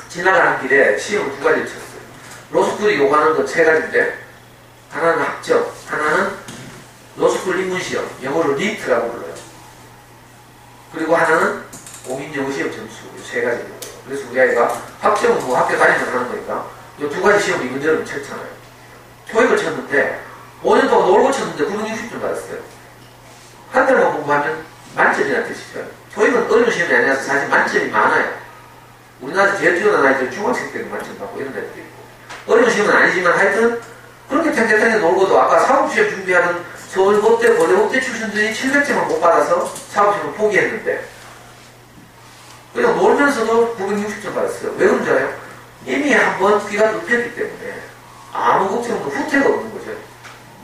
지나가는 길에 시험을 2가지를 쳤어요. 로스쿨이 요구하는 건 3가지인데 하나는 학점, 하나는 로스쿨 입문시험, 영어로 리트라고 불러요. 그리고 하나는 공인 영어 시험 점수 세 가지. 그래서 우리 아이가 학점은 뭐 학교 다니면서 하는 거니까 이 두 가지 시험 이 문제를 쳤잖아요. 토익을 쳤는데 5년 동안 놀고 쳤는데 960점 받았어요. 한 달만 공부하면 만점이라는 뜻이죠. 토익은 어려운 시험이 아니라서 사실 만점이 많아요. 우리나라에서 제일 뛰어난 아이들 중학생 때도 만점 받고 이런 애들도 있고 어려운 시험은 아니지만 하여튼 그렇게 탱탱탱게 놀고도 아까 사법시험 준비하는 서울법대, 고대법대 출신들이 700점을 못 받아서 사법시험을 포기했는데 그냥 놀면서도 960점 받았어요. 왜 그런지 알아요? 이미 한번 귀가 눕혔기 때문에 아무 걱정도 후퇴가 없는 거죠.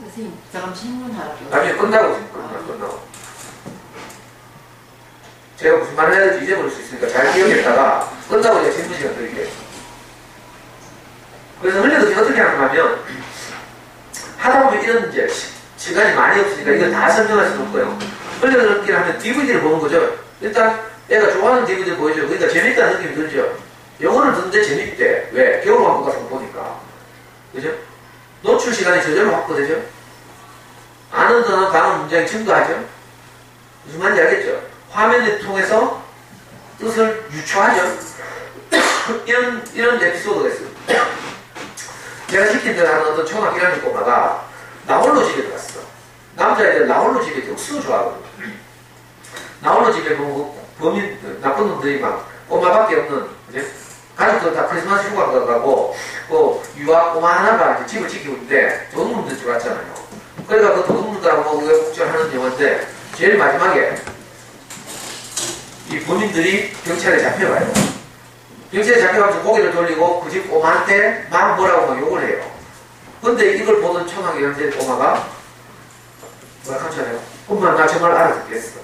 선생님, 잠깐 질문하라고. 나중에 끝나고 지금 끝나고. 제가 무슨 말을 해야 될지 잊어버릴 수 있으니까 잘 기억했다가 끝나고 제가 질문 시간 드릴게요. 그래서 흘려듣기 어떻게 하냐면 하다 보면 이런 이제 시간이 많이 없으니까 이걸 다 설명할 수는 없고요. 흘려듣기를 하면 DVD를 보는 거죠. 일단 애가 좋아하는 DVD를 보여줘요. 그러니까 재밌다는 느낌이 들죠. 영어를 듣는데 재밌대. 왜? 겨울왕국 가서 보니까. 그죠? 노출 시간이 저절로 확보되죠. 아는 단어 문장이 첨가하죠. 무슨 말인지 알겠죠? 화면을 통해서 뜻을 유추하죠. 이런 에피소드가 있어요. 제가 시킨 대로 하는 어떤 초등학교 1학년 꼬마가 나홀로 집에 들어갔어. 남자애들 나홀로 집에 억수로 좋아하거든요. 나홀로 집에 보면 범인, 나쁜 놈들이 막 꼬마밖에 없는, 그죠? 가족들 다 크리스마스 휴가 가고, 유아 꼬마 하나가 이제 집을 지키고 있는데, 도둑놈들 들어왔잖아요. 그러니까 그 도둑놈들하고 우여곡절하는 영화인데, 제일 마지막에, 이 범인들이 경찰에 잡혀가요. 경찰에 잡혀가면서 고개를 돌리고 그 집 꼬마한테 막 뭐라고 막 욕을 해요. 근데 이걸 보던 초등학교 1학년 꼬마가, 뭐라 하잖아요. 엄마, 나 정말 알아듣겠어.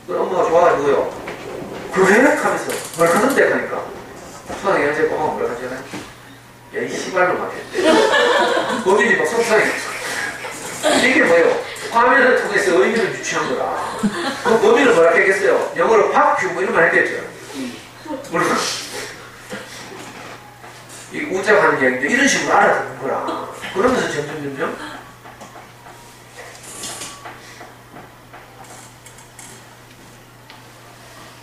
그 엄마가 좋아가지고요. 그래? 하면서 뭘 하는데? 하니까 초등학교 1학년 꼬마가 뭐라 하잖아요. 야, 이 시발로 막 했대. 범인이 막 속상해. 이게 뭐예요? 화면을 통해서 의미를 유추한 거라. 그 범인을 뭐라 했겠어요? 영어로 팍큐 뭐 이런 말 했겠죠. 물론 이 우작하는 얘기인데 이런 식으로 알아듣는 거라. 그러면서 점점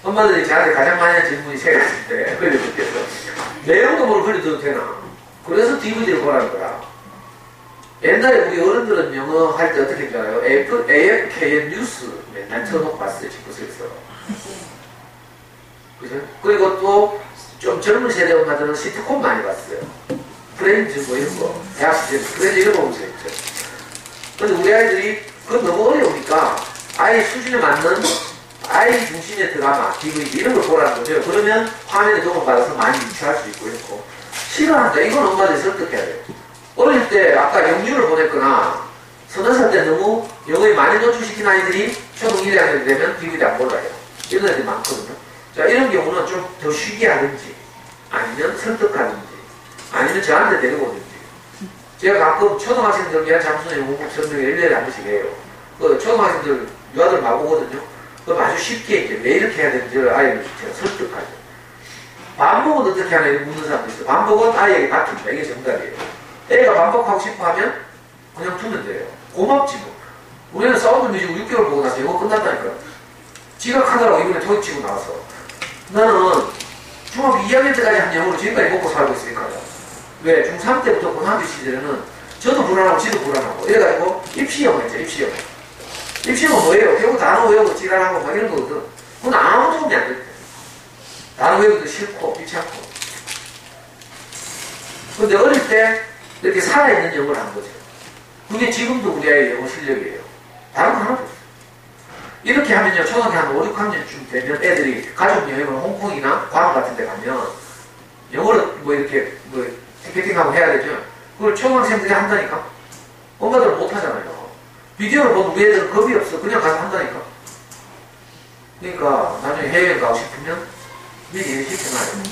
엄마들이 저한테 가장 많이 하는 질문이 세 가지인데 흘려듣겠어. 내용도 모르고 흘려도 되나? 그래서 DVD를 보라는 거라. 옛날에 우리 어른들은 영어 할 때 어떻게 했잖아요. AFKN 뉴스 맨날 틀어놓고 봤어요. 집구석에서. 그죠? 그리고 또 좀 젊은 세대 엄마들은 시트콤 많이 봤어요. 프렌즈 뭐 이런 거. 대학 시절 프렌즈 이런 거 보면서 했죠. 근데 우리 아이들이 그건 너무 어려우니까 아이 수준에 맞는 아이 중심의 드라마, DVD 이런 걸 보라는 거죠. 그러면 화면에 도움을 받아서 많이 유추할 수 있고 이렇고. 싫어한다. 이건 엄마들이 설득해야 돼요. 어릴 때 아까 영유를 보냈거나 서너 살 때 너무 영어에 많이 노출시킨 아이들이 초등 1, 2학년이 되면 DVD 안 몰라요. 이런 애들이 많거든요. 자, 이런 경우는 좀 더 쉬게 하든지 아니면 설득하든지 아니면 저한테 데리고 오든지. 제가 가끔 초등학생들 위한 잠수는 영어국 설명을 1년에 한 번씩 해요. 그 초등학생들 유아들 막 오거든요. 그럼 아주 쉽게 이제 왜 이렇게 해야 되는지를 아이를 제가 설득하죠. 반복은 어떻게 하나 이렇게 묻는 사람도 있어요. 반복은 아이에게 맡깁니다. 이게 정답이에요. 애가 반복하고 싶어 하면 그냥 두면 돼요. 고맙지 뭐. 우리는 사운드 뮤직 6개월 보고 나서 영어 끝났다니까. 지각하느라고 이번에 토익 치고 나와서. 나는 중학교 2학년 때까지 한 영어로 지금까지 먹고 살고 있으니까요. 왜? 중3 때부터 고등학교 시절에는 저도 불안하고 지도 불안하고 이래가지고 입시영어 했죠. 입시영어. 입시영어 뭐예요? 결국 단어 외우고 지랄하고 막 이런 거거든. 그건 아무 도움이 안 될 때. 단어 외우기도 싫고 귀찮고. 근데 어릴 때 이렇게 살아있는 영어를 한 거죠. 그게 지금도 우리 아이의 영어 실력이에요. 다른 거 하나도 없어요. 이렇게 하면요, 초등학교 한 5, 6학년쯤 되면 애들이 가족 여행을 홍콩이나 괌 같은 데 가면 영어를 뭐 이렇게 뭐 티켓팅하고 해야 되죠. 그걸 초등학생들이 한다니까? 엄마들은 못 하잖아요. 비디오를 보면 우리 애들은 겁이 없어. 그냥 가서 한다니까? 그러니까 나중에 해외여행 가고 싶으면 미리 시켜놔요.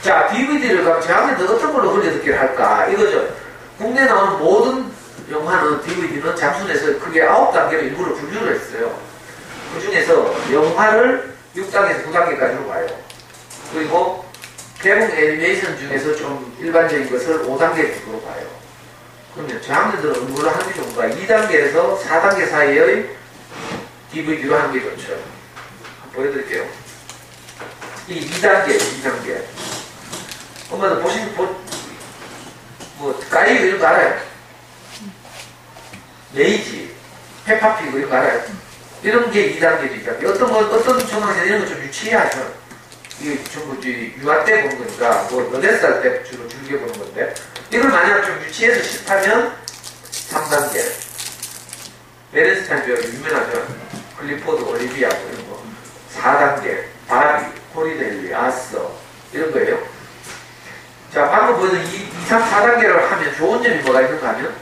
자, DVD를 가면 제한테 어떤 걸로 흘려듣기를 할까? 이거죠. 국내에 나오는 모든 영화는 DVD는 잠수내서 크게 9단계로 일부러 분류를 했어요. 그 중에서 영화를 6단계에서 9단계까지로 봐요. 그리고 개봉 애니메이션 중에서 좀 일반적인 것을 5단계 정도로 봐요. 그러면 저학년들은 뭘로 하는 게 좋은가? 2단계에서 4단계 사이의 DVD로 하는 게 좋죠. 한번 보여드릴게요. 이 2단계, 2단계. 엄마도 까이거 이런 거 알아요? 레이지, 페파피그 이런 거 알아요? 이런 게 2단계죠, 2단계. 어떤 초등학생 이런 거 좀 유치하죠. 이게 전부 유아 때 보는 거니까, 뭐, 8살 때 주로 즐겨보는 건데, 이걸 만약 좀 유치해서 10하면 3단계. 베렌스타인 배우 유명하죠. 클리포드, 올리비아, 이런 거. 4단계. 바비, 코리델리, 아서, 이런 거예요. 자, 방금 보여준 2, 3, 4단계를 하면 좋은 점이 뭐가 있는가 하면,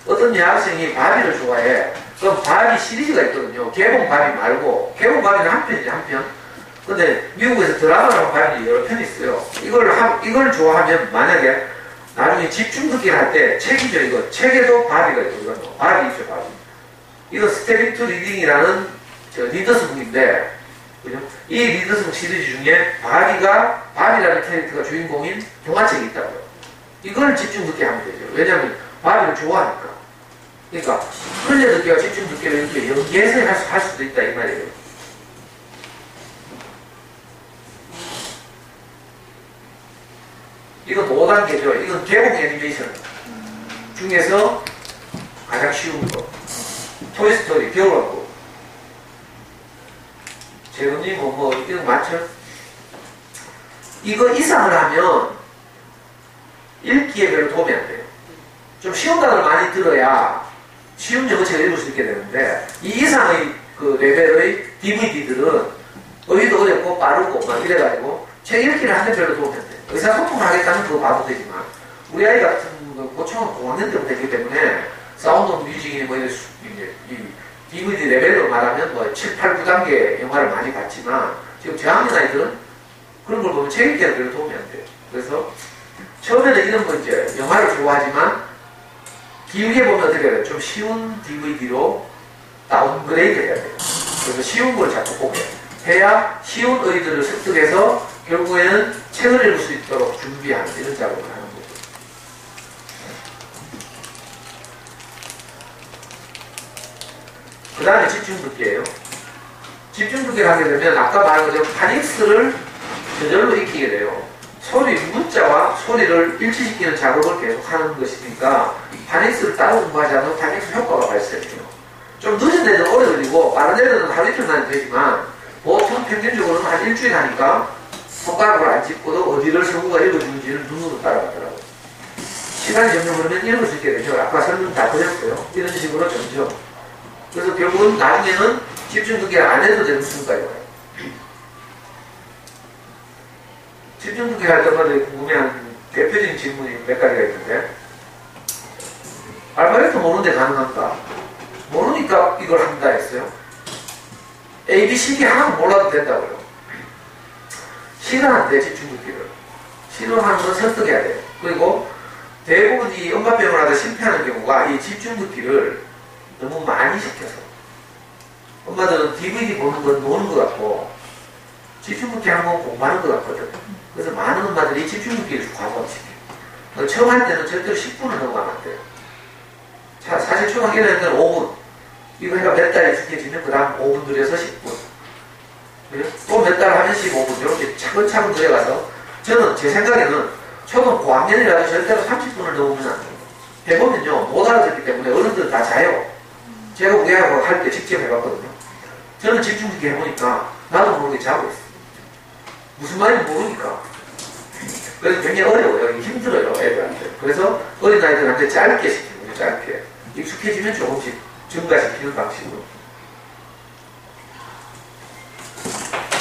어떤 여학생이 바비를 좋아해. 그럼 바비 시리즈가 있거든요. 개봉 바비 말고, 개봉 바비는 한 편이죠, 한 편. 근데 미국에서 드라마라는 바비 여러 편이 있어요. 이걸 좋아하면 만약에 나중에 집중 듣기를 할 때 책이죠, 이거. 책에도 바비가 있거든요. 바비 있죠, 바비. 이거 스테리 투 리딩이라는 리더스북인데, 그죠? 이 리더스북 시리즈 중에 바비라는 캐릭터가 주인공인 동화책이 있다고요. 이걸 집중 듣게 하면 되죠. 왜냐하면 바비를 좋아하니까. 그러니까 흘려 듣기와 집중 듣기를 이렇게 연계해서 할 수도 있다 이 말이에요. 이건 5단계죠. 이건 개봉 애니메이션 중에서 가장 쉬운 거. 토이스토리, 겨울왕국. 재훈이 이거 맞죠? 이거 이상을 하면 읽기에 별로 도움이 안 돼요. 좀 쉬운 단어를 많이 들어야 쉬운 영어책을 읽을 수 있게 되는데, 이 이상의 그 레벨의 DVD들은 어휘도 어렵고 빠르고 막 이래가지고 책 읽기를 하는데 별로 도움이 안 돼요. 의사소통을 하겠다면 그거 봐도 되지만, 우리 아이 같은 고초는 고학년 때부터 됐기 때문에 사운드 오브 뮤직이 이 DVD 레벨로 말하면 7, 8, 9단계 영화를 많이 봤지만, 지금 저학년 아이들은 그런 걸 보면 책 읽기에는 별로 도움이 안 돼요. 그래서 처음에는 이런 거 이제 영화를 좋아하지만 길게 보면 어떻게 해야 돼요? 좀 쉬운 DVD로 다운그레이드 해야 돼요. 그래서 쉬운 걸 자꾸 보게 해야 쉬운 의들을 습득해서 결국에는 책을 읽을 수 있도록 준비하는 이런 작업을 하는 거죠. 그 다음에 집중 듣기예요. 집중 듣기를 하게 되면 아까 말한 것처럼 파닉스를 저절로 익히게 돼요. 문자와 소리를 일치시키는 작업을 계속 하는 것이니까 파닉스를 따로 공부하지 않으면 파닉스 효과가 발생해요. 좀 늦은 애들은 오래 걸리고 빠른 애들은 하루 이틀 나면 되지만 보통 평균적으로는 한 일주일 하니까 손가락으로 안 짚고도 어디를 성우가 읽어주는지를 눈으로 따라가더라고요. 시간이 점점 흐르면 읽을 수 있게 되죠. 아까 설명 다 드렸고요. 이런 식으로 점점. 그래서 결국은 나중에는 집중 듣기를 안 해도 되는 순간이 와요. 집중 듣기 할 때마다 궁금해하는 대표적인 질문이 몇 가지가 있는데, 알파벳도 모르는데 가능한가? 모르니까 이걸 한다 했어요. A, B, C, D 하나는 몰라도 된다고요. 싫어한대, 집중 듣기를. 싫어하는 건 설득해야 돼요. 그리고 대부분 이 음악병을 하다 실패하는 경우가 이 집중 듣기를 너무 많이 시켜서. 엄마들은 DVD 보는 건 노는 것 같고 집중 듣기 하는 건 공부하는 것 같거든. 그래서 많은 엄마들이 집중 듣기를 과부하시켜요. 처음 할 때는 절대로 10분을 넘어가면 안 돼요. 사실 초등학교 1학년 때는 5분. 이거 해가 몇 달 익숙해지면 그 다음 5분 들여서 10분. 또 몇 달 하면 15분. 이렇게 차근차근 들어가서, 저는 제 생각에는 초등 고학년이라도 절대로 30분을 넘으면 안 돼요. 해보면요, 못 알아듣기 때문에 어른들은 다 자요. 제가 우리 아이하고 할 때 직접 해봤거든요. 저는 집중 듣기 해보니까 나도 모르게 자고 있어요. 무슨 말인지 모르니까. 그래서 굉장히 어려워요. 힘들어요, 애들한테. 그래서 어린아이들한테 짧게 시키는 거예요, 짧게. 익숙해지면 조금씩 증가시키는 방식으로.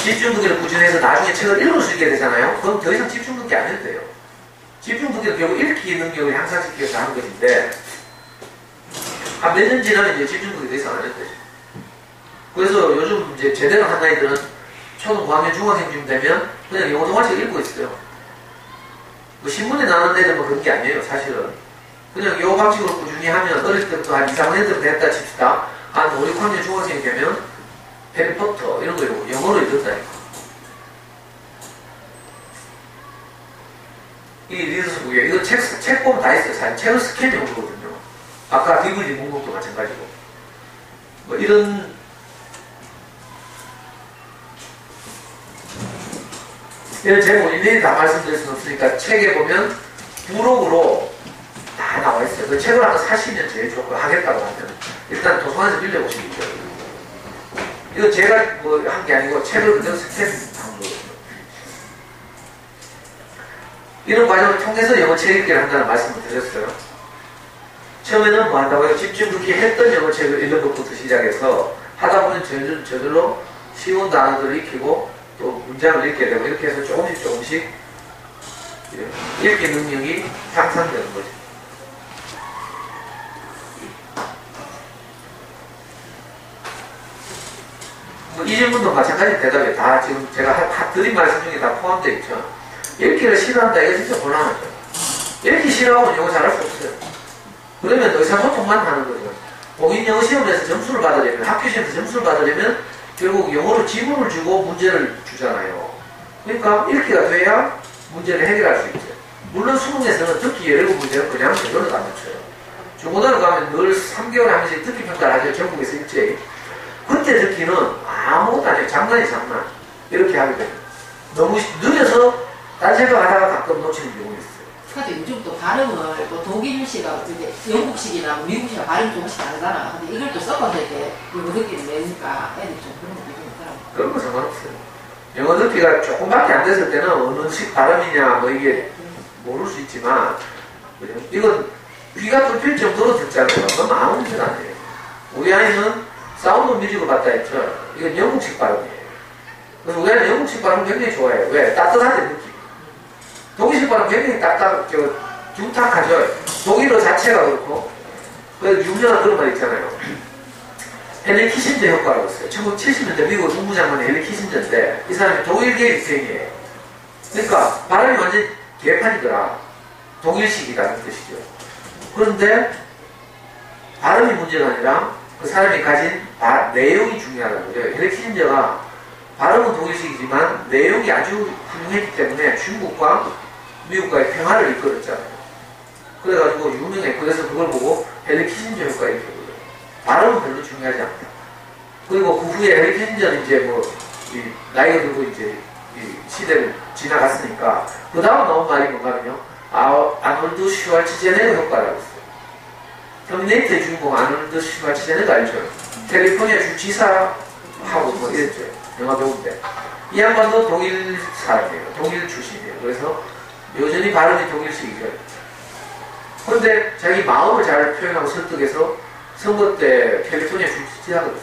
집중 듣기를 꾸준히 해서 나중에 책을 읽을 수 있게 되잖아요. 그럼 더 이상 집중 듣기 안 해도 돼요. 집중 듣기는 결국 읽기 능력을 향상시키기 위해서 하는 것인데, 한 몇 년 지나면 이제 집중 듣기 더 이상 안 해도 되죠. 그래서 요즘 이제 제대로 한 아이들은 초등, 고학년, 중학생쯤 되면 그냥 영어 동화책 읽고 있어요. 뭐 신문에 나오는 애들은 그런 게 아니에요, 사실은. 그냥 요 방식으로 꾸준히 하면 어릴 때부터 한 2, 3학년 됐다 칩시다. 한 5, 6학년 중학생이 되면 해리포터 이런 거 영어로 읽었다니까. 이 리더스북에 이거 책 보면 다 있어요. 사실 책을 스캔해 오거든요. 아까 DVD 목록도 마찬가지고. 뭐 이런 이런 제목 일일이 다 말씀드릴 수는 없으니까 책에 보면 부록으로 다 나와 있어요. 그 책을 한번 사시면 제일 좋고 하겠다고 하면 일단 도서관에서 빌려보시면 돼요. 이거 제가 뭐 한 게 아니고 책을 그대로 스캔한 거거든요. 이런 과정을 통해서 영어 책 읽기를 한다는 말씀을 드렸어요. 처음에는 뭐 한다고요? 집중 듣기 했던 영어 책을 읽는 것부터 시작해서 하다 보면 저절로 쉬운 단어들을 익히고 또 문장을 읽게 되고 이렇게 해서 조금씩 읽기 능력이 향상되는 거죠. 뭐 이 질문도 마찬가지 대답이 다 지금 제가 드린 말씀 중에 다 포함되어 있죠. 읽기를 싫어한다. 이거 진짜 곤란하죠. 읽기 싫어하면 영어 잘할 수 없어요. 그러면 의사소통만 하는 거죠. 공인 영어 시험에서 점수를 받으려면, 학교 시험에서 점수를 받으려면 결국 영어로 지문을 주고 문제를 주잖아요. 그러니까 읽기가 돼야 문제를 해결할 수 있죠. 물론 수능에서는 듣기 17문제는 그냥 제대로 안 맞춰요. 중고등학교 가면 늘 3개월 하면서 듣기 평가를 하죠. 전국에서 일제히. 그때 듣기는 아무것도 아니에요. 장난. 이렇게 하게 돼요. 너무 느려서 딴 생각하다가 가끔 놓치는 경우가 있어요. 근데 요즘 또 발음을 또 독일식하고 이제 영국식이나 미국식이나 발음이 조금씩 다르잖아. 근데 이걸 또 섞어서 이렇게 영어 듣기를 내니까 애들이 좀 그런 게 있더라고. 그런 거 상관없어요. 영어 듣기가 조금밖에 안 됐을 때는 어느 식 발음이냐 뭐 이게 모를 수 있지만 이건 귀가 뚫릴 정도로 듣잖아요. 그럼 아무 문제가 아니에요. 우리 아이는 사운드 뮤직을 봤다 했죠. 이건 영국식 발음이에요. 그래서 우리 아이는 영국식 발음 굉장히 좋아해요. 왜? 따뜻하대 느낌. 독일식 발음 굉장히 둔탁하죠. 독일어 자체가 그렇고. 그래서 유명한 그런 말 있잖아요. 헨리 키신저 효과라고 있어요. 1970년대 미국 국무장관이 헨리 키신저인데 이 사람이 독일계 유생이에요. 그러니까 발음이 완전 개판이더라. 독일식이라는 뜻이죠. 그런데 발음이 문제가 아니라 그 사람이 가진 내용이 중요하다는 거예요. 헨리 키신저가 발음은 독일식이지만 내용이 아주 훌륭했기 때문에 중국과 미국과의 평화를 이끌었잖아요. 그래가지고 유명해. 그래서 그걸 보고 헨리 키신저 효과 이렇게 불러요. 발음은 별로 중요하지 않다. 그리고 그 후에 헨리 키신저는 이제 나이가 들고 이제 이 시대를 지나갔으니까 그 다음 나온 말이 뭔가면요. 아놀드 슈왈츠제네거 효과라고 했어요. 터미네이터의 주인공 아놀드 슈왈츠제네거 알죠? 캘리포니아 주 지사하고 뭐 이랬죠. 영화 배우인데 이 양반도 독일 사람이에요. 독일 출신이에요. 그래서 여전히 발음이 독일식이죠. 그런데 자기 마음을 잘 표현하고 설득해서 선거 때 캘리포니아 주지사가 됐어요.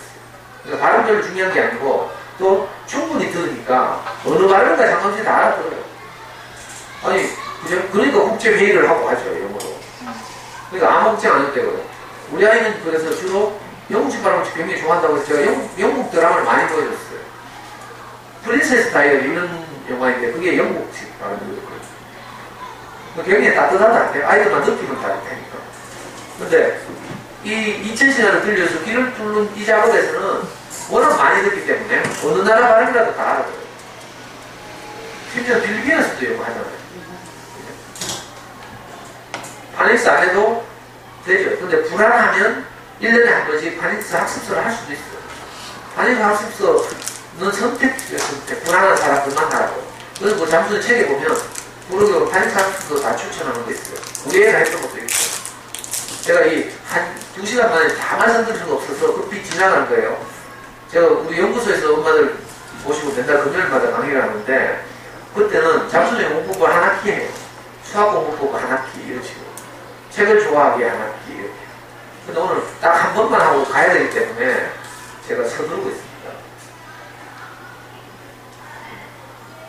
그러니까 발음 별로 중요한 게 아니고 또 충분히 들으니까 어느 발음과 상관없이 다 알아들어요. 아니 그러니까 국제회의를 하고 하죠. 영어로. 그러니까 아무 걱정 안 해도 되거든요. 우리 아이는 그래서 주로 영국식 발음을 굉장히 좋아한다고 해서 제가 영국 드라마를 많이 보여줬어요. 프린세스 다이어리 이런 영화인데 그게 영국식 발음이거든요. 굉장히 따뜻하다. 아이들만 느끼면 따뜻하니까. 근데 이 2000시간을 들려서 귀를 뚫는 이 작업에서는 워낙 많이 듣기 때문에 어느 나라 발음이라도 다 알아들어요. 심지어 필리핀에서도 영어 하잖아요. 파닉스 안 해도 되죠. 근데 불안하면 1년에 한 번씩 파닉스 학습서를 할 수도 있어요. 파닉스 학습서는 선택. 불안한 사람들만 하라고. 그래서 뭐 잠수는 책에 보면 부르고 파닉스 학습서 다 추천하는 거 있어요. 우리 애가 했던 것도 있어요. 제가 한 2시간 만에 다 말씀드릴 수가 없어서 급히 지나간 거예요. 제가 우리 연구소에서 엄마들 모시고 맨날 금요일마다 강의를 하는데 그때는 잠수는 공부법 한 학기 해요. 수학 공부법 한 학기 이런 식으로. 책을 좋아하게 한 학기 이렇게. 근데 오늘 딱 한 번만 하고 가야 되기 때문에 제가 서두르고 있습니다.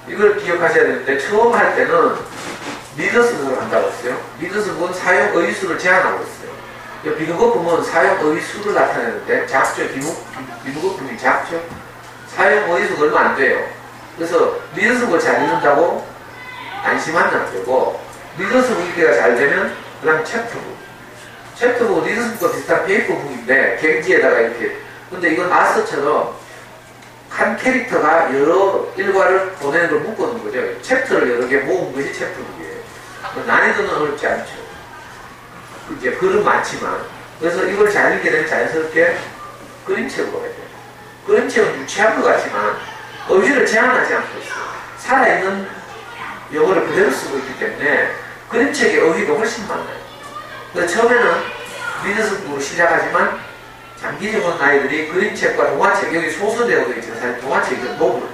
이걸 기억하셔야 되는데 처음 할 때는 리더스북을 한다고 했어요. 리더스북은 사용 의수를 제한하고 있어요. 비교거품은 사용 의수를 나타내는데 작죠. 비교거품이 작죠. 사용 의수가 얼마 안 돼요. 그래서 리더스북을 잘 읽는다고 안심하면 안 되고 리더스북 읽기가 잘 되면 그 다음 챕터북 리더스북과 비슷한 페이퍼북인데 갱지에다가 이렇게. 근데 이건 아서처럼 한 캐릭터가 여러 일과를 보내는 걸 묶어놓은 거죠. 챕터를 여러 개 모은 것이 챕터북이에요. 난이도는 어렵지 않죠. 이제 글은 많지만. 그래서 이걸 잘 읽게 되면 자연스럽게 그림책으로 해야 돼요. 그림책은 유치한 것 같지만 의지를 제한하지 않고 있어요. 살아있는 영어를 그대로 쓰고 있기 때문에 그림책의 어휘도 훨씬 많아요. 그래서 처음에는 미드스부로 시작하지만 장기적으로 아이들이 그림책과 동화책, 여기 소설이라고 되어 있잖아요. 사실 동화책은 노블.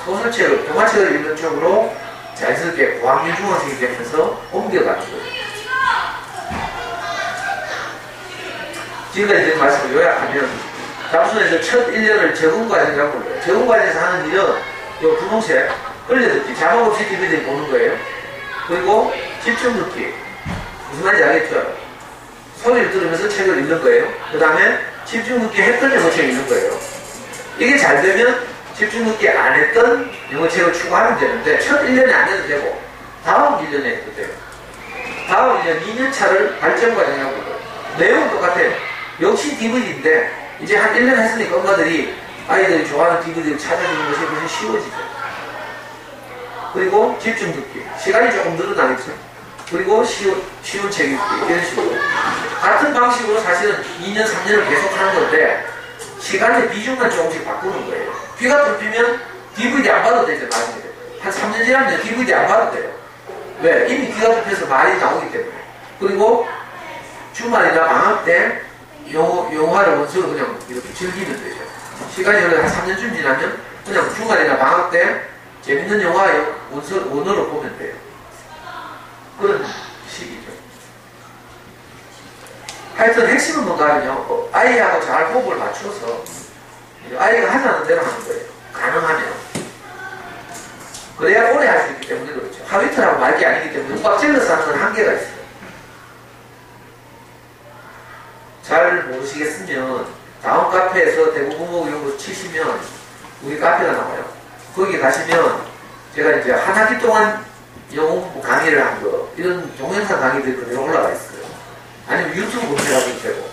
소설책을, 동화책을 읽는 쪽으로 자연스럽게 고학년 중학생이 되면서 옮겨가는 거예요. 지금까지 드린 말씀을 요약하면 잠수에서 첫 1년을 적응과정이라고 불러요. 적응과정에서 하는 일은 요 분홍색, 흘려듣기, 자막 없이 TV를 보는 거예요. 그리고 집중 듣기. 무슨 말인지 알겠죠? 소리를 들으면서 책을 읽는 거예요. 그 다음에 집중 듣기 했던 영어책을 읽는 거예요. 이게 잘 되면 집중 듣기 안 했던 영어책을 추가하면 되는데 첫 1년에 안 해도 되고 다음 1년에 해도 돼요. 다음 1년, 2년차를 발전과정이라고 불러요. 내용은 똑같아요. 역시 DVD인데 이제 한 1년 했으니까 엄마들이 아이들이 좋아하는 DVD를 찾아주는 것이 훨씬 쉬워지죠. 그리고 집중 듣기. 시간이 조금 늘어나겠죠. 그리고 쉬운 책 읽기. 이런 식으로. 같은 방식으로 사실은 2년, 3년을 계속 하는 건데 시간의 비중만 조금씩 바꾸는 거예요. 귀가 뚫리면 DVD 안 봐도 되죠. 나중에. 한 3년 지나면 DVD 안 봐도 돼요. 왜? 이미 귀가 뚫려서 말이 나오기 때문에. 그리고 주말이나 방학 때 영화를 원서로 그냥 이렇게 즐기면 되죠. 시간이 한 3년쯤 지나면 그냥 주말이나 방학 때 재밌는 영화 원어로 보면 돼요. 그런 시기죠. 하여튼 핵심은 뭔가 하면요. 아이하고 잘 호흡을 맞춰서 아이가 하자는 대로 하는 거예요. 가능하면. 그래야 오래 할 수 있기 때문에 그렇죠. 하루 이틀 하고 말 게 아니기 때문에 꽉 찔러서 하는 건 한계가 있어요. 잘 모르시겠으면 다음 카페에서 대구국어 연구 치시면 우리 카페가 나와요. 거기 가시면 제가 이제 한 학기 동안 영어 공부 강의를 한 거 이런 동영상 강의들이 그대로 올라가 있어요. 아니면 유튜브 검색하셔도 되고.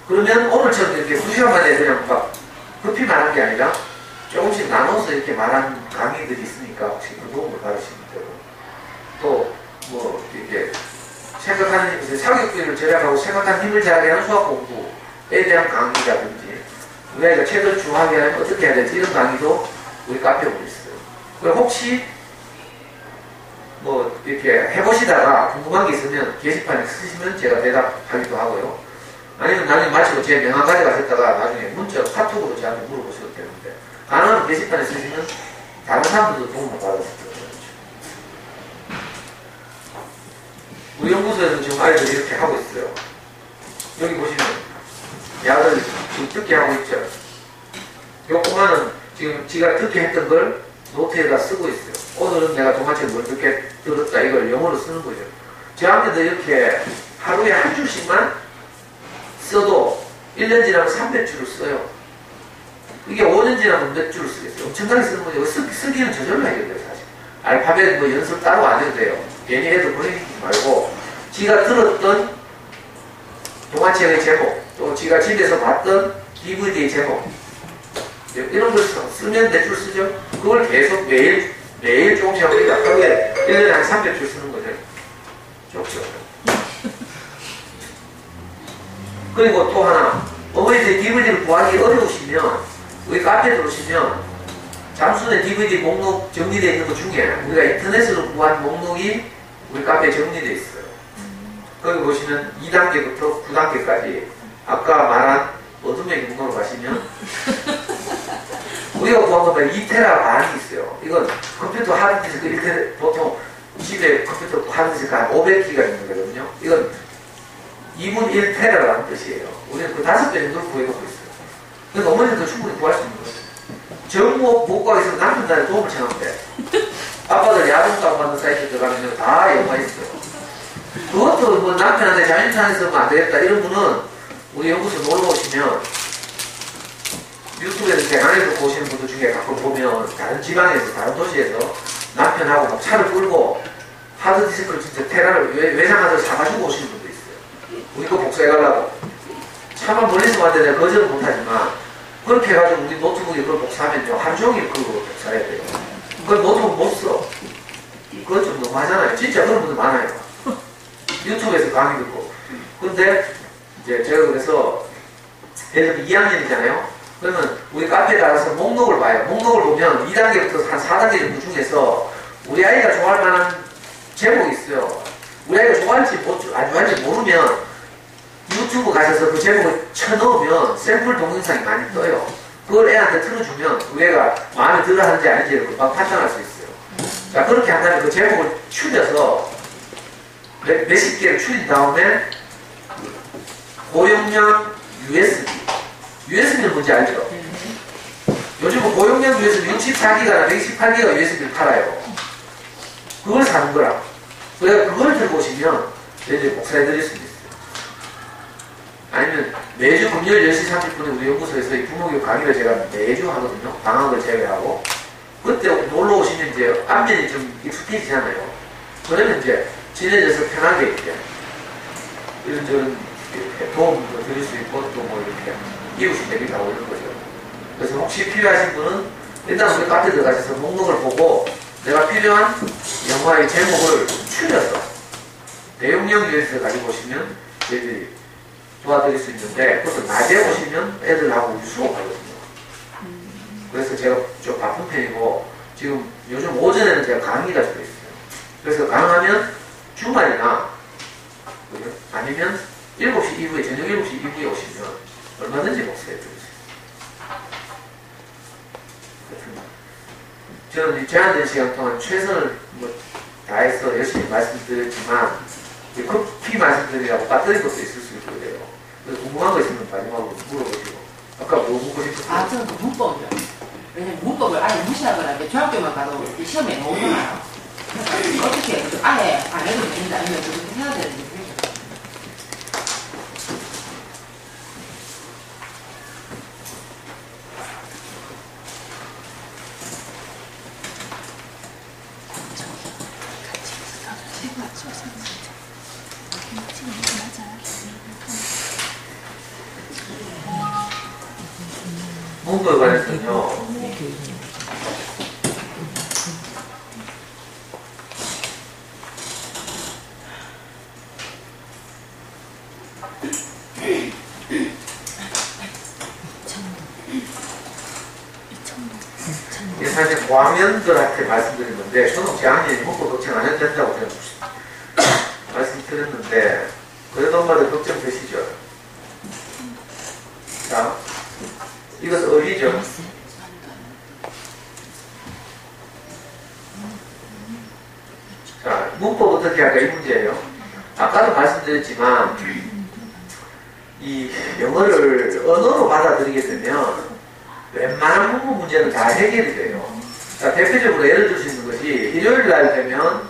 그러면 오늘처럼 이렇게 2시간 만에 그냥 막 급히 말한 게 아니라 조금씩 나눠서 이렇게 말한 강의들이 있으니까 혹시 그 도움을 받으시면 되고. 또 뭐 이렇게 생각하는 사교육비를 절약하고 생각한 힘을 자라게 하는 수학 공부에 대한 강의라든지 우리 아이가 책을 중하게 하면 어떻게 해야 될지 이런 강의도 우리 카페에 오고 있어요. 그럼 혹시 뭐 이렇게 해보시다가 궁금한 게 있으면 게시판에 쓰시면 제가 대답하기도 하고요. 아니면 나중에 마치고 제 명함 가져가셨다가 나중에 문자 카톡으로 저한테 물어보셔도 되는데 가능하면 게시판에 쓰시면 다른 사람들도 도움을 받을 수 있어요. 우리 연구소에서 지금 아이들이 이렇게 하고 있어요. 여기 보시면 야들 지금 듣게 하고 있죠. 요 꼬마는 지금 지가 듣게 했던 걸 노트에다 쓰고 있어요. 오늘은 내가 동화책 뭘 듣게 들었다 이걸 영어로 쓰는 거죠. 저한테도 이렇게 하루에 한 줄씩만 써도 1년 지나면 300줄을 써요. 이게 5년 지나면 몇 줄을 쓰겠어요? 엄청나게 쓰는 거죠. 쓰기는 저절로 해야 돼요, 사실. 알파벳 뭐 연습 따로 안 해도 돼요. 괜히 해도 보내지 말고, 지가 들었던 동화책의 제목, 또 지가 집에서 봤던 DVD의 제목, 이런 걸 쓰면 몇 줄 쓰죠? 그걸 계속 매일 조금씩 하고, 거기에 1년에 한 300줄 쓰는 거죠. 좋죠. 그리고 또 하나, 어머니들이 DVD를 구하기 어려우시면, 우리 카페에 들어오시면, 잠수의 DVD 목록 정리되어 있는 것 중에, 우리가 인터넷으로 구한 목록이 우리 카페에 정리되어 있어요. 거기 보시면 2단계부터 9단계까지, 아까 말한 어둠의 경로로 가시면, 우리가 구한 것보다 2테라 반이 있어요. 이건 컴퓨터 하드디스크 1테라, 보통 집에 컴퓨터 하드디스크 한 500기가 있는 거거든요. 이건 2분 1테라라는 뜻이에요. 우리는 그 5배 정도를 구해놓고 있어요. 그러니까 어머니도 충분히 구할 수 있는 거예요. 정보 못 구하기 위해서 남편들한테 도움을 청하면 돼. 아빠들 야동값 받는 사이트에 들어가면 다 영화 있어요. 그것도 뭐 남편한테 자존심상해서 안 되겠다 이런 분은 우리 연구소 놀러 오시면 유튜브에서 대강에서 보시는 분들 중에 가끔 보면 다른 지방에서 다른 도시에서 남편하고 막 차를 끌고 하드디스크를 진짜 테라를 외상하서 사가지고 오시는 분도 있어요. 우리 거 복사해가려고. 차만 멀리서 왔는데 내가 거절은 못하지만 그렇게 해가지고 우리 노트북에 그걸 복사하면 하루 종일 그거 복사해야 돼요. 그걸 노트북 못 써. 그건 좀 너무 하잖아요. 진짜 그런 분들 많아요. 유튜브에서 강의 듣고. 근데 이제 제가 그래서 예를 들면 2학년이잖아요. 그러면 우리 카페에 가서 목록을 봐요. 목록을 보면 2단계부터 한 4단계 정도 중에서 우리 아이가 좋아할 만한 제목이 있어요. 우리 아이가 좋아할지 안 좋아할지 모르면 유튜브 가셔서 그 제목을 쳐넣으면 샘플 동영상이 많이 떠요. 그걸 애한테 틀어주면 우리 애가 마음에 들어 하는지 아닌지를 금방 판단할 수 있어요. 자, 그렇게 한다면 그 제목을 추려서 몇십 개를 추린 다음에 고용량 USB는 뭔지 알죠? 요즘은 고용량 USB 64기가나 128기가 USB를 팔아요. 그걸 사는 거라. 그래서 그걸 들고 오시면 이제 복사해드릴 수 있어요. 아니면 매주 금요일 10시 30분에 우리 연구소에서 이 부모교육 강의를 제가 매주 하거든요. 방학을 제외하고. 그때 놀러 오시면 이제 안면이 좀 익숙해지잖아요. 그러면 이제 지내져서 편하게 이렇게 이런저런 도움도 드릴 수 있고 또 뭐 이렇게 이웃이 되기도 하고 이런 거죠. 그래서 혹시 필요하신 분은 일단 우리 카페 들어가셔서 목록을 보고 내가 필요한 영화의 제목을 추려서 내용형 유해서 가지고 오시면 저희들이 도와드릴 수 있는데 그것도 낮에 오시면 애들하고 수업하거든요. 그래서 제가 좀 바쁜 편이고 지금 요즘 오전에는 제가 강의가 들어있어요. 그래서 가능하면 주말이나 아니면 7시 이후에 저녁 7시 이후에 오시면 얼마든지 복수해드릴 수 있어요. 저는 제한된 시간 동안 최선을 다해서 열심히 말씀드렸지만 커피 말씀드리라고 빠뜨린 것도 있을 수 있고 그래요. 그래서 궁금한 거 있으면 마지막으로 물어보시고 아까 뭐 묻고 싶었어요? 저는 그 문법이요. 왜냐면 문법을 아예 무시하거나 중학교만 가도 시험에 나오잖아요. 그래서 어떻게 아예 안 해도 된다 아니면 그렇게 해야 되는지 문법에 관해서는요. 사실 고학년들한테 말씀드린 건데 저는 제 학년이 문법 걱정 안 해도 된다고 제가 말씀드렸는데 그래도 엄마들 걱정되시죠? 자, 이것은 어리죠? 자, 문법 어떻게 할까 이 문제예요. 아까도 말씀드렸지만 이 영어를 언어로 받아들이게 되면 웬만한 문법 문제는 다 해결이 돼요. 자, 대표적으로 예를 들 수 있는 것이 일요일 날 되면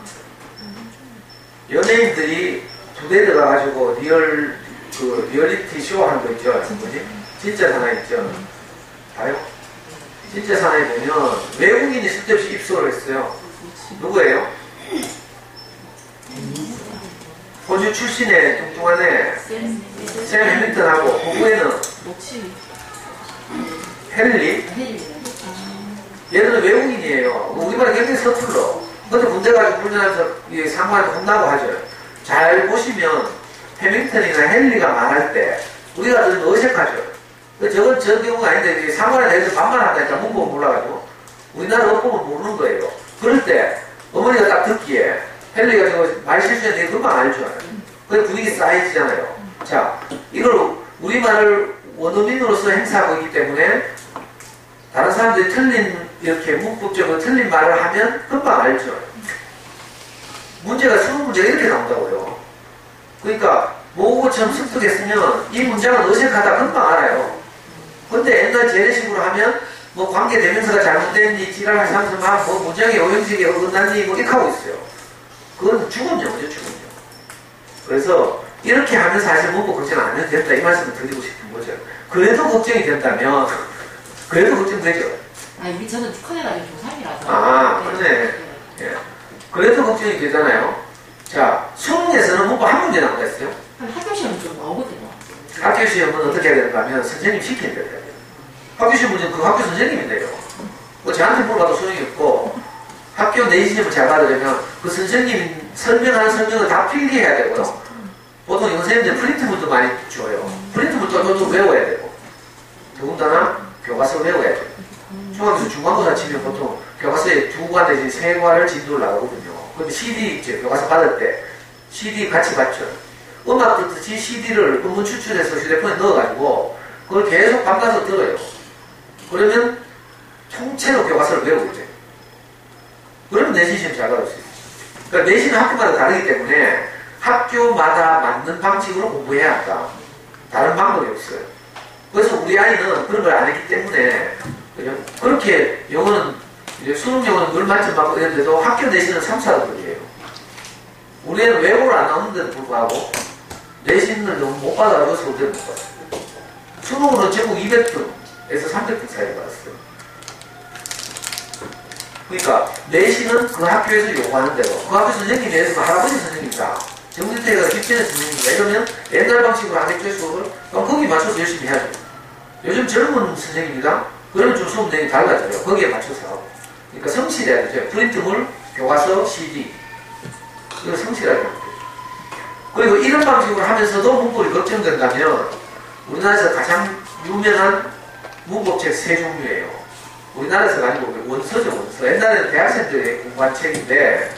연예인들이 부대에 들어가가지고 리얼리티 쇼 하는 거 있죠? 뭐지? 진짜 사나이 있죠? 봐요? 진짜 사나이 보면 외국인이 쓸데없이 입소를 했어요. 누구예요? 호주 출신의 뚱뚱한 애 샘 해밀턴하고 후보에는 헨리? 얘들은 외국인이에요. 우리말이 굉장히 서툴러. 근데 문제 가지고 불편하면서 상관한테 혼나고 하죠. 잘 보시면 해밀턴이나 헨리가 말할 때 우리가 좀 어색하죠. 저건 저 경우가 아닌데 상관에 대해서 반말한다니까 문법을 몰라가지고 우리나라 어법을 모르는 거예요. 그럴 때 어머니가 딱 듣기에 헨리가 저거 말 실수했는데 금방 알죠. 그래서 분위기 쌓이잖아요. 자, 이걸 우리말을 원어민으로서 행사하고 있기 때문에 다른 사람들이 틀린 이렇게 문법적으로 틀린 말을 하면 금방 알죠. 문제가 수능 문제가 이렇게 나온다고요. 그러니까 모국어처럼 습득했으면 이 문장은 어색하다 금방 알아요. 근데 옛날 재래식으로 하면 뭐 관계 대명사가 잘못됐니 지랄을 하면서 막 뭐 문장의 오형식이 어긋났니 뭐 이렇게 하고 있어요. 그건 죽은 영어죠, 죽은 영어. 그래서 이렇게 하면 사실 문법 걱정 안 해도 된다 이 말씀을 드리고 싶은 거죠. 그래도 걱정이 된다면 그래도 걱정되죠. 아니 우리 저는 큰애가 지금 중3이라서 그러네. 예. 그래도 걱정이 되잖아요. 자, 수능에서는 문법 한 문제 나오겠어요? 학교 시험은 좀 나오거든요. 학교 시험은 어떻게 해야 되는가 하면 선생님 시키는 대로 해야 돼요. 학교 시험 문제는 그 학교 선생님인데요. 뭐 저한테 물어봐도 소용이 없고 학교 내신을 잘 받으려면 그 선생님 설명하는 설명을 다 필기해야 되고요. 보통 선생님들 프린트물도 많이 줘요. 프린트물도 외워야 되고 더군다나 교과서를 외워야 돼요. 중학교에서 중간고사 치면 보통 교과서에 2과 내지 3과를 진도를 나가거든요. 근데 CD 있죠. 교과서 받을 때 CD 같이 받죠. 음악 듣듯이 CD를 음원 추출해서 휴대폰에 넣어가지고 그걸 계속 바꿔서 들어요. 그러면 통째로 교과서를 외우게 돼요. 그러면 내신 시험 잘 받을 수 있어요. 그러니까 내신은 학교마다 다르기 때문에 학교마다 맞는 방식으로 공부해야 한다. 다른 방법이 없어요. 그래서 우리 아이는 그런 걸 안 했기 때문에 그냥 그렇게 영어는 수능 영어는 늘 만점 받고 이랬는데도 학교 내신은 3, 4등급이에요. 우리 애는 외고를 안 나오는데도 불구하고 내신을 너무 못 받아가지고 서울대를 못 받았어요. 수능으로는 전국 200등에서 300등 사이를 받았어요. 그러니까 내신은 그 학교에서 요구하는 대로 그 학교 선생님이 예를 들면 할아버지 선생님이다. 정신태가 집전의 선생님이다. 이러면 옛날 방식으로 하겠죠 수업을. 그럼 거기에 맞춰서 열심히 해야죠. 요즘 젊은 선생님이다. 그러면 좀 수업 내용이 달라져요. 거기에 맞춰서 하고. 그러니까 성실해야 되죠. 프린트물, 교과서, CD. 이거 성실하게 하면 되죠. 그리고 이런 방식으로 하면서도 문법이 걱정된다면 우리나라에서 가장 유명한 문법책 3종류예요. 우리나라에서가 아니고 원서죠, 원서. 옛날에는 대학생들이 공부한 책인데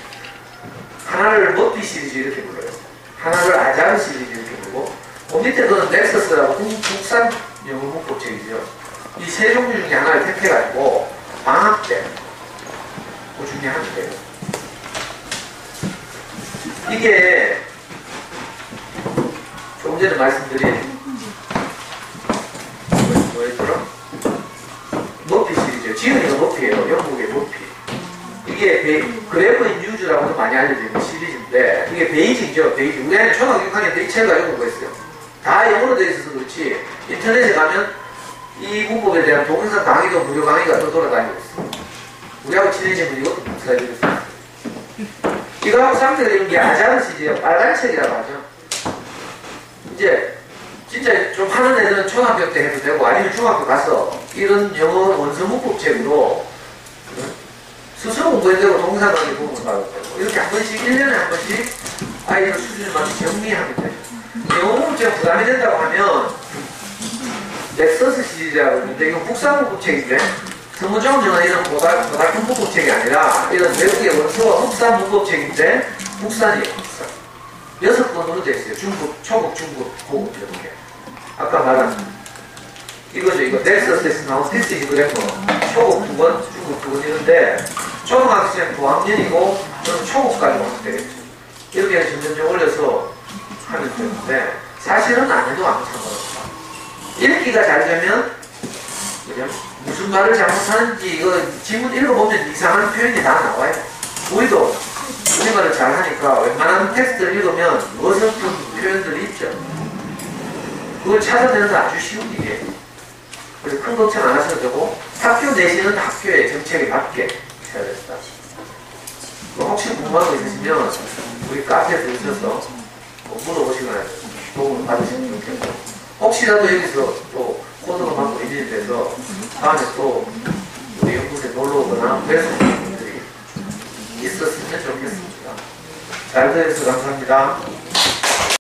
하나를 머피 시리즈 이렇게 불러요. 하나를 아자르 시리즈 이렇게 부르고 그 밑에 거는 넥서스라고 국산 영어 문법책이죠. 이 3종류 중에 하나를 택해가지고 방학 때 그 중에 하면 돼요. 이게 조금 전에 말씀드린 뭐였더라? 머피 시리즈. 지은이가 머피예요. 영국의 머피. 이게 그래프인 뉴즈라고도 많이 알려지는 시리즈인데 이게 베이징이죠. 베이징. 우리 아이는 초등학교 6학년 때 이 책을 가지고 공부했어요. 다 영어로 되어 있어서 그렇지 인터넷에 가면 이 문법에 대한 동영상 강의도 무료 강의가 또 돌아다니고 있어요. 우리하고 친해진 분이 이것도 복사해드릴 수 있어요. 이거하고 상대가 이런 게 아자르 시리즈예요. 빨간 책이라고 하죠. 이제 진짜 좀 하는 애들은 초등학교 때 해도 되고 아니면 중학교 가서 이런 영어 원서 문법책으로 스스로 공부해도 동영상 강의 도움을 받아도 되고 이렇게 한 번씩 1년에 한 번씩 아이들 수준을 맞춰 정리하면 돼요. 영어 문법책 부담이 된다고 하면 넥서스 시리즈라고 있는데 이건 국산 문법책인데 성문정 정은 이런 고등학교 문법책이 아니라 이런 외국의 원서와 흑산 문법책인데 국산이에요. 국산. 6권으로 되어 있어요. 중급, 초급, 중급, 고급 이렇게. 아까 말한 이거죠. 이거 넥서스에서 나온 디스니 그래프 초급 2권, 중급 2권 이런데 초등학생 9학년이고 저는 초급까지 오면 되겠죠. 이렇게 점점 올려서 하면 되는데 사실은 안 해도 아무 상관없다. 읽기가 잘 되면 그냥 무슨 말을 잘못하는지 이거 지문 읽어보면 이상한 표현이 다 나와요. 우리도 우리말을 잘하니까 웬만한 텍스트를 읽으면 어설픈 표현들이 있죠. 그걸 찾아내는 건 아주 쉬운 일이에요. 그래서 큰 걱정 안 하셔도 되고 학교 내신은 학교의 정책에 맞게 해야 된다. 혹시 궁금한 거 있으시면 우리 카페에 들으셔서 물어보시거나 도움을 받으시면 좋겠고 혹시라도 여기서 또 코드가 맞고 인연이 돼서 다음에 또 우리 연구소에 놀러 오거나 뵈서 분들이 있었으면 좋겠습니다. 잘 들어주셔서 감사합니다.